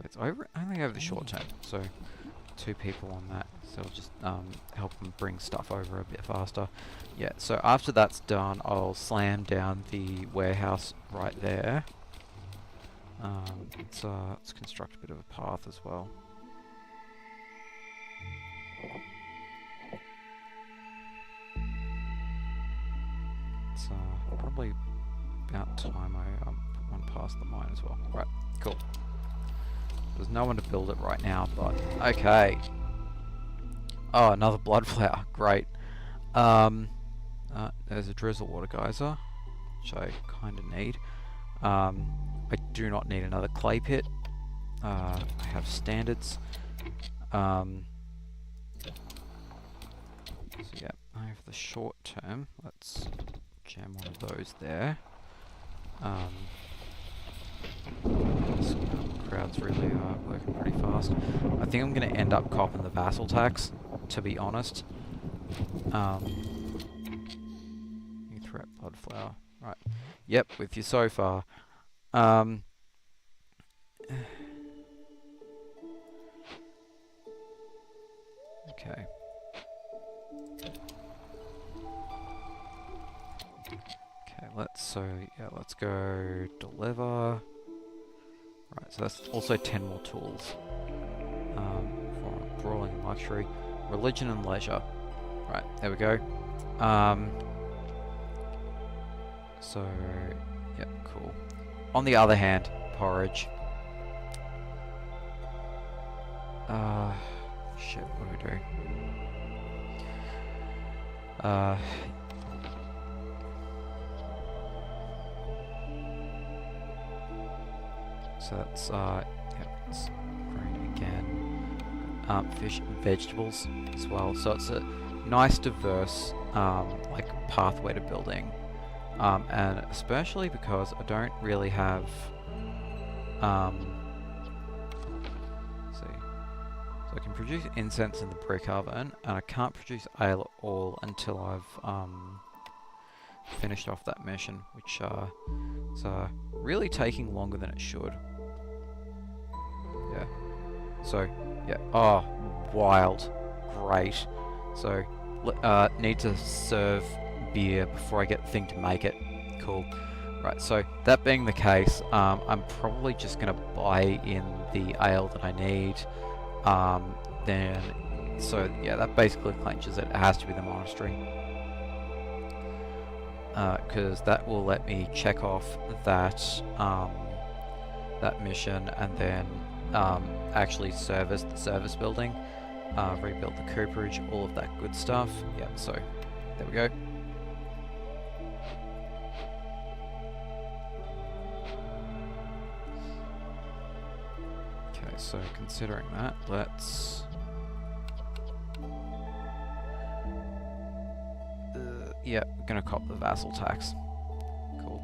It's only over the short term, so 2 people on that, so it'll just help them bring stuff over a bit faster. Yeah, so after that's done, I'll slam down the warehouse right there. Let's construct a bit of a path as well. It's probably about time I put one past the mine as well. Right, cool. There's no one to build it right now, but okay. Oh, another blood flower. Great. There's a drizzle water geyser, which I kind of need. I do not need another clay pit. I have standards. So yeah, over the short term, let's jam one of those there. This crowd's really working pretty fast. I think I'm going to end up copping the vassal tax, to be honest. New threat, bloodflower. Right. Yep, with you so far. Okay. Okay, let's go deliver. Right, so that's also 10 more tools. For brawling and luxury. Religion and leisure. Right, there we go. So, yep, cool. On the other hand, porridge. Shit, what do we do? So that's, yep, let's bring again. Fish and vegetables as well. So it's a nice, diverse, like, pathway to building. And especially because I don't really have, let's see. So I can produce incense in the brick oven, and I can't produce ale at all until I've, finished off that mission, which, is, really taking longer than it should. Yeah. So, yeah. Oh, wild. Great. So, need to serve beer before I get the thing to make it. Cool. Right, so that being the case, I'm probably just going to buy in the ale that I need. So yeah, that basically clinches it. It has to be the monastery. Because that will let me check off that, that mission and then actually service the service building, rebuild the cooperage, all of that good stuff. Yeah, so there we go. Okay, so considering that, let's... yeah, we're gonna cop the vassal tax. Cool.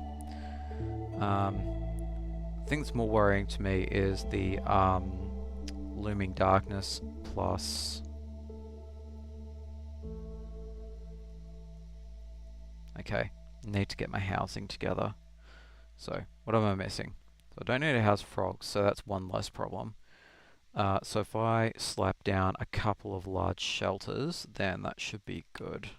The thing that's more worrying to me is the looming darkness plus... Okay, need to get my housing together. So, what am I missing? So I don't need to house frogs, so that's one less problem. So if I slap down a couple of large shelters, then that should be good.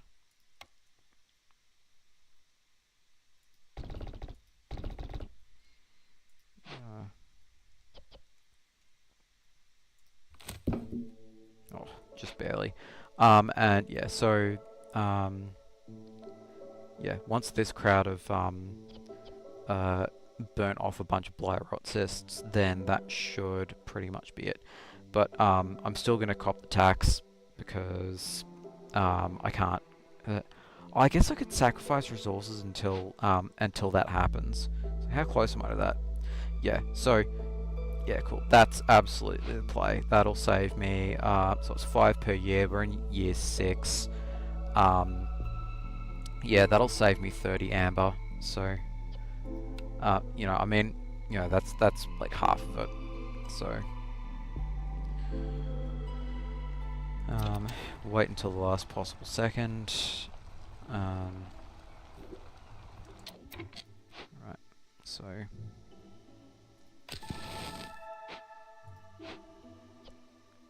Oh, just barely. And yeah, so yeah, once this crowd of burnt off a bunch of blight rot cysts, then that should pretty much be it. But I'm still gonna cop the tax because I can't. I guess I could sacrifice resources until that happens. So how close am I to that? Yeah. So Yeah, cool. That's absolutely the play. That'll save me. So it's 5 per year. We're in year 6. Yeah, that'll save me 30 amber. So, you know, I mean, you know, that's like half of it. So, wait until the last possible second. Right. So.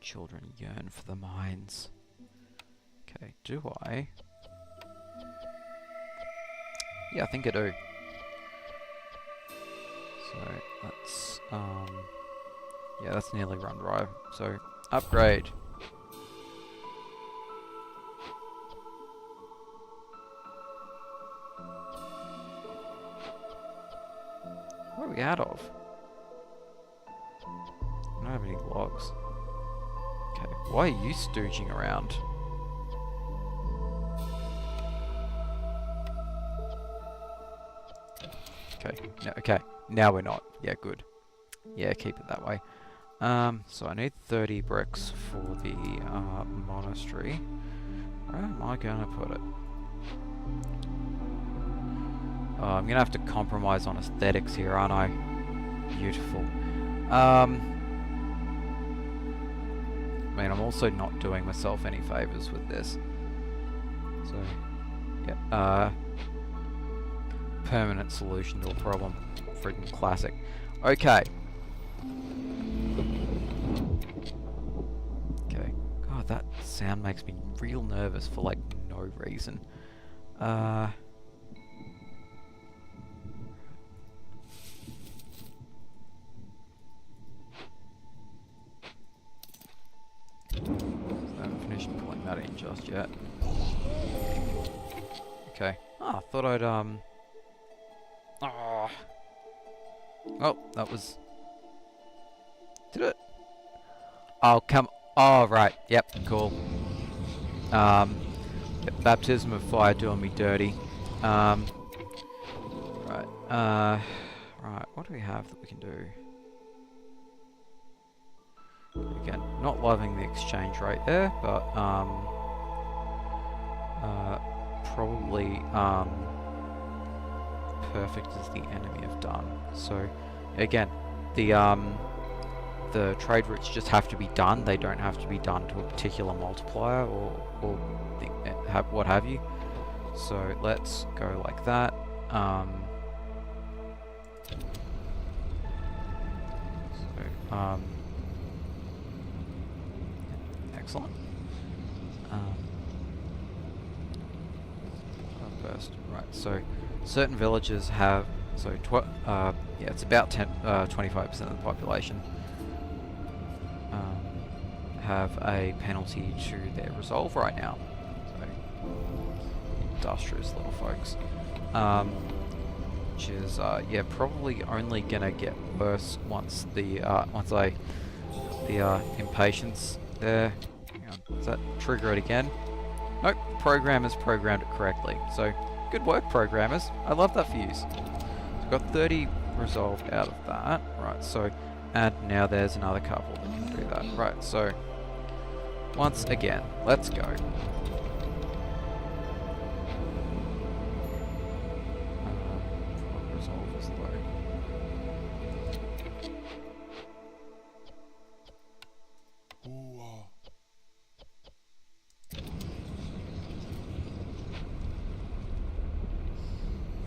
Children yearn for the mines. Okay, do I? Yeah, I think I do. So that's yeah, that's nearly run dry. So upgrade. What are we out of? I don't have any logs. Okay, why are you stooging around? Okay, now we're not. Yeah, good. Yeah, keep it that way. So I need 30 bricks for the monastery. Where am I gonna put it? I'm gonna have to compromise on aesthetics here, aren't I? Beautiful. I mean, I'm also not doing myself any favors with this. So, yeah, permanent solution to a problem. Freaking classic. Okay. Okay. God, that sound makes me real nervous for, like, no reason. That in just yet. Okay. Ah, I thought I'd Oh, that was. Did it? Oh, come. Oh, right. Yep. Cool. Yep, baptism of fire doing me dirty. Right. Right. What do we have that we can do? Again, not loving the exchange rate there, but probably perfect is the enemy of done. So again, the trade routes just have to be done. They don't have to be done to a particular multiplier or what have you. So let's go like that. Excellent. Burst. Right. So certain villages have yeah, it's about 25% of the population have a penalty to their resolve right now. So industrious little folks, which is yeah, probably only gonna get worse once the impatience there. Does that trigger it again? Nope, programmers programmed it correctly. So, good work, programmers. I love that fuse. So, we've got 30 resolved out of that. Right, so, and now there's another couple that can do that. Right, so, once again, let's go. Resolve is low.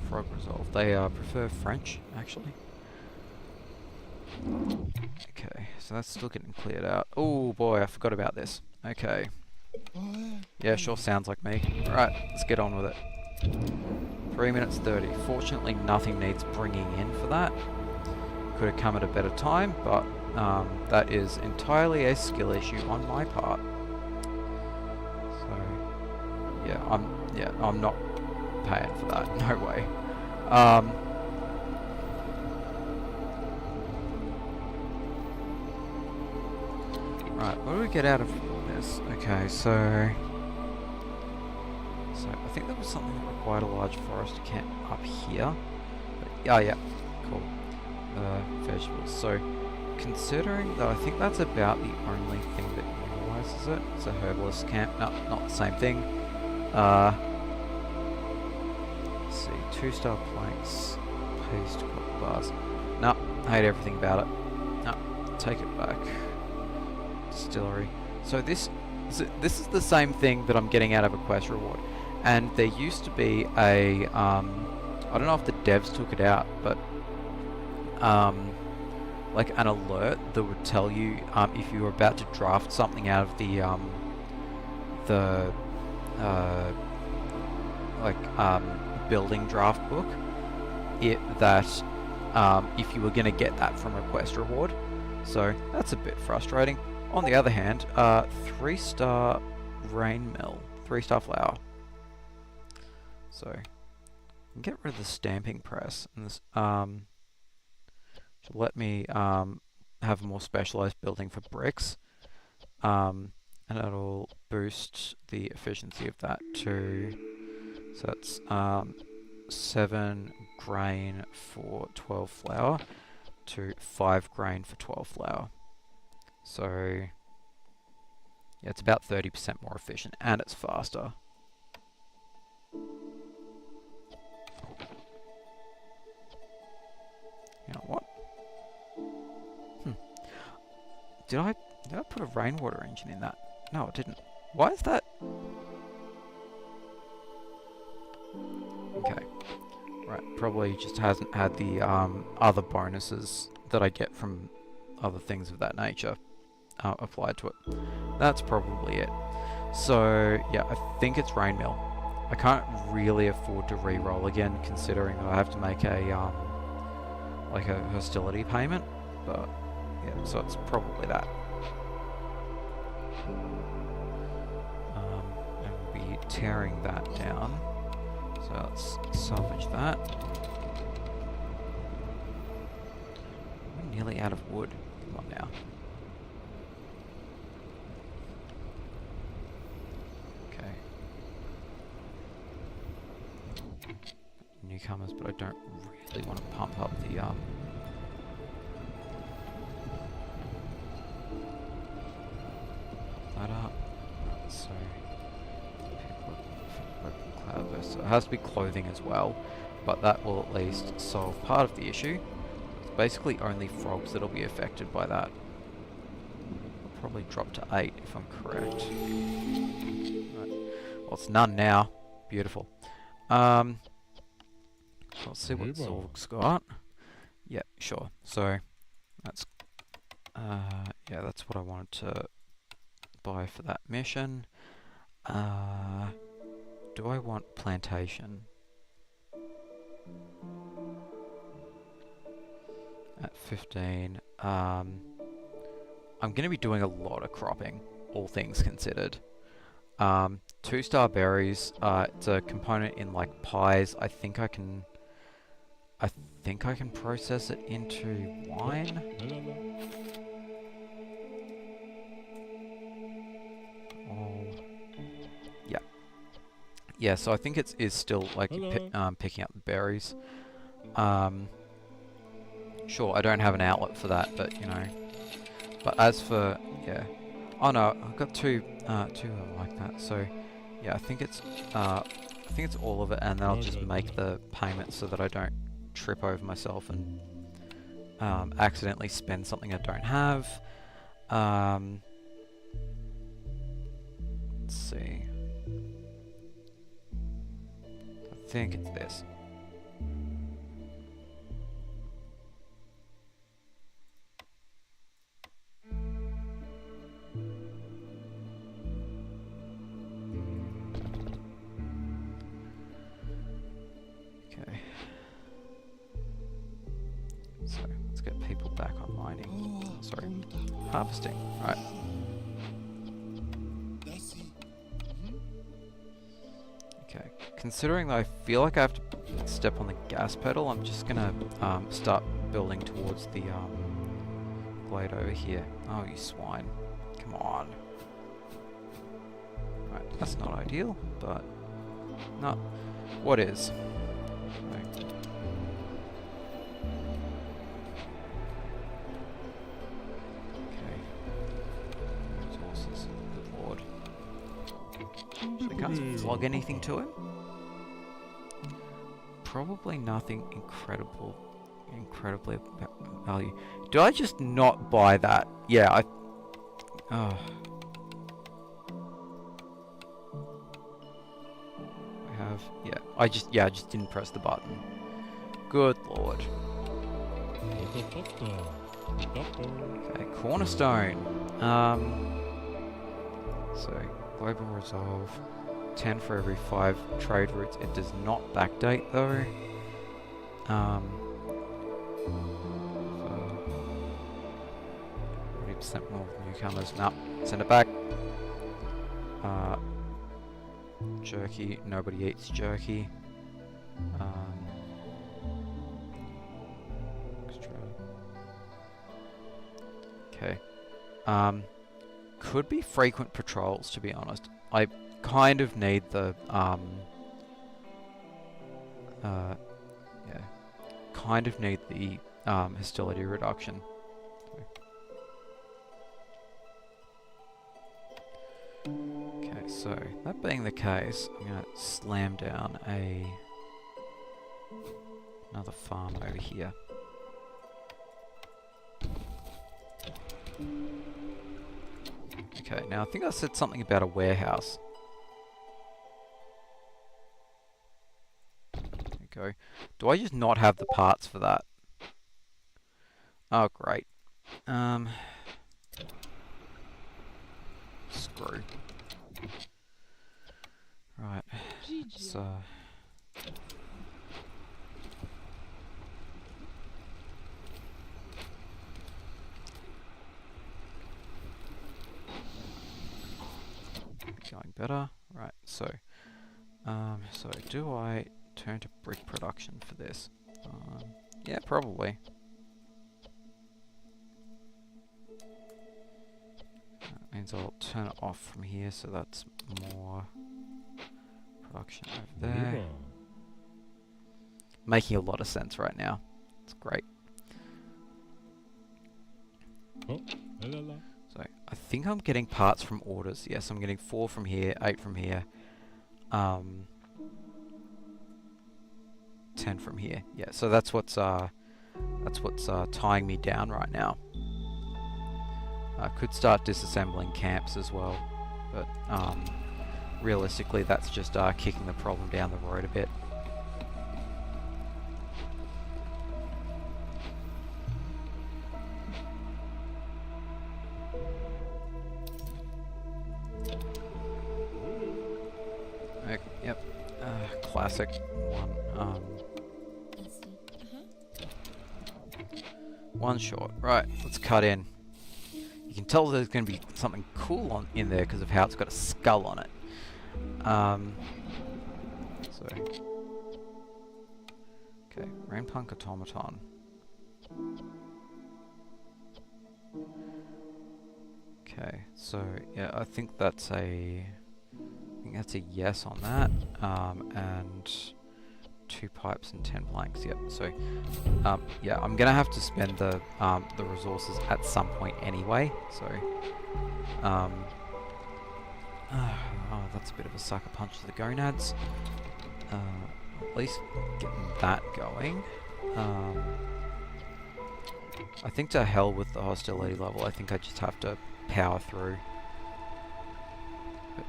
Frog resolve. They prefer French, actually. Okay, so that's still getting cleared out. Oh boy, I forgot about this. Okay. Yeah, sure sounds like me. Alright, let's get on with it. 3 minutes 30. Fortunately, nothing needs bringing in for that. Could have come at a better time, but that is entirely a skill issue on my part. So, yeah, I'm not paying for that. No way. Right, what do we get out of this? Okay, so I think there was something that required a large forest camp up here. But, oh yeah, cool. Vegetables. So considering that I think that's about the only thing that utilizes it. It's a herbalist camp. No, not the same thing. Let's see, 2-star planks, paste, copper bars. No, hate everything about it. No, take it back. Distillery. So this is the same thing that I'm getting out of a quest reward. And there used to be a, I don't know if the devs took it out, but like an alert that would tell you if you were about to draft something out of the building draft book, that if you were going to get that from a quest reward. So that's a bit frustrating. On the other hand, 3-star rain mill, 3-star flour. So get rid of the stamping press, and this should let me have a more specialized building for bricks, and it'll boost the efficiency of that too. So that's 7 grain for 12 flour to 5 grain for 12 flour. So yeah, it's about 30% more efficient, and it's faster. You know what? Did I put a rainwater engine in that? No, I didn't. Why is that? Okay. Right, probably just hasn't had the other bonuses that I get from other things of that nature applied to it. That's probably it. So yeah, I think it's rain mill. I can't really afford to re-roll again, considering that I have to make a like a hostility payment, but yeah, so it's probably that. And we'll be tearing that down. So let's salvage that. We're nearly out of wood. Come on now. Okay. Newcomers, but I don't really want to pump up the that up. So cloud burst. So it has to be clothing as well, but that will at least solve part of the issue. It's basically only frogs that'll be affected by that. It'll probably drop to 8 if I'm correct. Right. Well, it's none now. Beautiful. Let's see what Zorg's got. Yeah, sure. So that's yeah, that's what I wanted to buy for that mission. Do I want plantation? At 15. I'm going to be doing a lot of cropping, all things considered. 2-star berries. It's a component in like pies. I think I can process it into wine. Yeah, so I think it is still like picking up the berries. Sure, I don't have an outlet for that, but you know. But as for yeah, oh no, I've got two like that. So yeah, I think it's all of it, and then I'll just make the payment so that I don't trip over myself and accidentally spend something I don't have. Let's see. I think it's this. Okay. So let's get people back on mining. Sorry, harvesting. Right. Okay. Considering that I feel like I have to step on the gas pedal, I'm just gonna start building towards the glade over here. Oh, you swine. Come on. Right, that's not ideal, but not what is. Okay. So they can't flog anything to him. Probably nothing incredibly value. Do I just not buy that? Yeah, I... Oh. I have... Yeah, I just didn't press the button. Good lord. Okay, cornerstone. So, global resolve. 10 for every 5 trade routes. It does not backdate though. 40% more newcomers. Nah, send it back. Jerky. Nobody eats jerky. Extra. Okay. Could be frequent patrols, to be honest. I kind of need the kind of need the hostility reduction. Okay, so that being the case, I'm gonna slam down another farm over here. Okay, now I think I said something about a warehouse. There we go. Do I just not have the parts for that? Oh, great. Screw. Right. So. Going better. Right, so do I turn to brick production for this? Yeah, probably. That means I'll turn it off from here, so that's more production over there. Making a lot of sense right now. It's great. So, I think I'm getting parts from orders. Yes, I'm getting 4 from here, 8 from here, 10 from here. Yeah, so that's what's tying me down right now. I could start disassembling camps as well, but realistically that's just kicking the problem down the road a bit. Yep, classic one. One short. Right, let's cut in. You can tell there's going to be something cool in there because of how it's got a skull on it. Okay, Rainpunk Automaton. Okay, so yeah, I think that's a yes on that. And 2 pipes and 10 planks. Yep. So yeah, I'm gonna have to spend the resources at some point anyway. So oh, that's a bit of a sucker punch to the gonads. At least getting that going. I think to hell with the hostility level. I think I just have to power through.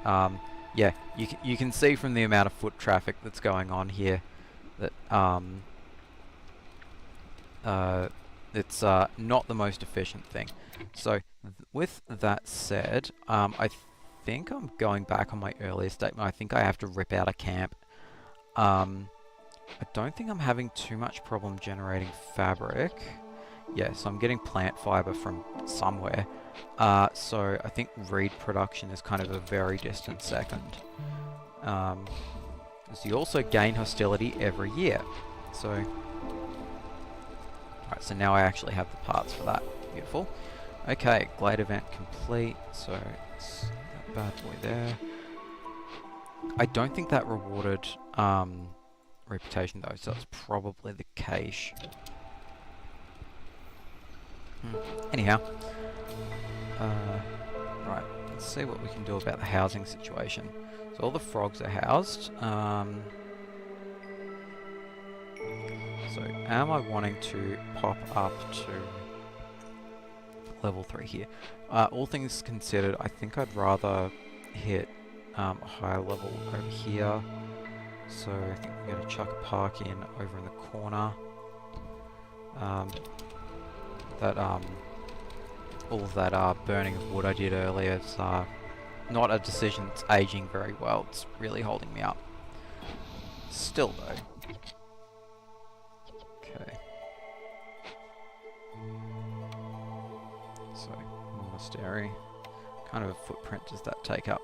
But, yeah, you can see from the amount of foot traffic that's going on here that it's not the most efficient thing. So with that said, I think I'm going back on my earlier statement. I think I have to rip out a camp. I don't think I'm having too much problem generating fabric. Yeah, so I'm getting plant fiber from somewhere. So I think reed production is kind of a very distant second. Because you also gain hostility every year. So, alright, so now I actually have the parts for that. Beautiful. Okay, glade event complete. So it's that bad boy there. I don't think that rewarded reputation though, so that's probably the cache. Anyhow, right, let's see what we can do about the housing situation. So all the frogs are housed. So am I wanting to pop up to level 3 here? All things considered, I think I'd rather hit a higher level over here. So I think we're going to chuck a park in over in the corner. All of that burning of wood I did earlier, it's not a decision that's aging very well. It's really holding me up. Still though. Okay. So, monastery. What kind of a footprint does that take up?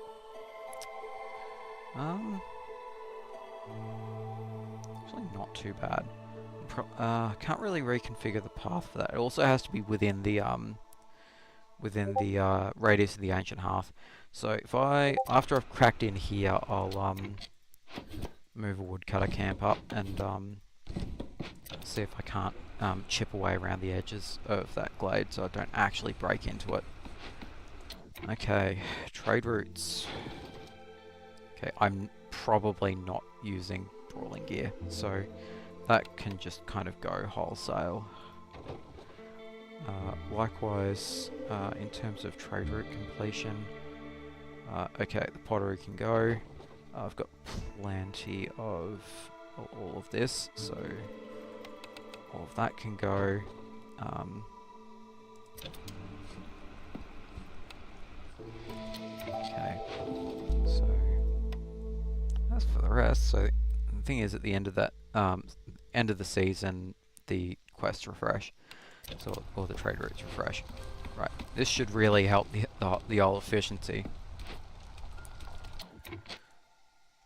Actually not too bad. Can't really reconfigure the path for that. It also has to be within the radius of the ancient hearth. So if after I've cracked in here, I'll move a woodcutter camp up and see if I can't chip away around the edges of that glade so I don't actually break into it. Okay, trade routes. Okay, I'm probably not using brawling gear, so that can just kind of go wholesale. Likewise, in terms of trade route completion, okay, the pottery can go. I've got plenty of all of this, so all of that can go. Okay, so that's for the rest. So the thing is, at the end of that, end of the season, the quests refresh, so or the trade routes refresh. Right, this should really help the old efficiency.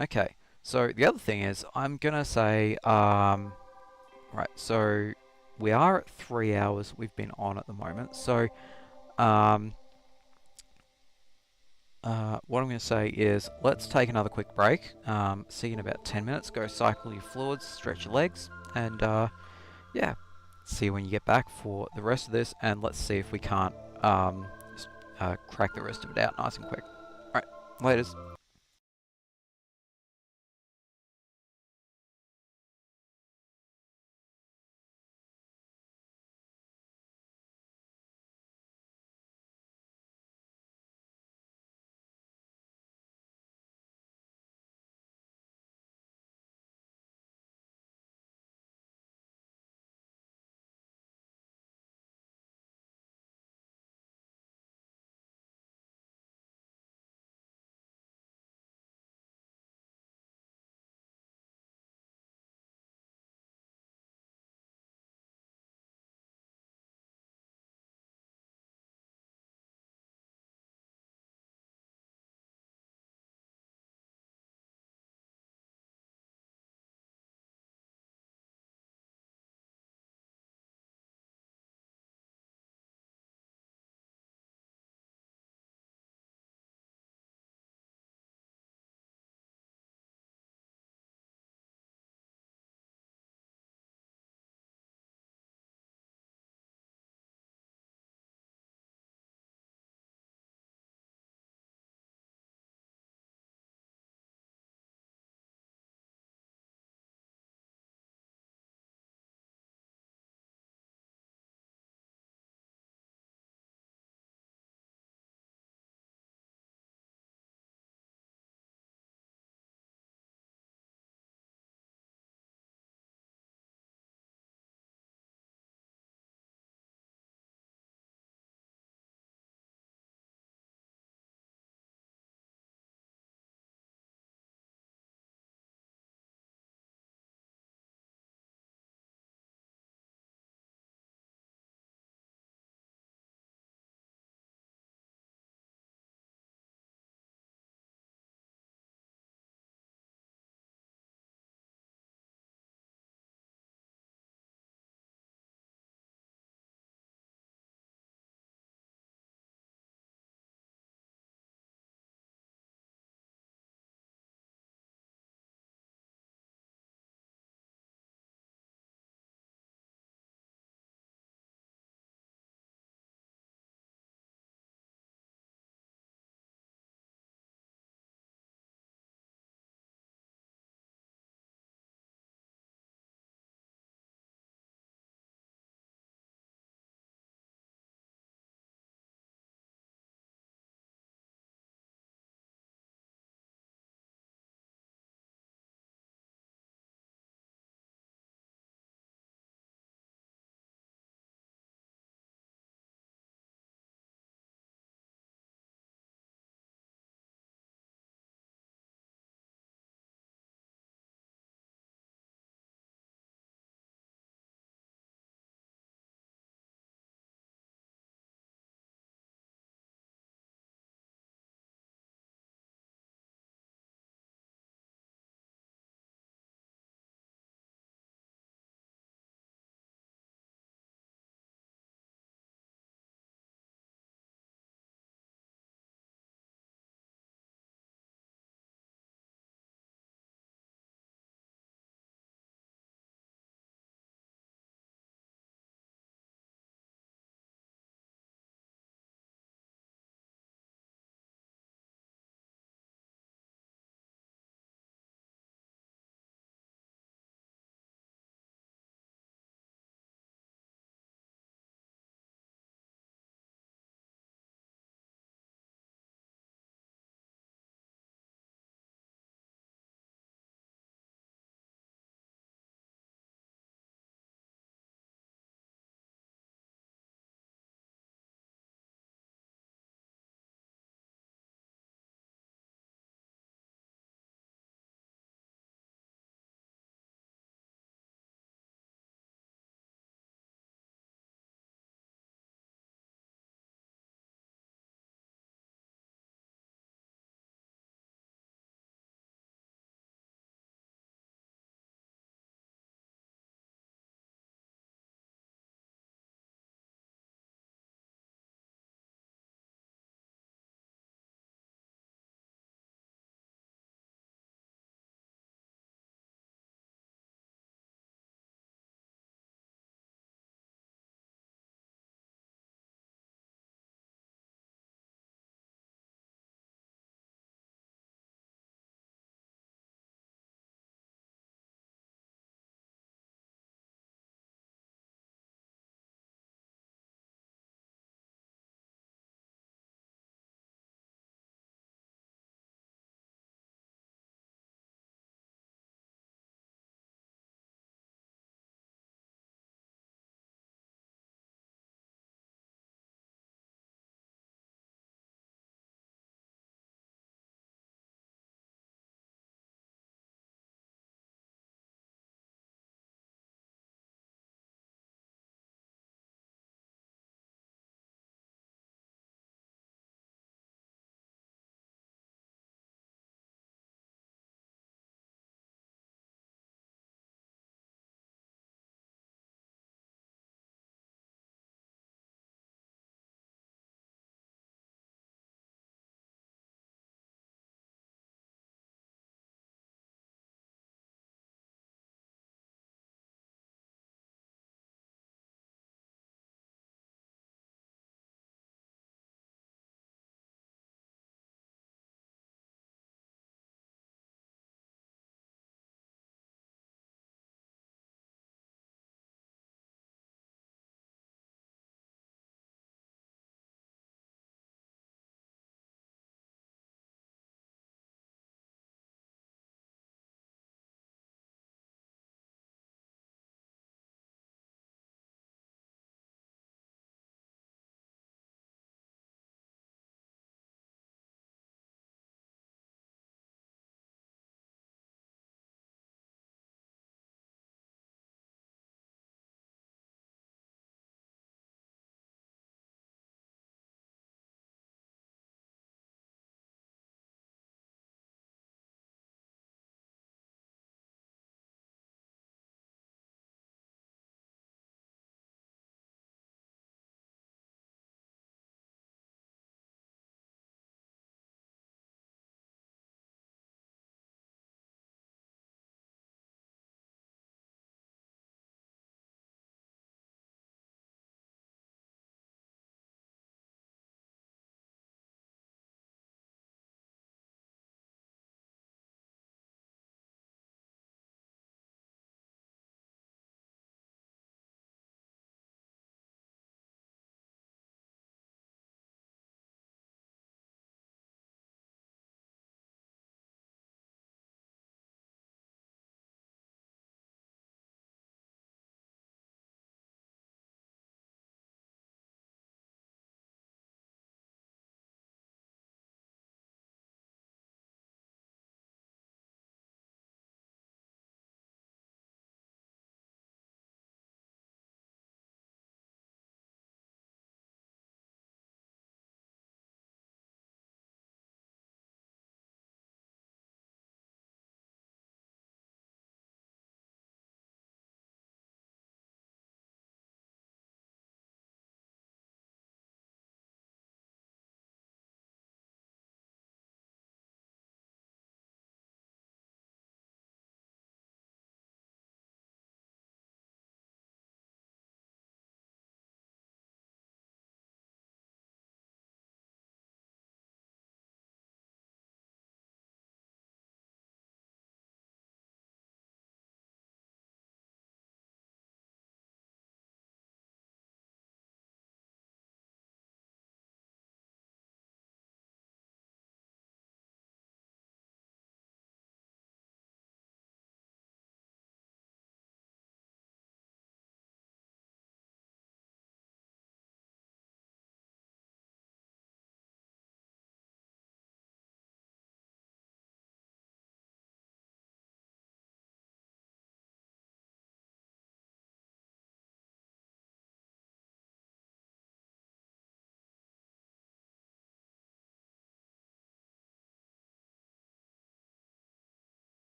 Okay, so the other thing is, I'm gonna say, right, so we are at 3 hours we've been on at the moment, so what I'm going to say is, let's take another quick break, see you in about 10 minutes, go cycle your fluids, stretch your legs, and yeah, see you when you get back for the rest of this, and let's see if we can't crack the rest of it out nice and quick. Alright, laters.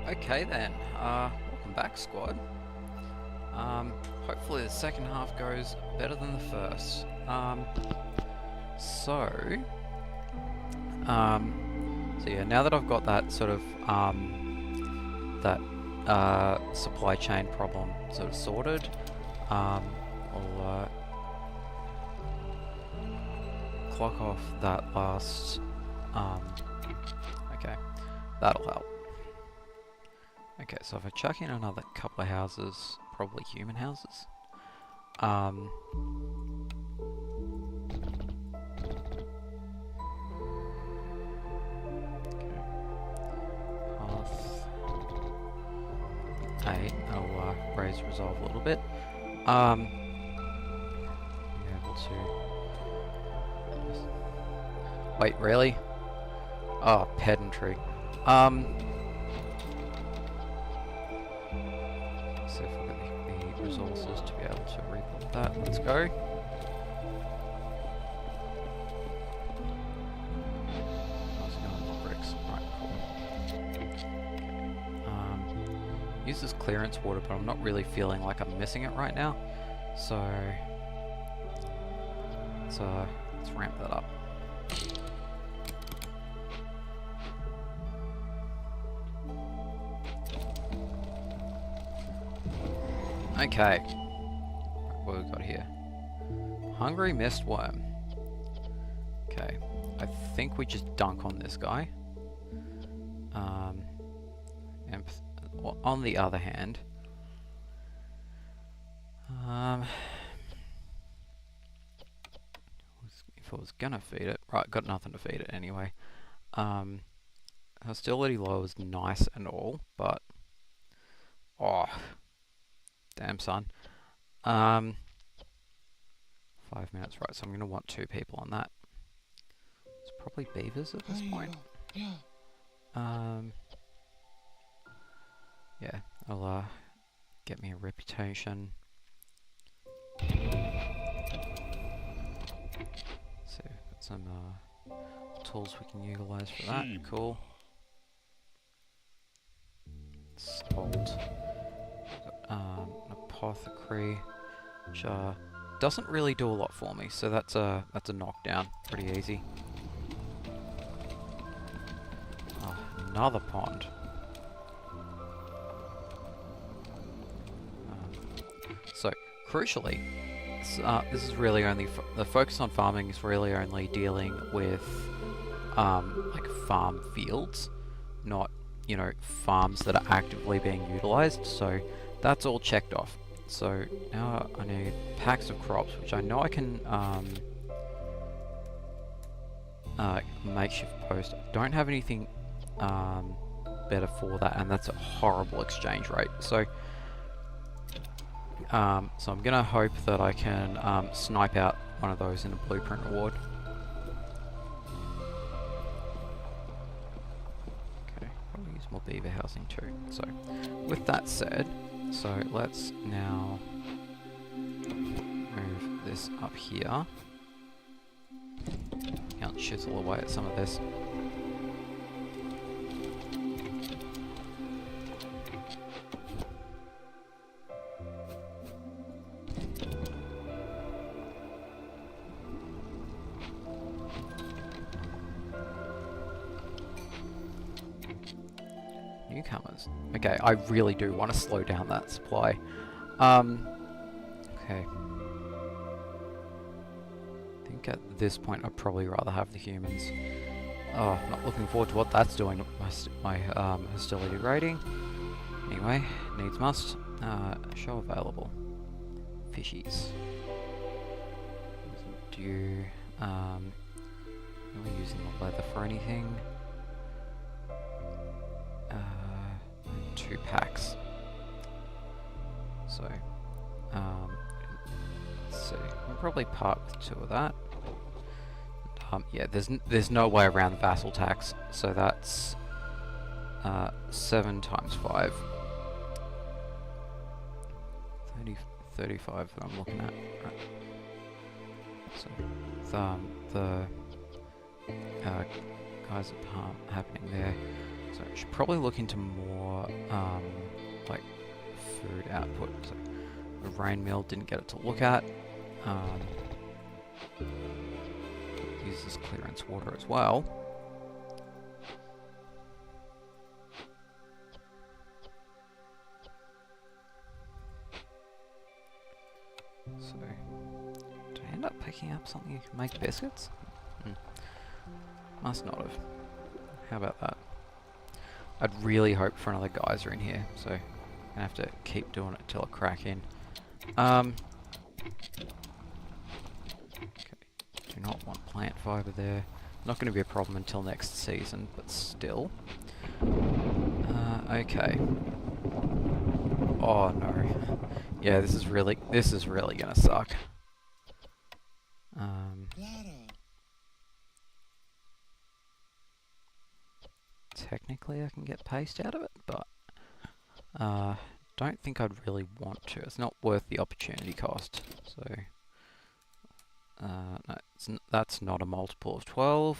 Okay then, welcome back, squad. Hopefully the second half goes better than the first. So yeah, now that I've got that sort of, that, supply chain problem sort of sorted, I'll, clock off that last, okay, that'll help. Okay, so if I chuck in another couple of houses, probably human houses. Okay. Path 8, I'll raise resolve a little bit. Be able to... Wait, really? Oh, pedantry. So if we've got the resources to be able to rebuild that, let's go. I was going to bricks. Right, cool. Uses clearance water, but I'm not really feeling like I'm missing it right now. So let's ramp that up. Okay, what have we got here? Hungry mist worm. Okay, I think we just dunk on this guy. And well, on the other hand, if I was gonna feed it, right, got nothing to feed it anyway. Hostility low is nice and all, but oh. Damn, son. 5 minutes, right, so I'm going to want 2 people on that. It's probably beavers at this point. Yeah. Yeah, I'll, get me a reputation. So, got some, tools we can utilize for that. Cool. Salt. An apothecary, which doesn't really do a lot for me, so that's a knockdown, pretty easy. Oh, another pond. So crucially, this is really only the focus on farming is really only dealing with like farm fields, not, you know, farms that are actively being utilized. So that's all checked off. So now I need packs of crops, which I know I can makeshift post. I don't have anything better for that, and that's a horrible exchange rate. So so I'm gonna hope that I can snipe out one of those in a blueprint reward. Okay, probably use more beaver housing too. So with that said, so let's now move this up here. Can't chisel away at some of this. Newcomers. Okay, I really do want to slow down that supply. Okay. I think at this point I'd probably rather have the humans. Oh, not looking forward to what that's doing to my hostility rating. Anyway, needs must. Show available. Fishies. Do you, really using the leather for anything? 2 packs. So, let's see. I'll probably part with 2 of that. Yeah, there's no way around the vassal tax. So that's 7 times 5. 35 that I'm looking at. Right. So the guys are happening there. So I should probably look into more like food output. So the rain mill didn't get it to look at. Uses clearance water as well. So, do I end up picking up something you can make biscuits? Must not have. How about that? I'd really hope for another geyser in here, so I'm gonna have to keep doing it till I crack in. Okay. Do not want plant fiber there. Not going to be a problem until next season, but still. Okay. Oh no. Yeah, this is really gonna suck. Ladder. Technically I can get paste out of it, but don't think I'd really want to. It's not worth the opportunity cost. So no, that's not a multiple of 12.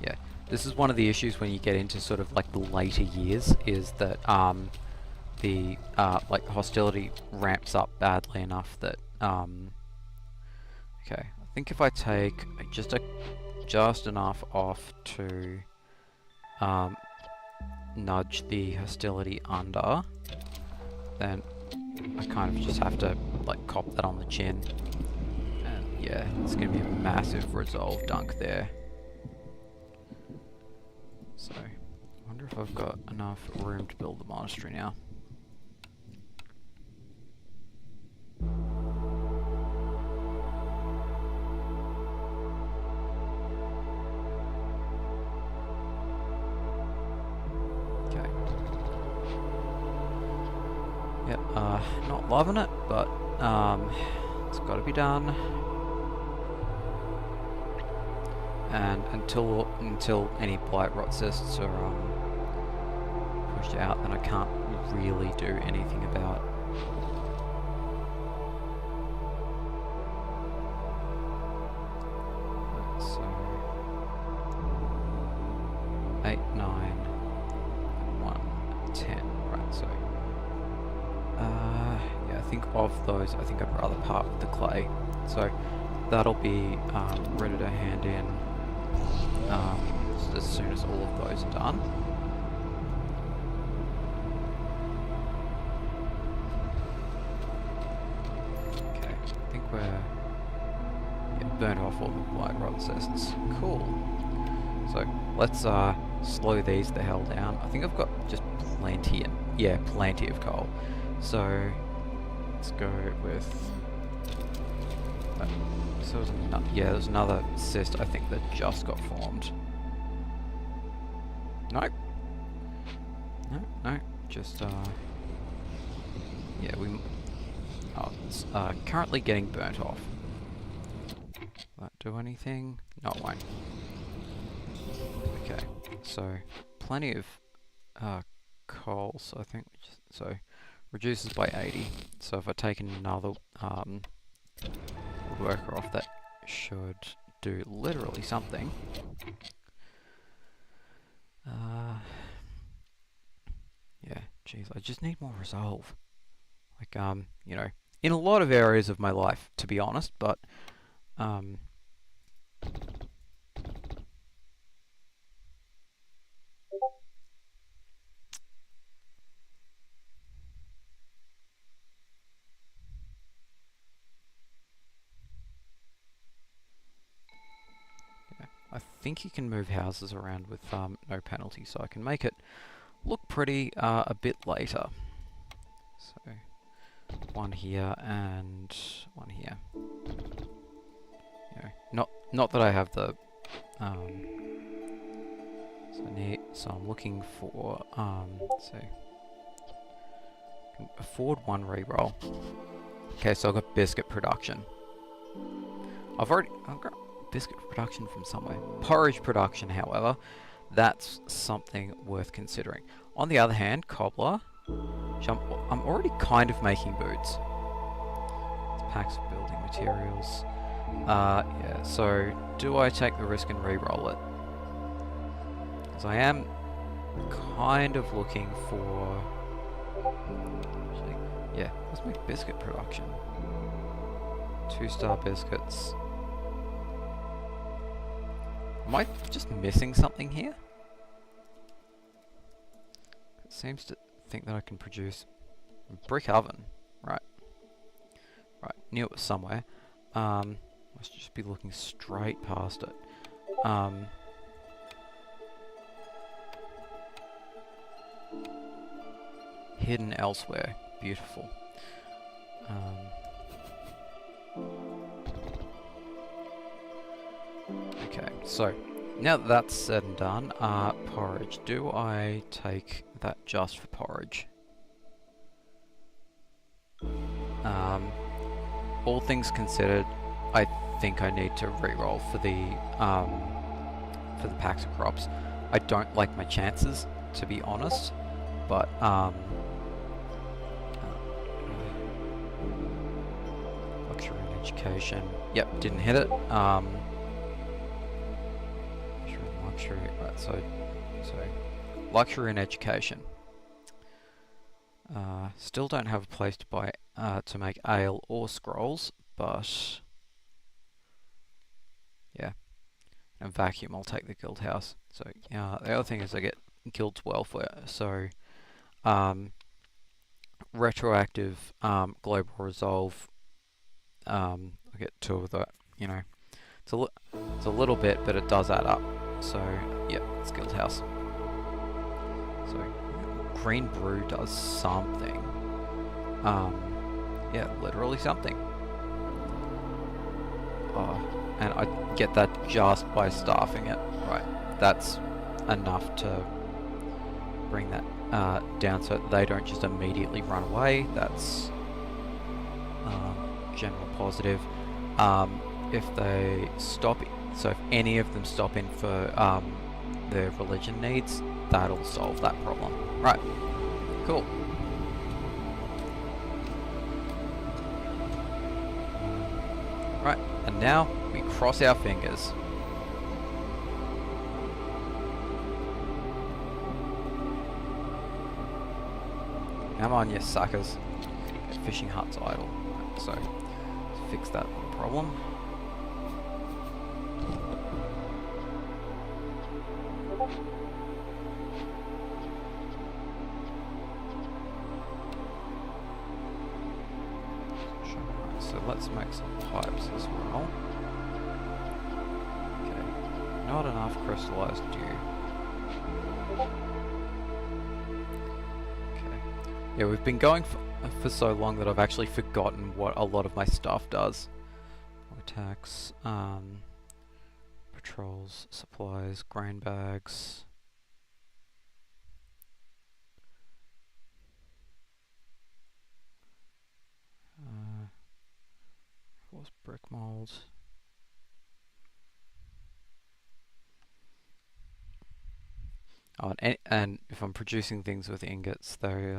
Yeah, this is one of the issues when you get into sort of like the later years, is that the like hostility ramps up badly enough that okay, I think if I take just enough off to nudge the hostility under, then I kind of just have to like cop that on the chin, and yeah, it's gonna be a massive resolve dunk there. So I wonder if I've got enough room to build the monastery now. Yep, not loving it, but it's got to be done. And until any blight rot cysts are pushed out, then I can't really do anything about. So 8, 9, 1, 10. Right, so. Yeah, I think of those, I think I'd rather part with the clay. So that'll be ready to hand in just as soon as all of those are done. Okay, I think we're burnt off all the blight rot cysts. Cool. So let's slow these the hell down. I think I've got just plenty of coal. So let's go with. So there's another cyst I think that just got formed. Nope. No. Just yeah, it's currently getting burnt off. Will that do anything? No, it won't. Okay, so plenty of coal. So I think so. Reduces by 80. So if I take another worker off, that should do literally something. Yeah, jeez, I just need more resolve. Like, you know, in a lot of areas of my life, to be honest, but I think you can move houses around with no penalty, so I can make it look pretty a bit later. So one here and one here. You know, not that I have the so I'm looking for so can afford one reroll. Okay, so I've got biscuit production. I've got biscuit production from somewhere. Porridge production, however, that's something worth considering. On the other hand, cobbler, I'm already kind of making boots. It's Packs of building materials. Yeah, so do I take the risk and re-roll it? Because I am kind of looking for... Actually, yeah, let's make biscuit production. 2-star biscuits. Am I just missing something here? It seems to think that I can produce a brick oven. Right. Right, knew it was somewhere. Must just be looking straight past it. Hidden elsewhere. Beautiful. Okay, so now that that's said and done, porridge. Do I take that just for porridge? All things considered, I think I need to re-roll for the packs of crops. I don't like my chances, to be honest, but luxury and education. Yep, didn't hit it. Luxury, right? So luxury and education. Still don't have a place to buy to make ale or scrolls, but yeah, and vacuum. I'll take the guild house. So the other thing is I get guild's welfare. So retroactive global resolve. I get 2 of that. You know, it's a little bit, but it does add up. So yeah, it's guild house. So green brew does something. Yeah, literally something. And I get that just by staffing it. Right, that's enough to bring that down so they don't just immediately run away. That's general positive. If they stop, so if any of them stop in for their religion needs, that'll solve that problem. Right, cool. Right, and now we cross our fingers. Come on, you suckers. Okay, fishing hut's idle. Right, so, let's fix that little problem. So let's make some pipes as well. Okay, not enough crystallized dew. Okay, yeah, we've been going for so long that I've actually forgotten what a lot of my stuff does. Attacks, patrols, supplies, grain bags. Force brick molds. Oh, and if I'm producing things with ingots, they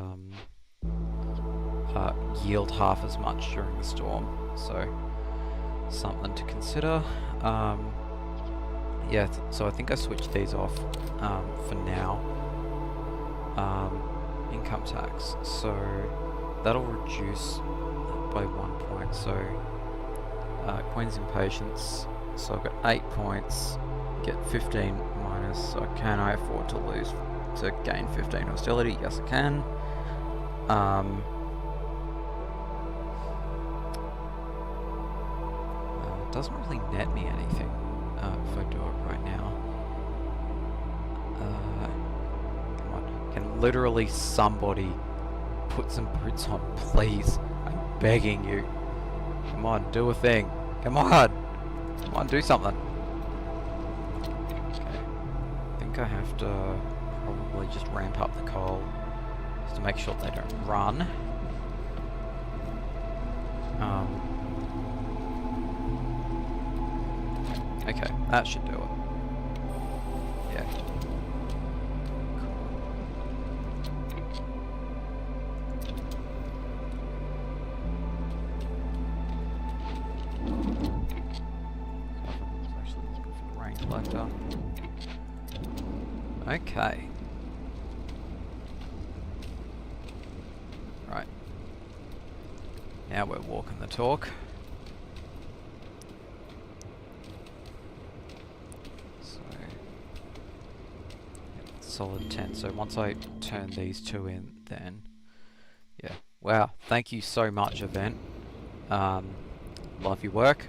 yield half as much during the storm. So something to consider. Yeah, so I think I switched these off for now. Income tax, so that'll reduce by 1 point. So Queen's Impatience, so I've got 8 points, get 15 minus, so can I afford to gain 15 hostility? Yes I can. It doesn't really net me anything if I do it right now. Come on, can literally somebody put some boots on, please? I'm begging you. Come on, do a thing. Come on! Come on, do something. Okay. I think I have to probably just ramp up the coal just to make sure they don't run. Okay, that should do it. Yeah. Cool. grain collector. Okay. Right. Now we're walking the talk. So, yeah, solid 10. So once I turn these two in, then yeah. Wow. Thank you so much, event. Love your work.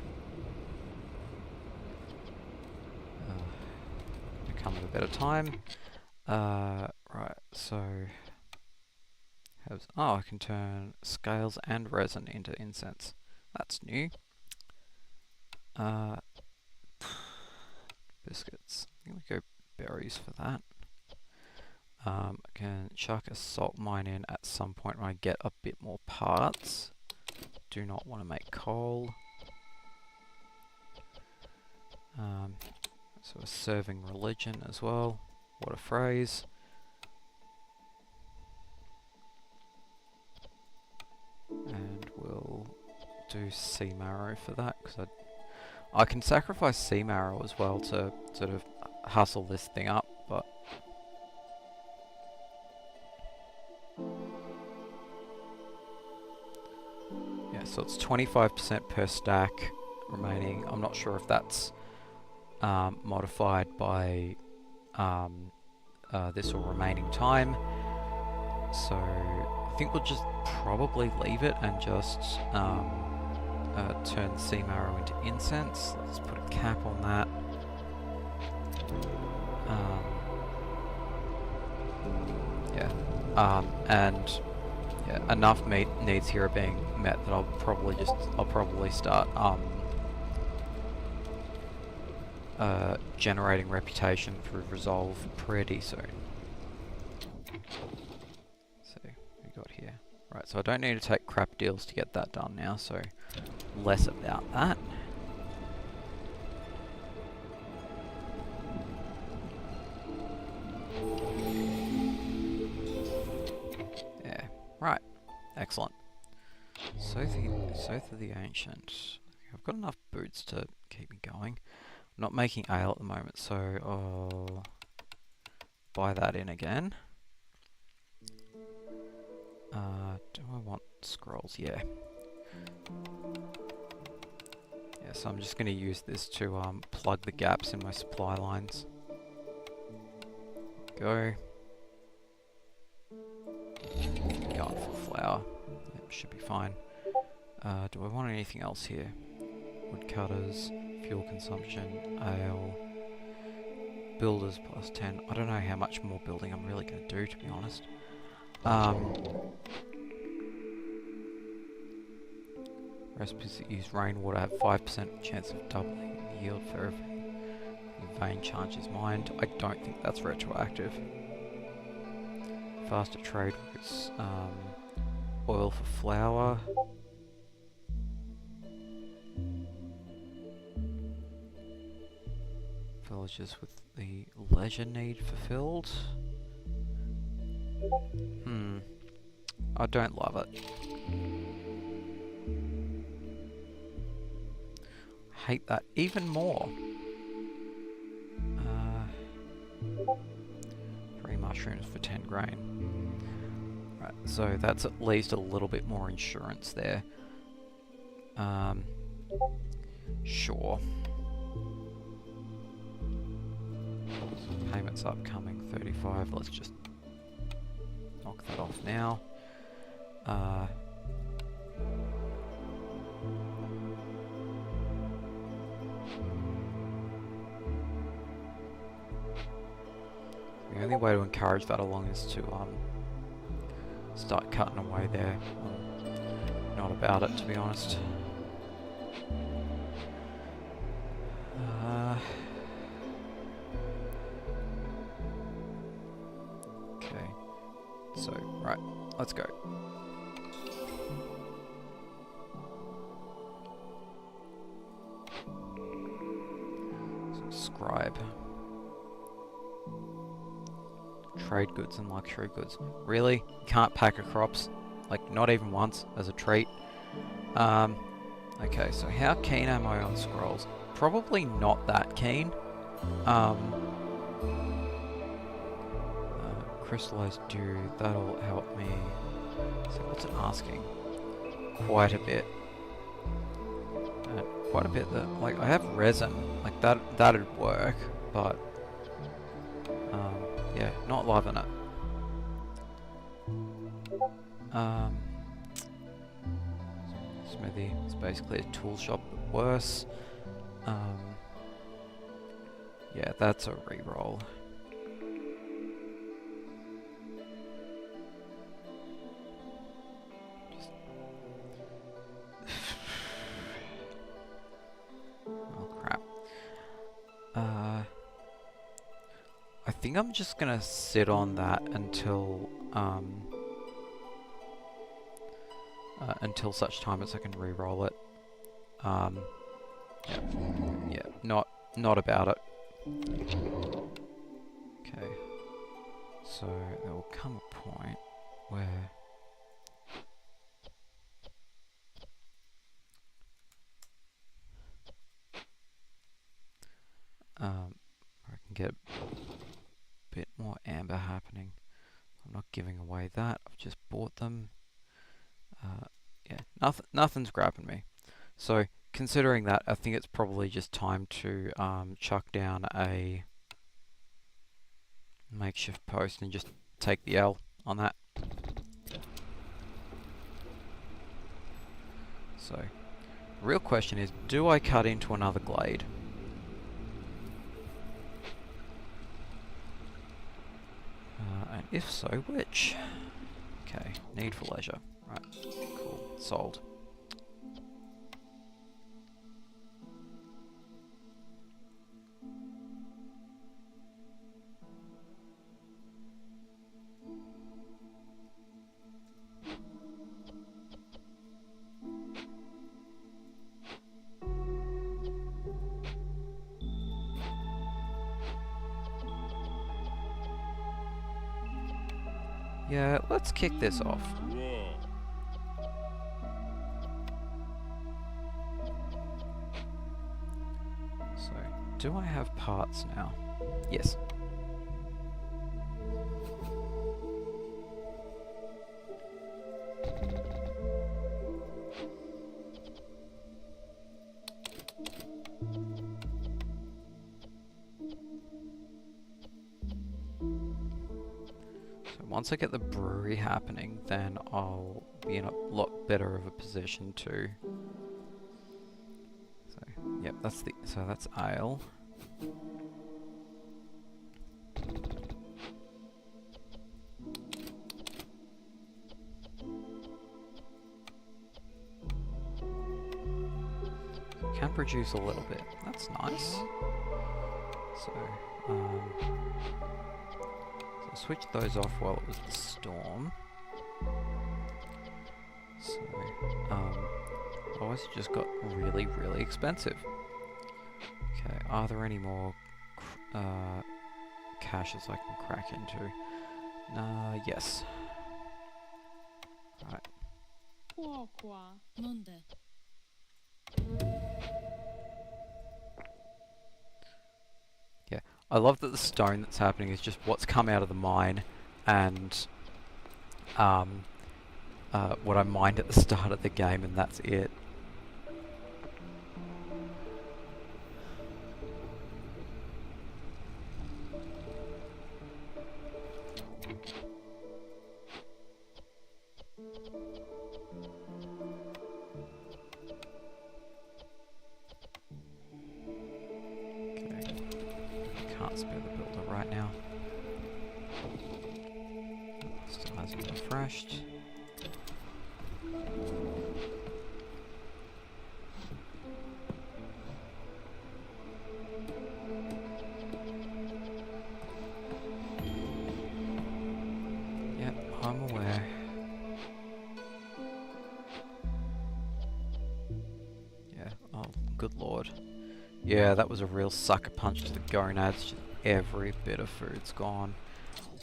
Come at a better time. Right. So. Oh, I can turn scales and resin into incense. That's new. Biscuits. I'm gonna go berries for that. I can chuck a salt mine in at some point when I get a bit more parts. Do not want to make coal. So a serving religion as well. What a phrase. And we'll do sea marrow for that, because I can sacrifice sea marrow as well to sort of hustle this thing up, but yeah, so it's 25% per stack remaining. I'm not sure if that's modified by this or remaining time, so I think we'll just probably leave it and just turn the sea marrow into incense. Let's put a cap on that. And yeah, enough meat needs here are being met that I'll probably start generating reputation through resolve pretty soon. So we got here. Right, so I don't need to take crap deals to get that done now, so less about that. Yeah, right. Excellent. Sotha the Ancient. I've got enough boots to keep me going. I'm not making ale at the moment, so I'll buy that in again. Do I want scrolls? Yeah. Yeah, so I'm just going to use this to plug the gaps in my supply lines. Go. Going for flour. Yep, should be fine. Do I want anything else here? Woodcutters, fuel consumption, ale, builders plus 10. I don't know how much more building I'm really going to do, to be honest. Recipes that use rainwater have 5% chance of doubling yield for every vein charge is mined. I don't think that's retroactive. Faster trade routes, oil for flour. Villages with the leisure need fulfilled. I don't love it. Hate that even more. 3 mushrooms for 10 grain. Right, so that's at least a little bit more insurance there. Sure. Payments upcoming 35. Let's just knock that off now. The only way to encourage that along is to start cutting away there. I'm not about it, to be honest. Okay, so right, let's go. So, scribe. Trade goods and luxury goods. Really? You can't pack a crops? Like, not even once as a treat? Okay, so how keen am I on scrolls? Probably not that keen. Crystallized dew, that'll help me. So what's it asking? Quite a bit. Quite a bit that, like, I have resin, like that'd work, but yeah, not loving it. Smithy is basically a tool shop, but worse. Yeah, that's a reroll. Oh crap. I think I'm just gonna sit on that until such time as I can re-roll it. Yeah, not about it. Okay, so there will come a point where I can get a bit more amber happening. I'm not giving away that. I've just bought them. Yeah, nothing's grabbing me. So considering that, I think it's probably just time to chuck down a makeshift post and just take the L on that. So, real question is, do I cut into another glade? And if so, which? Okay, need for leisure. Right, cool, sold. Yeah, let's kick this off. So, do I have parts now? Yes. Once I get the brewery happening, then I'll be in a lot better of a position to. So, yep, that's ale. Can produce a little bit. That's nice. So, I'll switch those off while it was the storm. So, otherwise it just got really, really expensive. Okay, are there any more caches I can crack into? Yes. Alright. Yeah, I love that the stone that's happening is just what's come out of the mine and what I mined at the start of the game, and that's it. Can't spare the builder right now. Still hasn't refreshed. Yep, I'm aware. Yeah, oh, good lord. Yeah, that was a real sucker punch to the gonads. Just every bit of food's gone.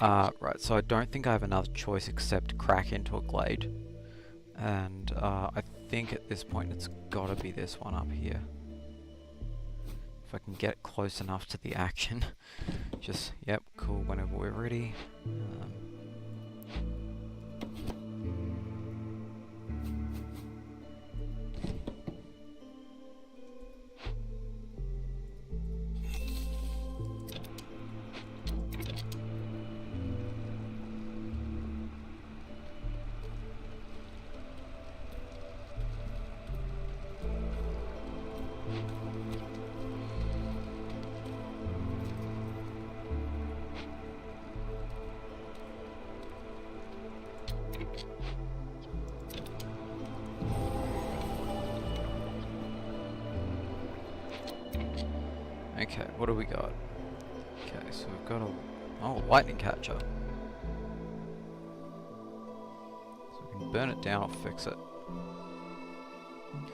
Right, so I don't think I have another choice except to crack into a glade. And I think at this point it's gotta be this one up here. if I can get close enough to the action. Just, yep, cool, whenever we're ready. Okay, what do we got? Okay, so we've got a lightning catcher. So we can burn it down or fix it. I'm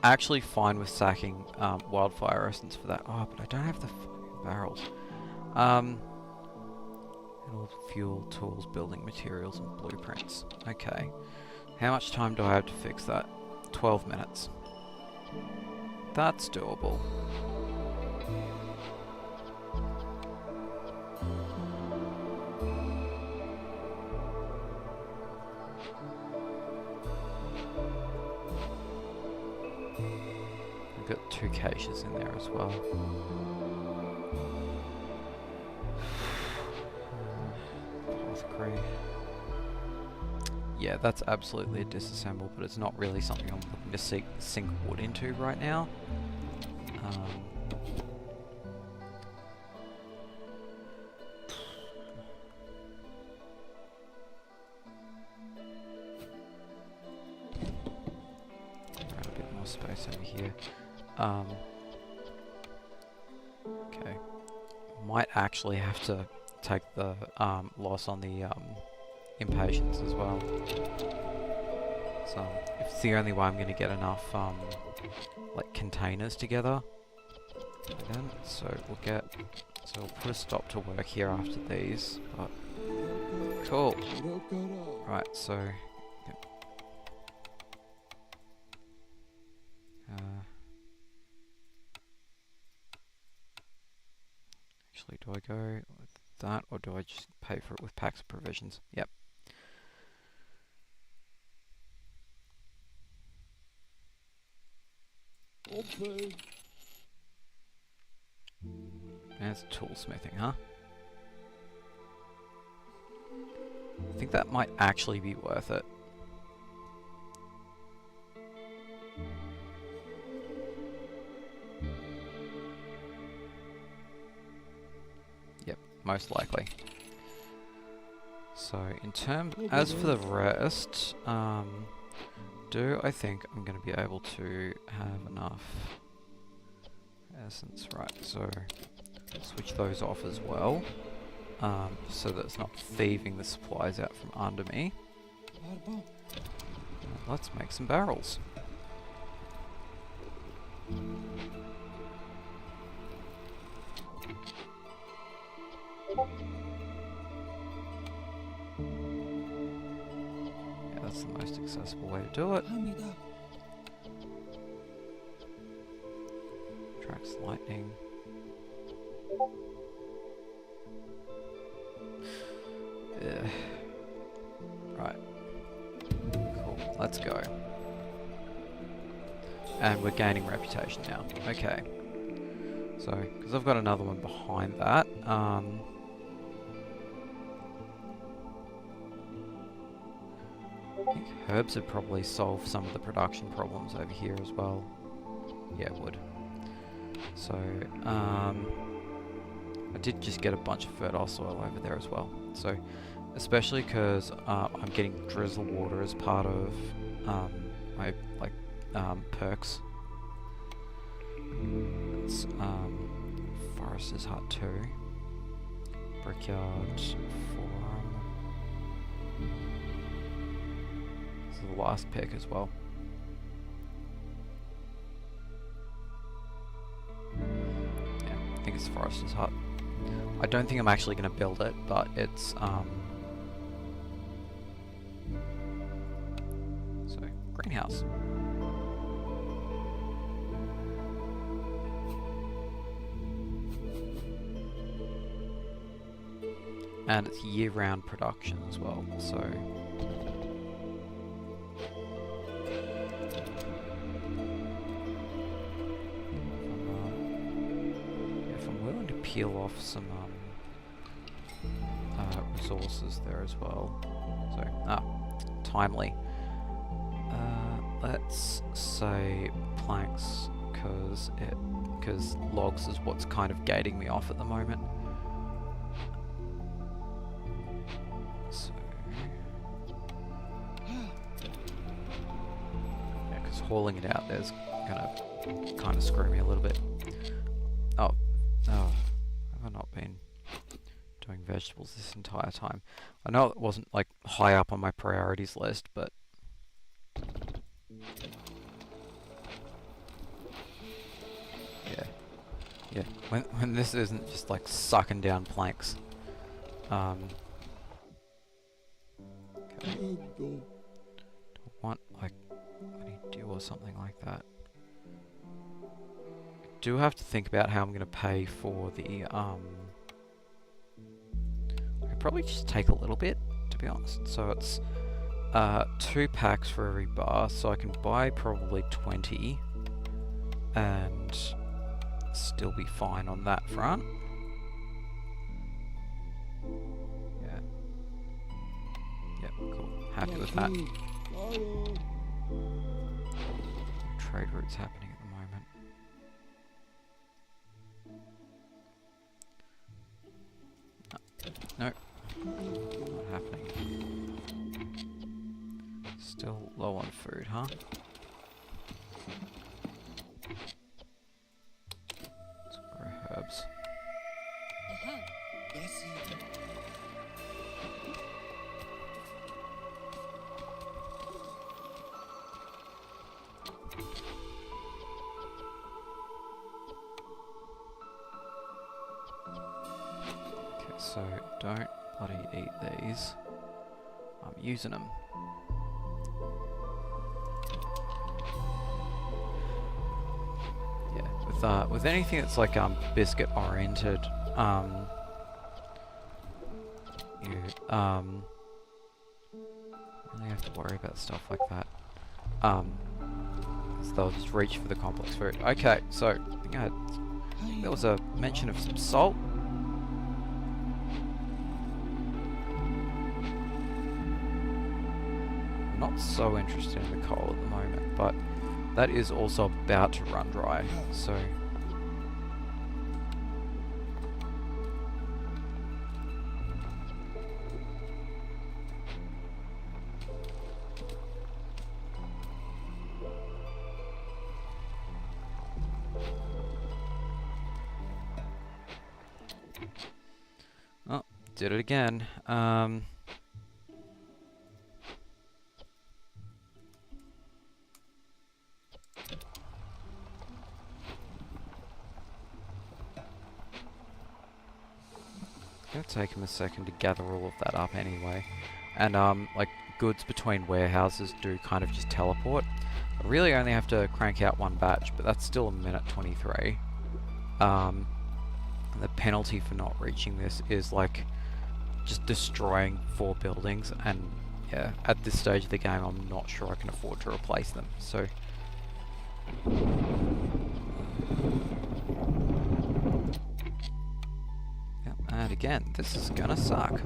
actually fine with sacking wildfire essence for that. Oh, but I don't have the fucking barrels. Metal, fuel, tools, building materials, and blueprints. Okay. How much time do I have to fix that? 12 minutes. That's doable. We've got 2 caches in there as well. Apothecary. Yeah, that's absolutely a disassemble, but it's not really something I'm looking to sink wood into right now. Around a bit more space over here. Okay. Might actually have to take the loss on the impatience as well. So it's the only way I'm going to get enough like containers together. Then, so we'll put a stop to work here after these. But cool. Right, so. Yep. Actually, do I go with that, or do I just pay for it with packs of provisions? Yep. Okay. There's toolsmithing, huh? I think that might actually be worth it. Yep, most likely. So, as for the rest, do I think I'm going to be able to have enough essence? Right, so switch those off as well, so that it's not thieving the supplies out from under me. Let's make some barrels. Yeah, that's the most accessible way to do it. Tracks lightning. Right. Cool. Let's go. And we're gaining reputation now. Okay. So, because I've got another one behind that. I think herbs would probably solve some of the production problems over here as well. Yeah, it would. So, I did just get a bunch of fertile soil over there as well. So, especially because I'm getting drizzle water as part of my perks. It's Forester's Hut 2, Brickyard Forum. This is the last pick as well. Yeah, I think it's Forester's Hut. I don't think I'm actually going to build it, but it's so greenhouse. And it's year-round production as well, so... if I'm willing to peel off some resources there as well. So, timely. Let's say planks, because logs is what's kind of gating me off at the moment. So, yeah, because hauling it out there's gonna kind of screw me a little bit. Oh, have I not been doing vegetables this entire time? I know it wasn't like high up on my priorities list, but yeah, when this isn't just like sucking down planks. Okay. Don't want like any deal or something like that. Do have to think about how I'm gonna pay for the I could probably just take a little bit, to be honest. So it's 2 packs for every bar, so I can buy probably 20 and still be fine on that front. Yeah. Yep, cool. Happy with that. Trade routes happening at the moment. Nope. Not happening. Still low on food, huh? Let's grow herbs. Yes, Okay, so don't bloody eat these. I'm using them. Yeah, with anything that's like biscuit oriented, you really have to worry about stuff like that. So they'll just reach for the complex food. Okay, so I think there was a mention of some salt. I'm not so interested in the coal at the moment, but that is also about to run dry, so... Oh, did it again. It's gonna take him a second to gather all of that up anyway. And like goods between warehouses do kind of just teleport. I really only have to crank out 1 batch, but that's still a minute 23. The penalty for not reaching this is like just destroying 4 buildings, and yeah, at this stage of the game I'm not sure I can afford to replace them, so... Yep, and again, this is gonna suck.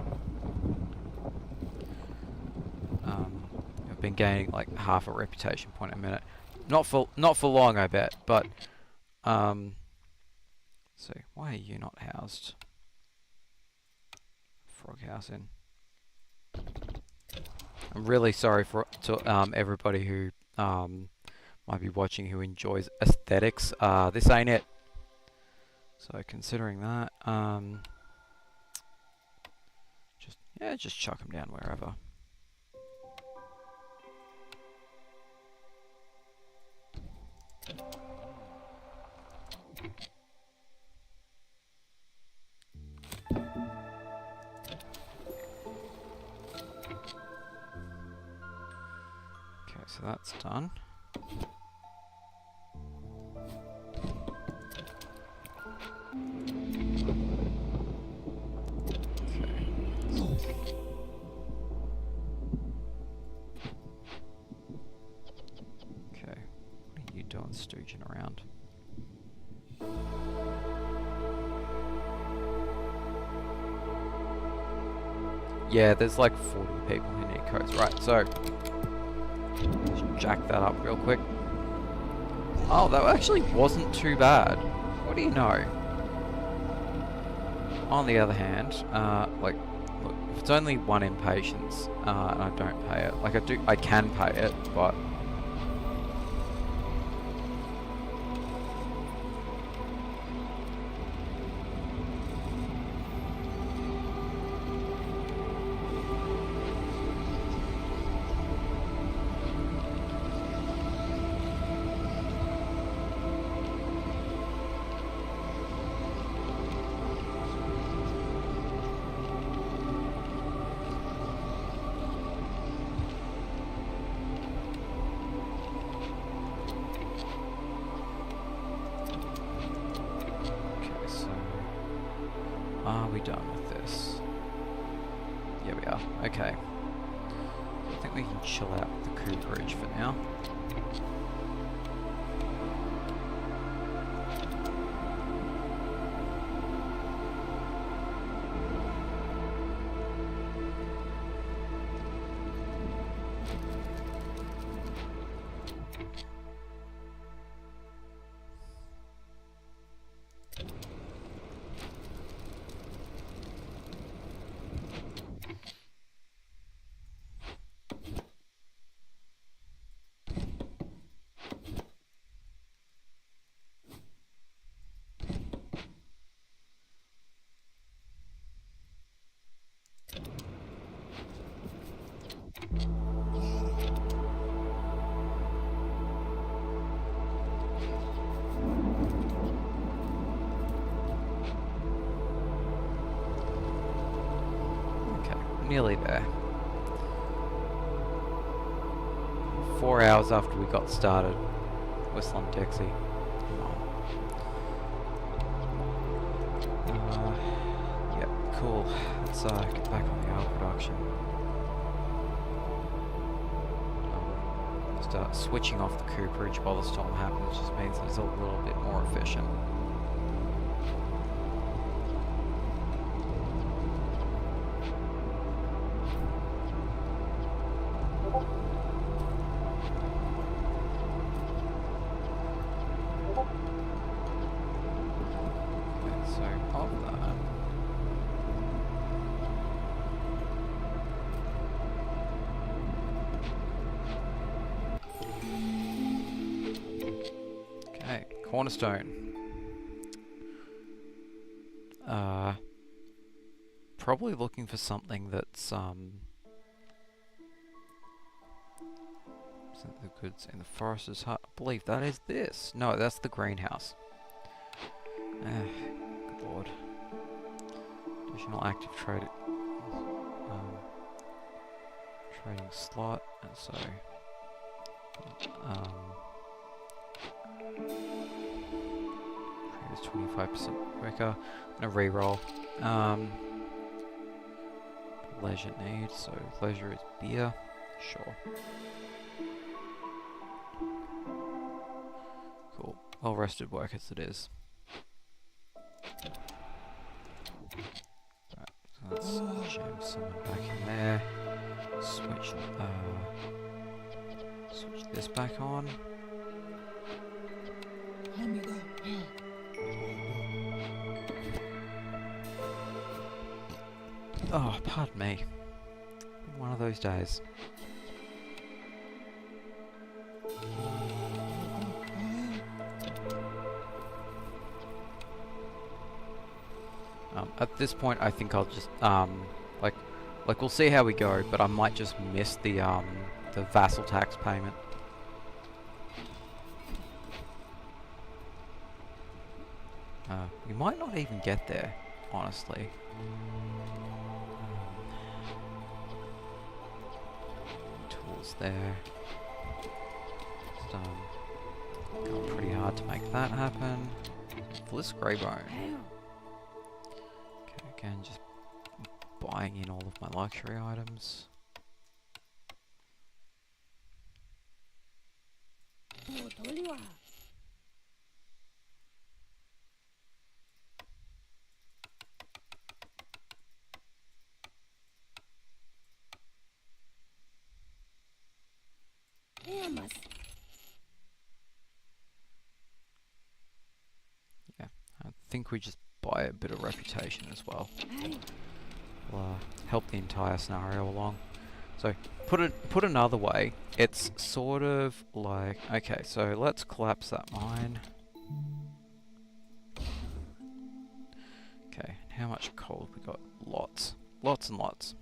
I've been gaining like half a reputation point a minute. Not for long, I bet, but... So, why are you not housed? Frog house in. I'm really sorry to everybody who might be watching who enjoys aesthetics. This ain't it. So considering that, just chuck them down wherever. Okay, so that's done. Okay. Yeah, there's like 40 people who need codes. Right, so let's jack that up real quick. Oh, that actually wasn't too bad. What do you know? On the other hand, like, look, if it's only one impatience, and I don't pay it, like I can pay it, but are we done with this? Yeah, we are. Okay. I think we can chill out with the cooperage for now. Nearly there. 4 hours after we got started. Whistle and Dixie. Come on. Yep, cool. Let's get back on the oil production. Start switching off the cooperage while the storm happens, just means it's a little bit more efficient. Cornerstone. Probably looking for something that's the goods in the forester's hut. I believe that is this. No, that's the greenhouse. Good lord. Additional active trade. Trading slot, and so 25% quicker. I'm gonna re-roll. Leisure need, so leisure is beer. Sure. Cool. Well rested work as it is. Right, so let's jam someone back in there. Switch this back on. Oh, pardon me. Been one of those days. At this point, I think I'll just like we'll see how we go, but I might just miss the vassal tax payment. We might not even get there, honestly. Tools there. Just, going pretty hard to make that happen. Bliss Greybone. Okay, again, just buying in all of my luxury items. think we just buy a bit of reputation as well. Will help the entire scenario along. So put another way, it's sort of like, okay, so let's collapse that mine. Okay, how much coal have we got? Lots. Lots and lots.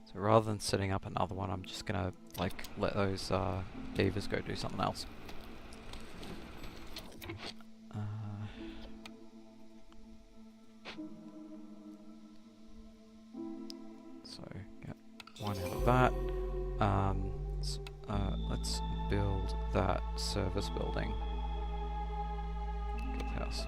So rather than setting up another one, I'm just gonna like let those beavers go do something else. So get one out of that. Let's build that service building. Good house.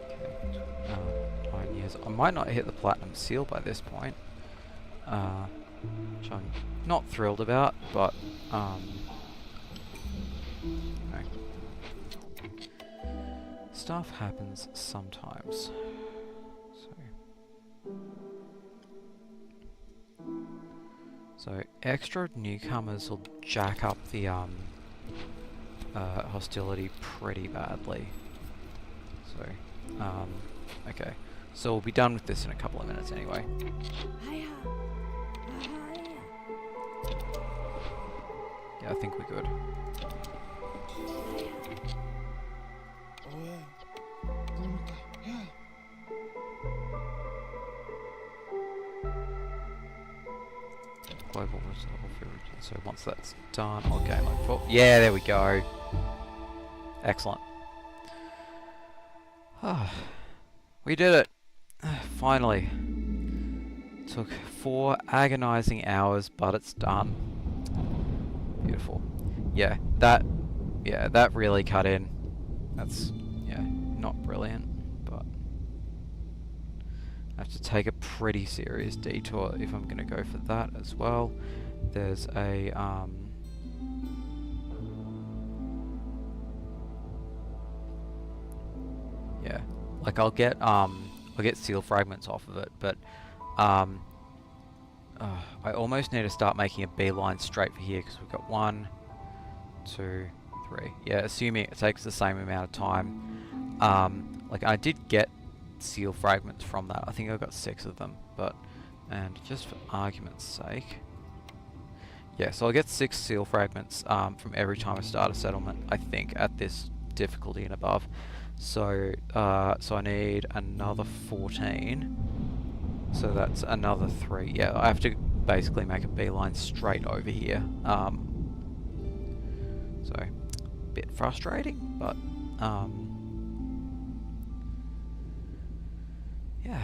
Okay, 9 years. I might not hit the platinum seal by this point, which I'm not thrilled about, but you know, stuff happens sometimes. So extra newcomers will jack up the hostility pretty badly. So okay, so we'll be done with this in a couple of minutes anyway. Yeah, I think we're good. Global resolve. So once that's done, I'll gain like 4. Yeah, there we go. Excellent. We did it. Finally. Took 4 agonizing hours, but it's done. Beautiful. Yeah, that really cut in. That's, yeah, not brilliant, but I have to take a pretty serious detour if I'm going to go for that as well. There's a, yeah, like I'll get seal fragments off of it, but I almost need to start making a beeline straight for here because we've got 1, 2, 3. Yeah, assuming it takes the same amount of time. Like I did get seal fragments from that. I think I got 6 of them, but, and just for argument's sake, yeah, so I'll get 6 seal fragments from every time I start a settlement, I think, at this difficulty and above. So so I need another 14. So that's another 3. Yeah, I have to basically make a beeline straight over here. So a bit frustrating, but yeah,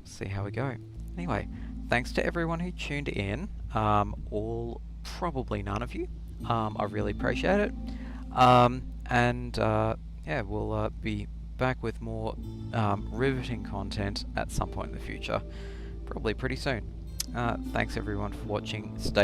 see how we go. Anyway, thanks to everyone who tuned in. All probably none of you. I really appreciate it. And yeah, we'll be back with more riveting content at some point in the future, probably pretty soon. Thanks everyone for watching. Stay